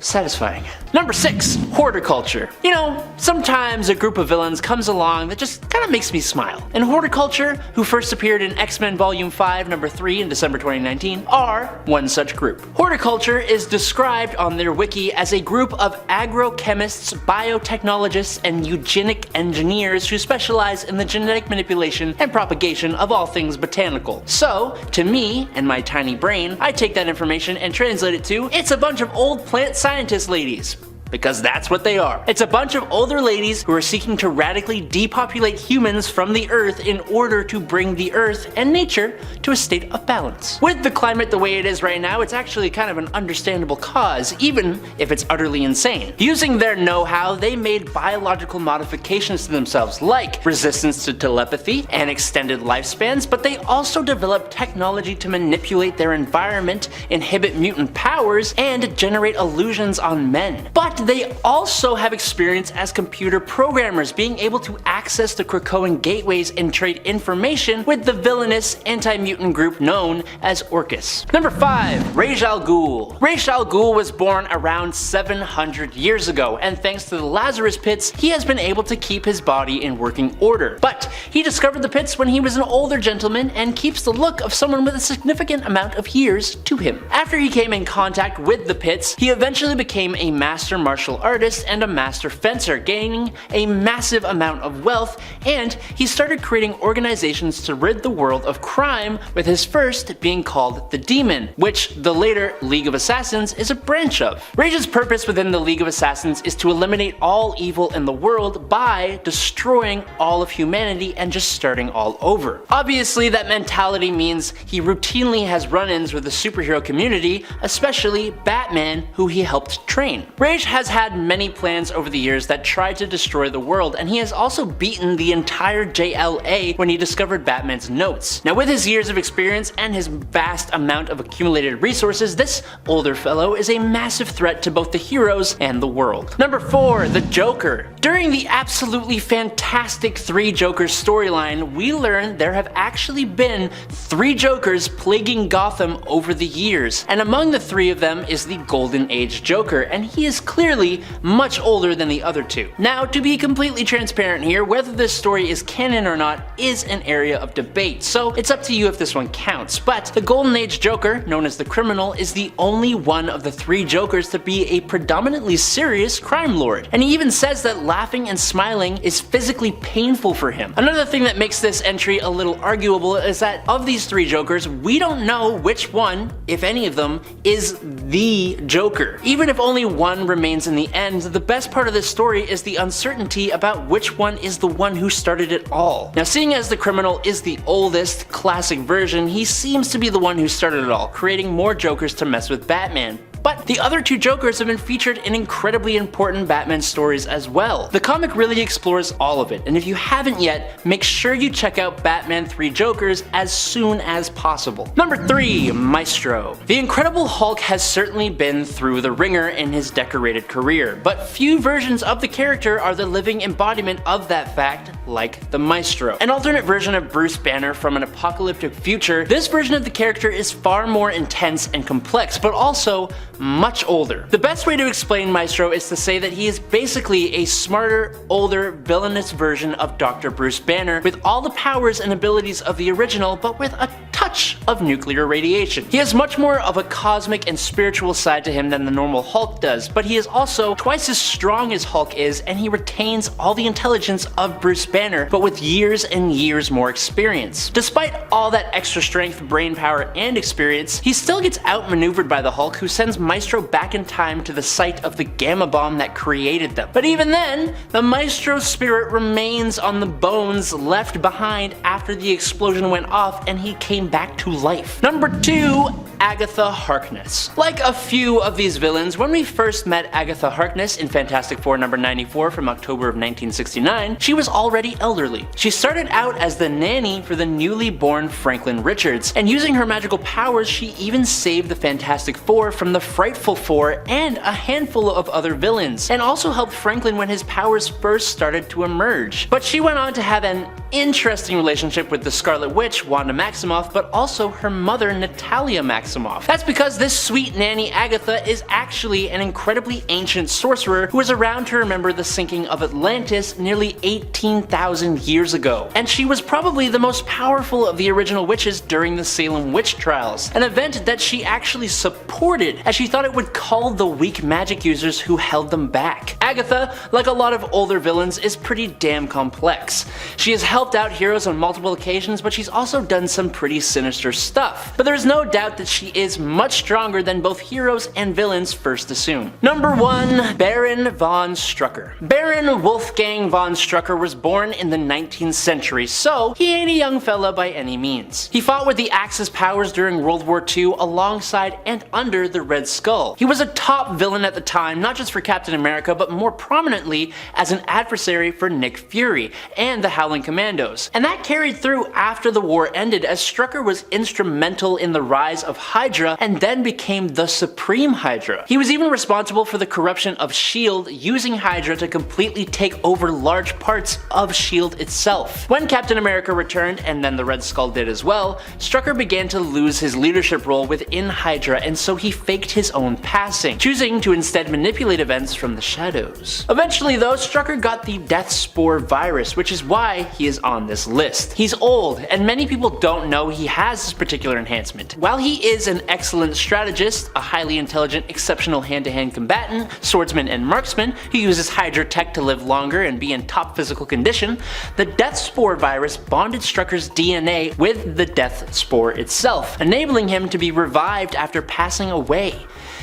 Satisfying. Number 6. Horticulture. You know, sometimes a group of villains comes along that just kinda makes me smile. And Horticulture, who first appeared in X-Men Volume 5, Number 3 in December 2019, are one such group. Horticulture is described on their wiki as a group of agrochemists, biotechnologists, and eugenic engineers who specialize in the genetic manipulation and propagation of all things botanical. So, to me and my tiny brain, I take that information and translate it to, it's a bunch of old plant scientist ladies. Because that's what they are. It's a bunch of older ladies who are seeking to radically depopulate humans from the Earth in order to bring the Earth and nature to a state of balance. With the climate the way it is right now, it's actually kind of an understandable cause, even if it's utterly insane. Using their know-how, they made biological modifications to themselves, like resistance to telepathy and extended lifespans, but they also developed technology to manipulate their environment, inhibit mutant powers, and generate illusions on men. But they also have experience as computer programmers, being able to access the Krakoan gateways and trade information with the villainous anti-mutant group known as Orcus. Number 5. Ra's al Ghul. Ra's al Ghul was born around 700 years ago, and thanks to the Lazarus Pits, he has been able to keep his body in working order. But he discovered the pits when he was an older gentleman and keeps the look of someone with a significant amount of years to him. After he came in contact with the pits, he eventually became a master martial artist and a master fencer, gaining a massive amount of wealth, and he started creating organizations to rid the world of crime, with his first being called the Demon, which the later League of Assassins is a branch of. Rage's purpose within the League of Assassins is to eliminate all evil in the world by destroying all of humanity and just starting all over. Obviously, that mentality means he routinely has run-ins with the superhero community, especially Batman, who he helped train. Rage has had many plans over the years that tried to destroy the world, and he has also beaten the entire JLA when he discovered Batman's notes. Now, with his years of experience and his vast amount of accumulated resources, this older fellow is a massive threat to both the heroes and the world. Number 4. The Joker. During the absolutely fantastic 3 Jokers storyline, we learn there have actually been 3 Jokers plaguing Gotham over the years, and among the 3 of them is the Golden Age Joker, and he is clearly much older than the other 2. Now, to be completely transparent here, whether this story is canon or not is an area of debate, so it's up to you if this one counts. But the Golden Age Joker, known as the Criminal, is the only one of the 3 Jokers to be a predominantly serious crime lord, and he even says that laughing and smiling is physically painful for him. Another thing that makes this entry a little arguable is that of these 3 Jokers, we don't know which one, if any of them, is the Joker. Even if only one remains in the end, the best part of this story is the uncertainty about which one is the one who started it all. Now, seeing as the Criminal is the oldest, classic version, he seems to be the one who started it all, creating more Jokers to mess with Batman. But the other two Jokers have been featured in incredibly important Batman stories as well. The comic really explores all of it, and if you haven't yet, make sure you check out Batman 3 Jokers as soon as possible. Number 3. Maestro. The Incredible Hulk has certainly been through the ringer in his decorated career, but few versions of the character are the living embodiment of that fact, like the Maestro. An alternate version of Bruce Banner from an apocalyptic future, this version of the character is far more intense and complex, but also much older. The best way to explain Maestro is to say that he is basically a smarter, older, villainous version of Dr. Bruce Banner with all the powers and abilities of the original, but with a touch of nuclear radiation. He has much more of a cosmic and spiritual side to him than the normal Hulk does, but he is also twice as strong as Hulk is, and he retains all the intelligence of Bruce Banner, but with years and years more experience. Despite all that extra strength, brain power, and experience, he still gets outmaneuvered by the Hulk, who sends Maestro back in time to the site of the gamma bomb that created them. But even then, the Maestro's spirit remains on the bones left behind after the explosion went off and he came back to life. Number 2. Agatha Harkness. Like a few of these villains, when we first met Agatha Harkness in Fantastic Four number 94 from October of 1969, she was already elderly. She started out as the nanny for the newly born Franklin Richards, and using her magical powers, she even saved the Fantastic Four from the Frightful Four and a handful of other villains, and also helped Franklin when his powers first started to emerge. But she went on to have an interesting relationship with the Scarlet Witch, Wanda Maximoff, but also her mother, Natalia Maximoff. That's because this sweet nanny Agatha is actually an incredibly ancient sorcerer who was around to remember the sinking of Atlantis nearly 18,000 years ago. And she was probably the most powerful of the original witches during the Salem witch trials, an event that she actually supported as she thought it would cull the weak magic users who held them back. Agatha, like a lot of older villains, is pretty damn complex. She has helped out heroes on multiple occasions, but she's also done some pretty sinister stuff. But there's no doubt that she is much stronger than both heroes and villains first assume. Number 1. Baron von Strucker. Baron Wolfgang von Strucker was born in the 19th century, so he ain't a young fella by any means. He fought with the Axis powers during World War II alongside and under the Red Skull. He was a top villain at the time, not just for Captain America, but more prominently as an adversary for Nick Fury and the Howling Commandos. And that carried through after the war ended, as Strucker was instrumental in the rise of Hydra and then became the Supreme Hydra. He was even responsible for the corruption of S.H.I.E.L.D., using Hydra to completely take over large parts of S.H.I.E.L.D. itself. When Captain America returned, and then the Red Skull did as well, Strucker began to lose his leadership role within Hydra, and so he faked his own passing, choosing to instead manipulate events from the shadows. Eventually though, Strucker got the Death Spore virus, which is why he is on this list. He's old, and many people don't know he has this particular enhancement. While he is an excellent strategist, a highly intelligent, exceptional hand-to-hand combatant, swordsman, and marksman who uses Hydra tech to live longer and be in top physical condition, the Death Spore virus bonded Strucker's DNA with the Death Spore itself, enabling him to be revived after passing away.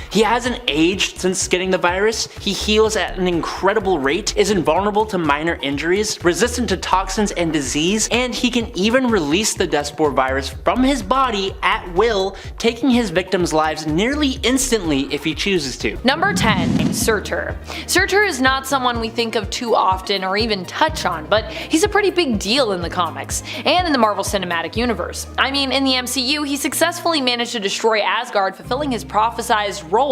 He hasn't aged since getting the virus, he heals at an incredible rate, is invulnerable to minor injuries, resistant to toxins and disease, and he can even release the Death Spore virus from his body at will, taking his victims' lives nearly instantly if he chooses to. Number 10. Surtur. Surtur is not someone we think of too often or even touch on, but he's a pretty big deal in the comics, and in the Marvel Cinematic Universe. I mean, in the MCU, he successfully managed to destroy Asgard, fulfilling his prophesized role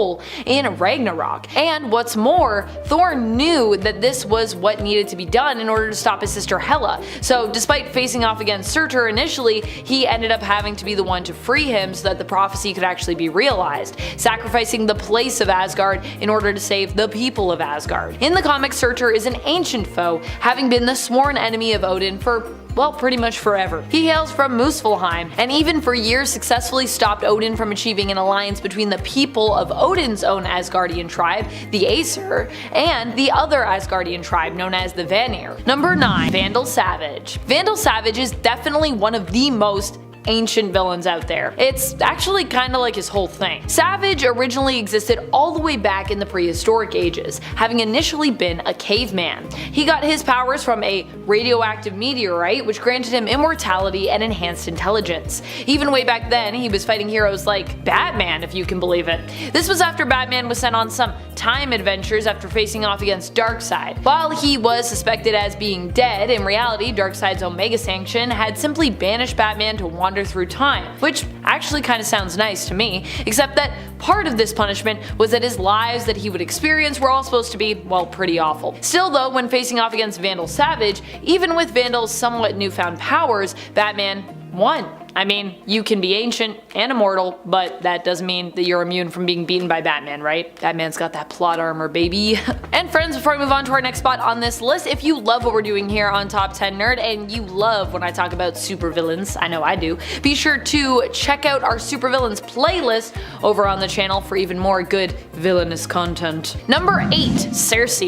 in Ragnarok. And what's more, Thor knew that this was what needed to be done in order to stop his sister Hela, so despite facing off against Surtur initially, he ended up having to be the one to free him so that the prophecy could actually be realized, sacrificing the place of Asgard in order to save the people of Asgard. In the comics, Surtur is an ancient foe, having been the sworn enemy of Odin for, well, pretty much forever. He hails from Muspelheim, and even for years successfully stopped Odin from achieving an alliance between the people of Odin's own Asgardian tribe, the Aesir, and the other Asgardian tribe known as the Vanir. Number 9. Vandal Savage. Vandal Savage is definitely one of the most ancient villains out there. It's actually kinda like his whole thing. Savage originally existed all the way back in the prehistoric ages, having initially been a caveman. He got his powers from a radioactive meteorite which granted him immortality and enhanced intelligence. Even way back then, he was fighting heroes like Batman, if you can believe it. This was after Batman was sent on some time adventures after facing off against Darkseid. While he was suspected as being dead, in reality Darkseid's Omega Sanction had simply banished Batman to wander through time, which actually kinda sounds nice to me, except that part of this punishment was that his lives that he would experience were all supposed to be, well, pretty awful. Still though, when facing off against Vandal Savage, even with Vandal's somewhat newfound powers, Batman won. I mean, you can be ancient and immortal, but that doesn't mean that you're immune from being beaten by Batman, right? Batman's got that plot armor, baby. And friends, before we move on to our next spot on this list, if you love what we're doing here on Top 10 Nerd and you love when I talk about supervillains, I know I do, be sure to check out our supervillains playlist over on the channel for even more good villainous content. Number 8, Circe.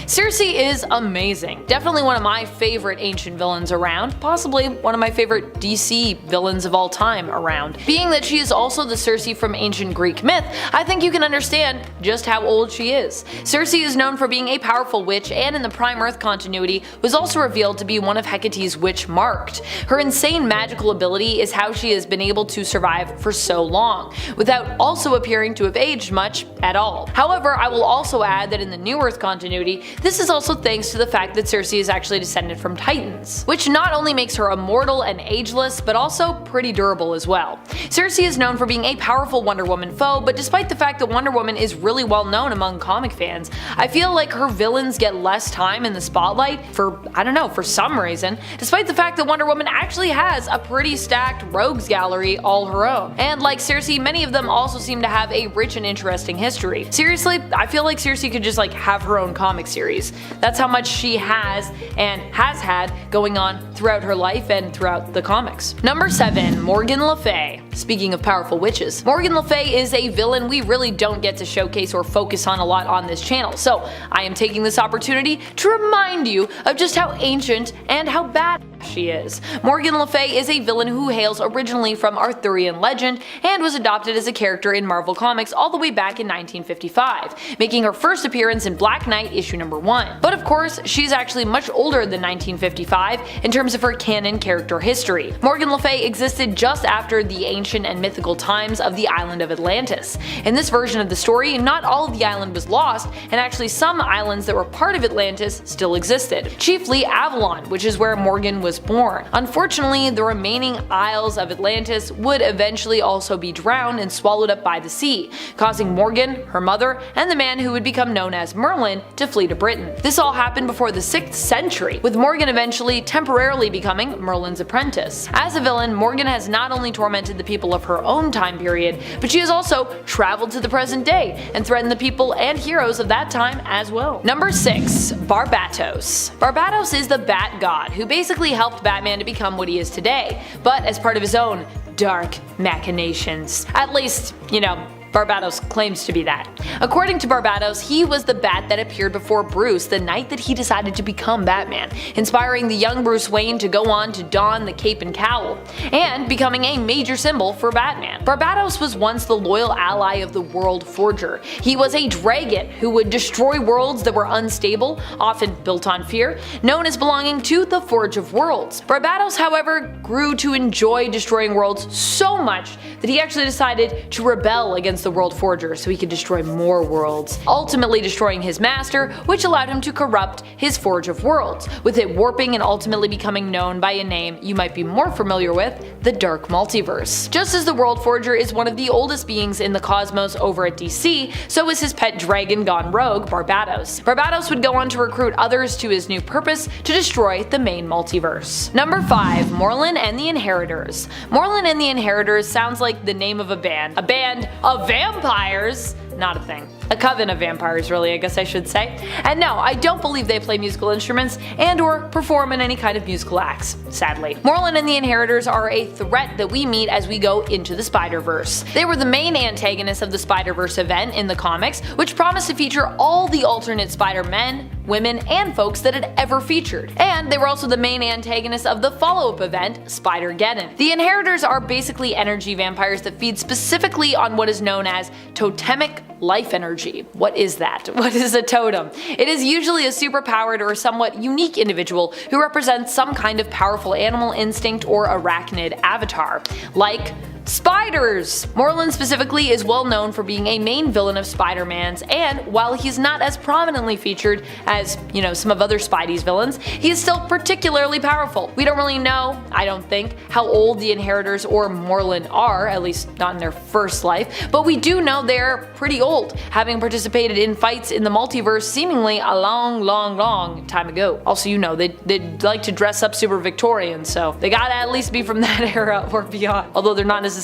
Circe is amazing. Definitely one of my favorite ancient villains around, possibly one of my favorite DC villains of all time around. Being that she is also the Circe from ancient Greek myth, I think you can understand just how old she is. Circe is known for being a powerful witch, and in the Prime Earth continuity was also revealed to be one of Hecate's witch marked. Her insane magical ability is how she has been able to survive for so long, without also appearing to have aged much at all. However, I will also add that in the New Earth continuity, this is also thanks to the fact that Circe is actually descended from Titans, which not only makes her immortal and ageless, but also pretty durable as well. Circe is known for being a powerful Wonder Woman foe, but despite the fact that Wonder Woman is really well known among comic fans, I feel like her villains get less time in the spotlight for, I don't know, for some reason, despite the fact that Wonder Woman actually has a pretty stacked rogues gallery all her own. And like Circe, many of them also seem to have a rich and interesting history. Seriously, I feel like Circe could just like have her own comic series. That's how much she has and has had going on throughout her life and throughout the comics. Number 7, Morgan Le Fay. Speaking of powerful witches, Morgan Le Fay is a villain we really don't get to showcase or focus on a lot on this channel, so I am taking this opportunity to remind you of just how ancient and how bad she is. Morgan Le Fay is a villain who hails originally from Arthurian legend and was adopted as a character in Marvel Comics all the way back in 1955, making her first appearance in Black Knight issue number 1. But of course, she's actually much older than 1955 in terms of her canon character history. Morgan Le Fay existed just after the ancient and mythical times of the island of Atlantis. In this version of the story, not all of the island was lost, and actually some islands that were part of Atlantis still existed, chiefly Avalon, which is where Morgan was born. Unfortunately, the remaining isles of Atlantis would eventually also be drowned and swallowed up by the sea, causing Morgan, her mother, and the man who would become known as Merlin to flee to Britain. This all happened before the 6th century, with Morgan eventually temporarily becoming Merlin's apprentice. As a villain, Morgan has not only tormented the people of her own time period, but she has also traveled to the present day and threatened the people and heroes of that time as well. Number 6, Barbatos. Barbatos is the Bat God who basically helped Batman to become what he is today, but as part of his own dark machinations. At least, you know, Barbatos claims to be that. According to Barbatos, he was the bat that appeared before Bruce the night that he decided to become Batman, inspiring the young Bruce Wayne to go on to don the cape and cowl, and becoming a major symbol for Batman. Barbatos was once the loyal ally of the World Forger. He was a dragon who would destroy worlds that were unstable, often built on fear, known as belonging to the Forge of Worlds. Barbatos, however, grew to enjoy destroying worlds so much that he actually decided to rebel against the World Forger so he could destroy more worlds, ultimately destroying his master, which allowed him to corrupt his Forge of Worlds, with it warping and ultimately becoming known by a name you might be more familiar with, the Dark Multiverse. Just as the World Forger is one of the oldest beings in the cosmos over at DC, so is his pet dragon gone rogue, Barbatos. Barbatos would go on to recruit others to his new purpose to destroy the main multiverse. Number 5, Morlun and the Inheritors. Morlun and the Inheritors sounds like the name of a band of vampires. not a thing. A coven of vampires, really, I guess I should say. And no, I don't believe they play musical instruments and or perform in any kind of musical acts, sadly. Morlun and the Inheritors are a threat that we meet as we go into the Spider-Verse. They were the main antagonists of the Spider-Verse event in the comics, which promised to feature all the alternate Spider-Men, women, and folks that had ever featured. And they were also the main antagonists of the follow-up event, Spider-Geddon. The Inheritors are basically energy vampires that feed specifically on what is known as totemic life energy. What is that? What is a totem? It is usually a superpowered or somewhat unique individual who represents some kind of powerful animal instinct or arachnid avatar, like spiders! Morlun specifically is well known for being a main villain of Spider-Man's, and while he's not as prominently featured as, some of other Spidey's villains, he is still particularly powerful. We don't really know, I don't think, how old the Inheritors or Morlun are, at least not in their first life, but we do know they're pretty old, having participated in fights in the multiverse seemingly a long time ago. Also, they'd like to dress up super Victorian, so they gotta at least be from that era or beyond, although they're not necessarily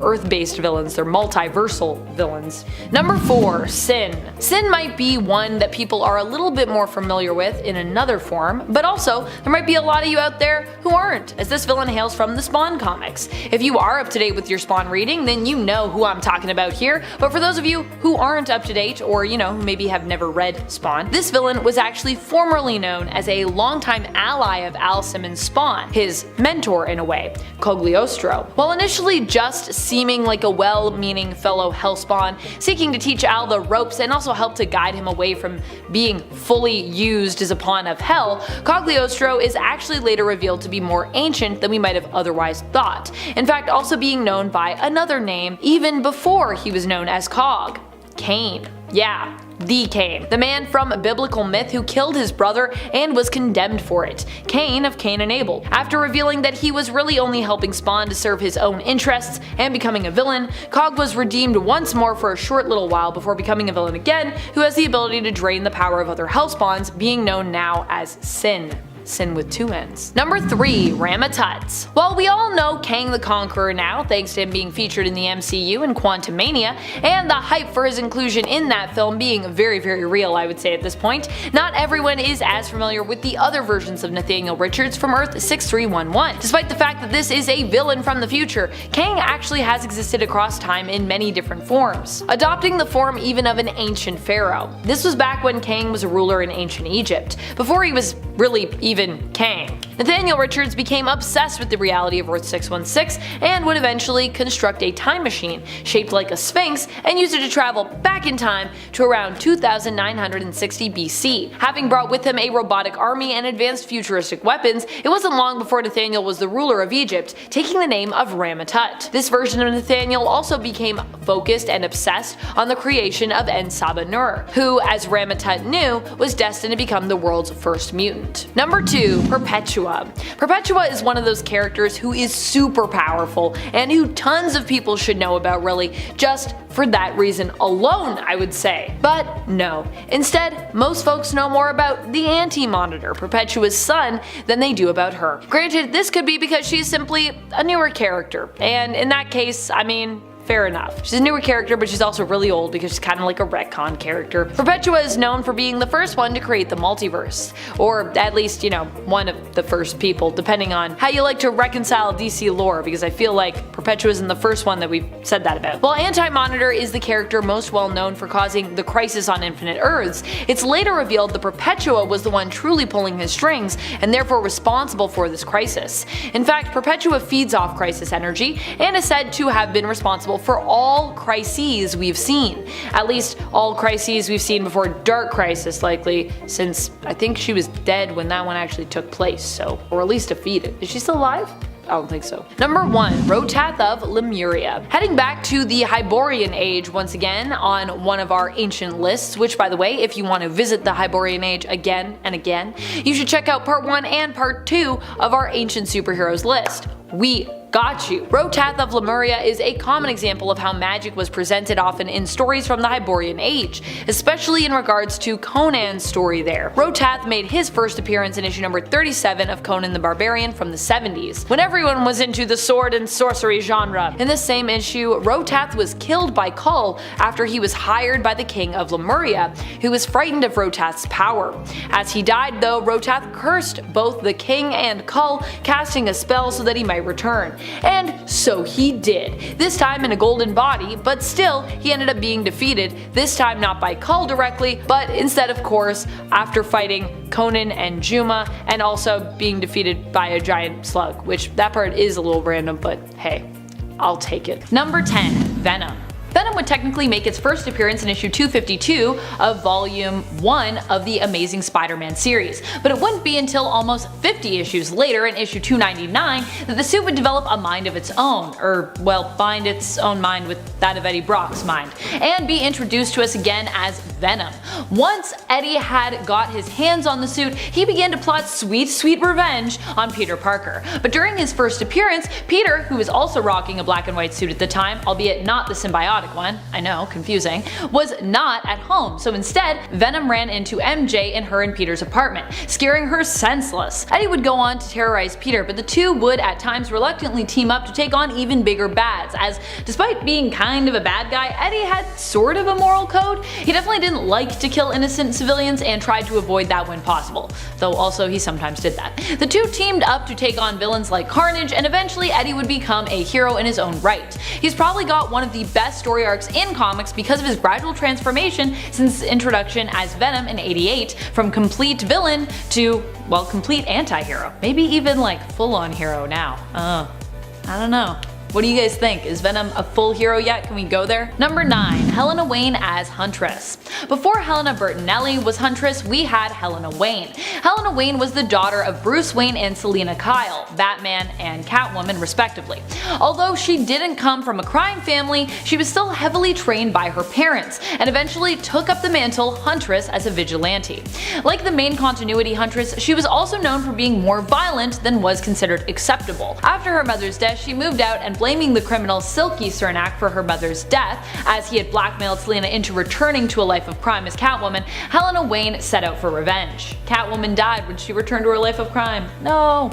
Earth-based villains, they're multiversal villains. Number 4, Sin. Sin might be one that people are a little bit more familiar with in another form, but also there might be a lot of you out there who aren't, as this villain hails from the Spawn comics. If you are up to date with your Spawn reading, then you know who I'm talking about here, but for those of you who aren't up to date or who maybe have never read Spawn, this villain was actually formerly known as a longtime ally of Al Simmons' Spawn, his mentor in a way, Cogliostro. While initially just seeming like a well-meaning fellow Hellspawn, seeking to teach Al the ropes and also help to guide him away from being fully used as a pawn of hell, Cogliostro is actually later revealed to be more ancient than we might have otherwise thought, in fact also being known by another name even before he was known as Cog. Cain. Yeah, the Cain, the man from biblical myth who killed his brother and was condemned for it, Cain of Cain and Abel. After revealing that he was really only helping Spawn to serve his own interests and becoming a villain, Cog was redeemed once more for a short little while before becoming a villain again, who has the ability to drain the power of other Hellspawns, being known now as Sin. Sin with 2 N's. Number 3, Ramatut. While we all know Kang the Conqueror now, thanks to him being featured in the MCU in Quantumania, and the hype for his inclusion in that film being very real, I would say at this point, not everyone is as familiar with the other versions of Nathaniel Richards from Earth 6311. Despite the fact that this is a villain from the future, Kang actually has existed across time in many different forms, adopting the form even of an ancient pharaoh. This was back when Kang was a ruler in ancient Egypt, before he was really even Kang. Nathaniel Richards became obsessed with the reality of Earth 616 and would eventually construct a time machine shaped like a sphinx and use it to travel back in time to around 2960 BC. Having brought with him a robotic army and advanced futuristic weapons, it wasn't long before Nathaniel was the ruler of Egypt, taking the name of Ramatut. This version of Nathaniel also became focused and obsessed on the creation of En-Sabah-Nur, who, as Ramatut knew, was destined to become the world's first mutant. Number 2, Perpetua. Perpetua is one of those characters who is super powerful and who tons of people should know about, really, just for that reason alone, I would say. But no. Instead, most folks know more about the Anti-Monitor, Perpetua's son, than they do about her. Granted, this could be because she's simply a newer character, and in that case, I mean, fair enough. She's a newer character, but she's also really old because she's kind of like a retcon character. Perpetua is known for being the first one to create the multiverse, or at least, one of the first people, depending on how you like to reconcile DC lore, because I feel like Perpetua isn't the first one that we've said that about. While Anti-Monitor is the character most well known for causing the Crisis on Infinite Earths, it's later revealed that Perpetua was the one truly pulling his strings, and therefore responsible for this crisis. In fact, Perpetua feeds off Crisis energy, and is said to have been responsible for all crises we've seen. At least all crises we've seen before Dark Crisis, likely, since I think she was dead when that one actually took place, so, or at least defeated. Is she still alive? I don't think so. Number 1, Rotath of Lemuria. Heading back to the Hyborian Age once again on one of our ancient lists, which by the way, if you want to visit the Hyborian Age again and again, you should check out part 1 and part 2 of our ancient superheroes list. We Got you. Rotath of Lemuria is a common example of how magic was presented often in stories from the Hyborian Age, especially in regards to Conan's story there. Rotath made his first appearance in issue number 37 of Conan the Barbarian from the 70s, when everyone was into the sword and sorcery genre. In this same issue, Rotath was killed by Kull after he was hired by the king of Lemuria, who was frightened of Rotath's power. As he died though, Rotath cursed both the king and Kull, casting a spell so that he might return. And so he did, this time in a golden body, but still he ended up being defeated, this time not by Kull directly, but instead of course after fighting Conan and Juma, and also being defeated by a giant slug, which that part is a little random, but hey, I'll take it. Number 10. Venom. Venom would technically make its first appearance in issue 252 of volume 1 of the Amazing Spider-Man series, but it wouldn't be until almost 50 issues later in issue 299 that the suit would develop a mind of its own, or well, bind its own mind with that of Eddie Brock's mind, and be introduced to us again as Venom. Once Eddie had got his hands on the suit, he began to plot sweet revenge on Peter Parker. But during his first appearance, Peter, who was also rocking a black and white suit at the time, albeit not the symbiote one, I know, confusing, was not at home, so instead Venom ran into MJ in her and Peter's apartment, scaring her senseless. Eddie would go on to terrorize Peter, but the two would at times reluctantly team up to take on even bigger bads, as despite being kind of a bad guy, Eddie had sort of a moral code. He definitely didn't like to kill innocent civilians and tried to avoid that when possible, though also he sometimes did that. The two teamed up to take on villains like Carnage, and eventually Eddie would become a hero in his own right. He's probably got one of the best story arcs in comics because of his gradual transformation since his introduction as Venom in '88, from complete villain to, well, complete anti-hero. Maybe even like full-on hero now. I don't know. What do you guys think? Is Venom a full hero yet? Can we go there? Number 9. Helena Wayne as Huntress. Before Helena Bertinelli was Huntress, we had Helena Wayne. Helena Wayne was the daughter of Bruce Wayne and Selina Kyle, Batman and Catwoman respectively. Although she didn't come from a crime family, she was still heavily trained by her parents, and eventually took up the mantle Huntress as a vigilante. Like the main continuity Huntress, she was also known for being more violent than was considered acceptable. After her mother's death, she moved out and blaming the criminal Silky Cernak for her mother's death, as he had blackmailed Selina into returning to a life of crime as Catwoman. Helena Wayne set out for revenge. Catwoman died when she returned to her life of crime. No.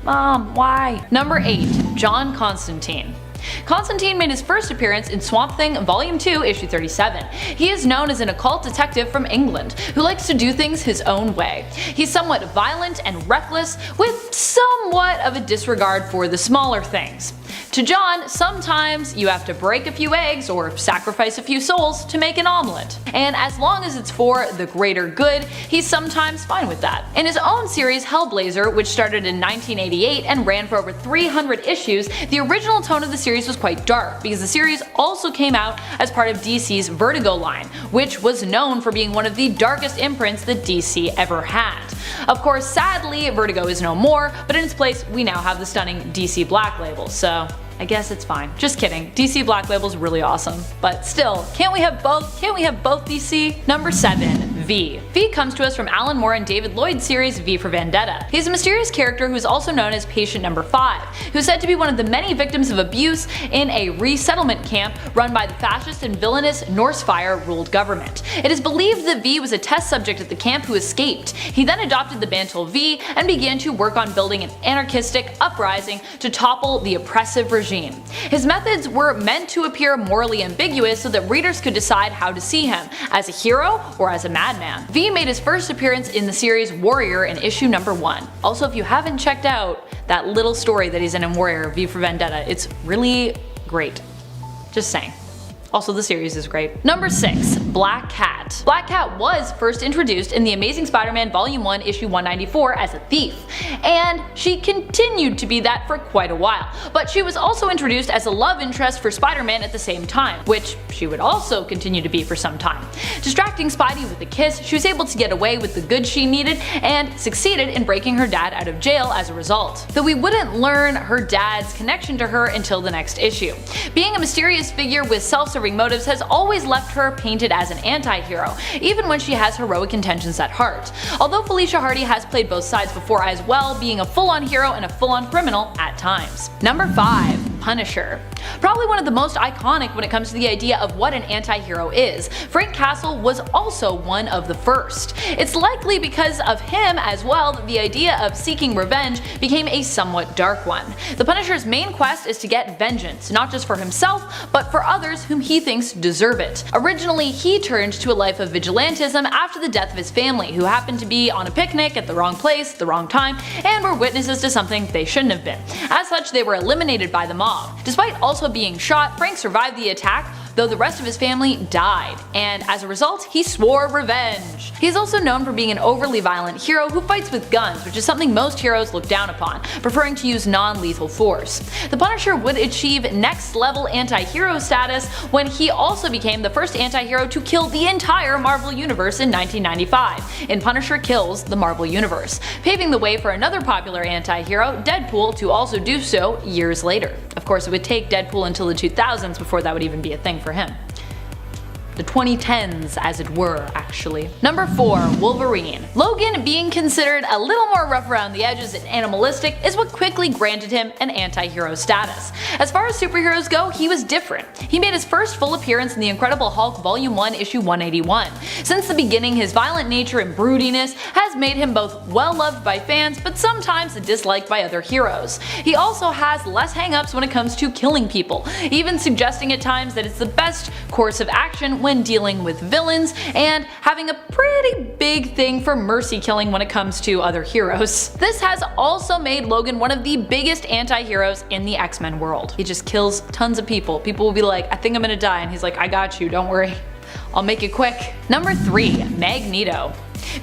Mom, why? Number 8. John Constantine. Constantine made his first appearance in Swamp Thing Volume 2, issue 37. He is known as an occult detective from England who likes to do things his own way. He's somewhat violent and reckless, with somewhat of a disregard for the smaller things. To John, sometimes you have to break a few eggs or sacrifice a few souls to make an omelet. And as long as it's for the greater good, he's sometimes fine with that. In his own series Hellblazer, which started in 1988 and ran for over 300 issues, the original tone of the series was quite dark, because the series also came out as part of DC's Vertigo line, which was known for being one of the darkest imprints that DC ever had. Of course, sadly, Vertigo is no more, but in its place we now have the stunning DC Black Label, so I guess it's fine. Just kidding. DC Black Label's really awesome. But still, can't we have both? Can't we have both DC? Number 7. V. V comes to us from Alan Moore and David Lloyd's series V for Vendetta. He's a mysterious character who is also known as Patient Number 5, who is said to be one of the many victims of abuse in a resettlement camp run by the fascist and villainous Norsefire ruled government. It is believed that V was a test subject at the camp who escaped. He then adopted the mantle V and began to work on building an anarchistic uprising to topple the oppressive regime. His methods were meant to appear morally ambiguous so that readers could decide how to see him, as a hero or as a madman. V made his first appearance in the series Warrior in issue number 1. Also, if you haven't checked out that little story that he's in Warrior, V for Vendetta, it's really great. Just saying. Also, the series is great. Number 6. Black Cat. Black Cat was first introduced in The Amazing Spider-Man Volume 1, issue 194 as a thief, and she continued to be that for quite a while. But she was also introduced as a love interest for Spider-Man at the same time, which she would also continue to be for some time. Distracting Spidey with a kiss, she was able to get away with the goods she needed and succeeded in breaking her dad out of jail as a result. Though we wouldn't learn her dad's connection to her until the next issue. Being a mysterious figure with self-serving motives has always left her painted as as an anti-hero, even when she has heroic intentions at heart. Although Felicia Hardy has played both sides before as well, being a full-on hero and a full-on criminal at times. Number 5. Punisher. Probably one of the most iconic when it comes to the idea of what an anti-hero is. Frank Castle was also one of the first. It's likely because of him as well that the idea of seeking revenge became a somewhat dark one. The Punisher's main quest is to get vengeance, not just for himself, but for others whom he thinks deserve it. Originally, he turned to a life of vigilantism after the death of his family, who happened to be on a picnic at the wrong place, the wrong time, and were witnesses to something they shouldn't have been. As such, they were eliminated by the mob. Despite also being shot, Frank survived the attack, though the rest of his family died, and as a result, he swore revenge. He's also known for being an overly violent hero who fights with guns, which is something most heroes look down upon, preferring to use non-lethal force. The Punisher would achieve next-level anti-hero status when he also became the first anti-hero to kill the entire Marvel Universe in 1995, in Punisher Kills the Marvel Universe, paving the way for another popular anti-hero, Deadpool, to also do so years later. Of course, it would take Deadpool until the 2000s before that would even be a thing for him. The 2010s, as it were, actually. Number 4. Wolverine. Logan, being considered a little more rough around the edges and animalistic, is what quickly granted him an anti-hero status. As far as superheroes go, he was different. He made his first full appearance in The Incredible Hulk Volume 1, Issue 181. Since the beginning, his violent nature and broodiness has made him both well-loved by fans, but sometimes disliked by other heroes. He also has less hang-ups when it comes to killing people, even suggesting at times that it's the best course of action when dealing with villains, and having a pretty big thing for mercy killing when it comes to other heroes. This has also made Logan one of the biggest anti-heroes in the X-Men world. He just kills tons of people. People will be like, I think I'm gonna die, and he's like, I got you, don't worry. I'll make it quick. Number 3. Magneto.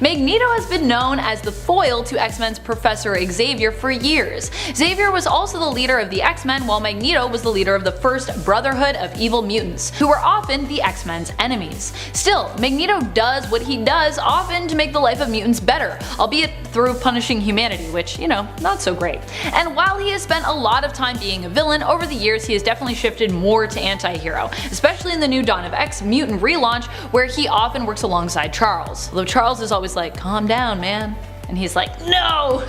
Magneto has been known as the foil to X-Men's Professor Xavier for years. Xavier was also the leader of the X-Men, while Magneto was the leader of the first Brotherhood of Evil Mutants, who were often the X-Men's enemies. Still, Magneto does what he does often to make the life of mutants better, albeit through punishing humanity, which, you know, not so great. And while he has spent a lot of time being a villain, over the years he has definitely shifted more to anti-hero, especially in the new Dawn of X mutant relaunch, where he often works alongside Charles. Although Charles is always like, calm down, man. And he's like, no!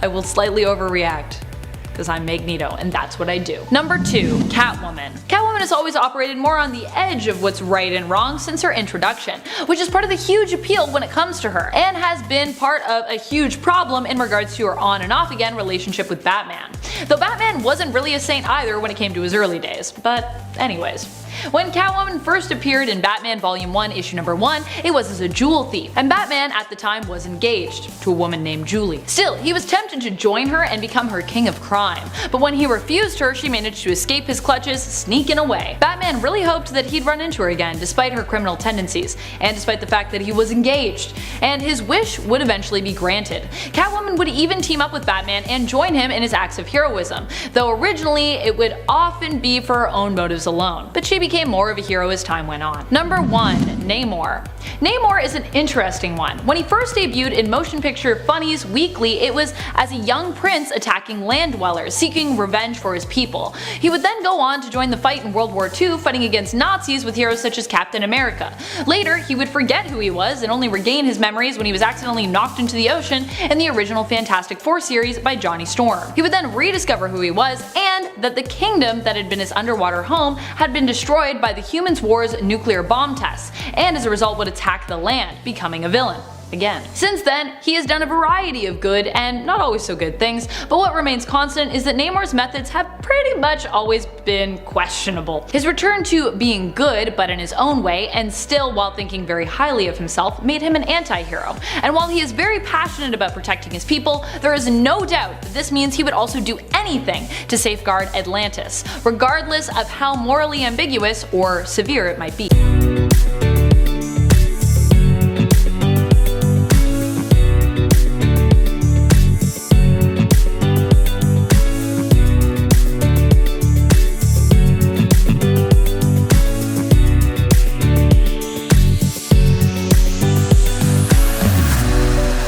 I will slightly overreact, because I'm Magneto, and that's what I do. Number 2. Catwoman. Catwoman has always operated more on the edge of what's right and wrong since her introduction, which is part of the huge appeal when it comes to her, and has been part of a huge problem in regards to her on and off again relationship with Batman. Though Batman wasn't really a saint either when it came to his early days, but anyways. When Catwoman first appeared in Batman Volume 1, Issue Number 1, it was as a jewel thief, and Batman at the time was engaged to a woman named Julie. Still, he was tempted to join her and become her king of crime, but when he refused her, she managed to escape his clutches, sneaking away. Batman really hoped that he'd run into her again, despite her criminal tendencies, and despite the fact that he was engaged, and his wish would eventually be granted. Catwoman would even team up with Batman and join him in his acts of heroism, though originally it would often be for her own motives alone, but she became more of a hero as time went on. Number 1. Namor. Namor is an interesting one. When he first debuted in Motion Picture Funnies Weekly, it was as a young prince attacking land dwellers, seeking revenge for his people. He would then go on to join the fight in World War II, fighting against Nazis with heroes such as Captain America. Later, he would forget who he was and only regain his memories when he was accidentally knocked into the ocean in the original Fantastic Four series by Johnny Storm. He would then rediscover who he was, and that the kingdom that had been his underwater home had been destroyed by the Humans War's nuclear bomb tests, and as a result would attack the land, becoming a villain. Again. Since then, he has done a variety of good and not always so good things, but what remains constant is that Namor's methods have pretty much always been questionable. His return to being good, but in his own way, and still while thinking very highly of himself, made him an anti-hero. And while he is very passionate about protecting his people, there is no doubt that this means he would also do anything to safeguard Atlantis, regardless of how morally ambiguous or severe it might be.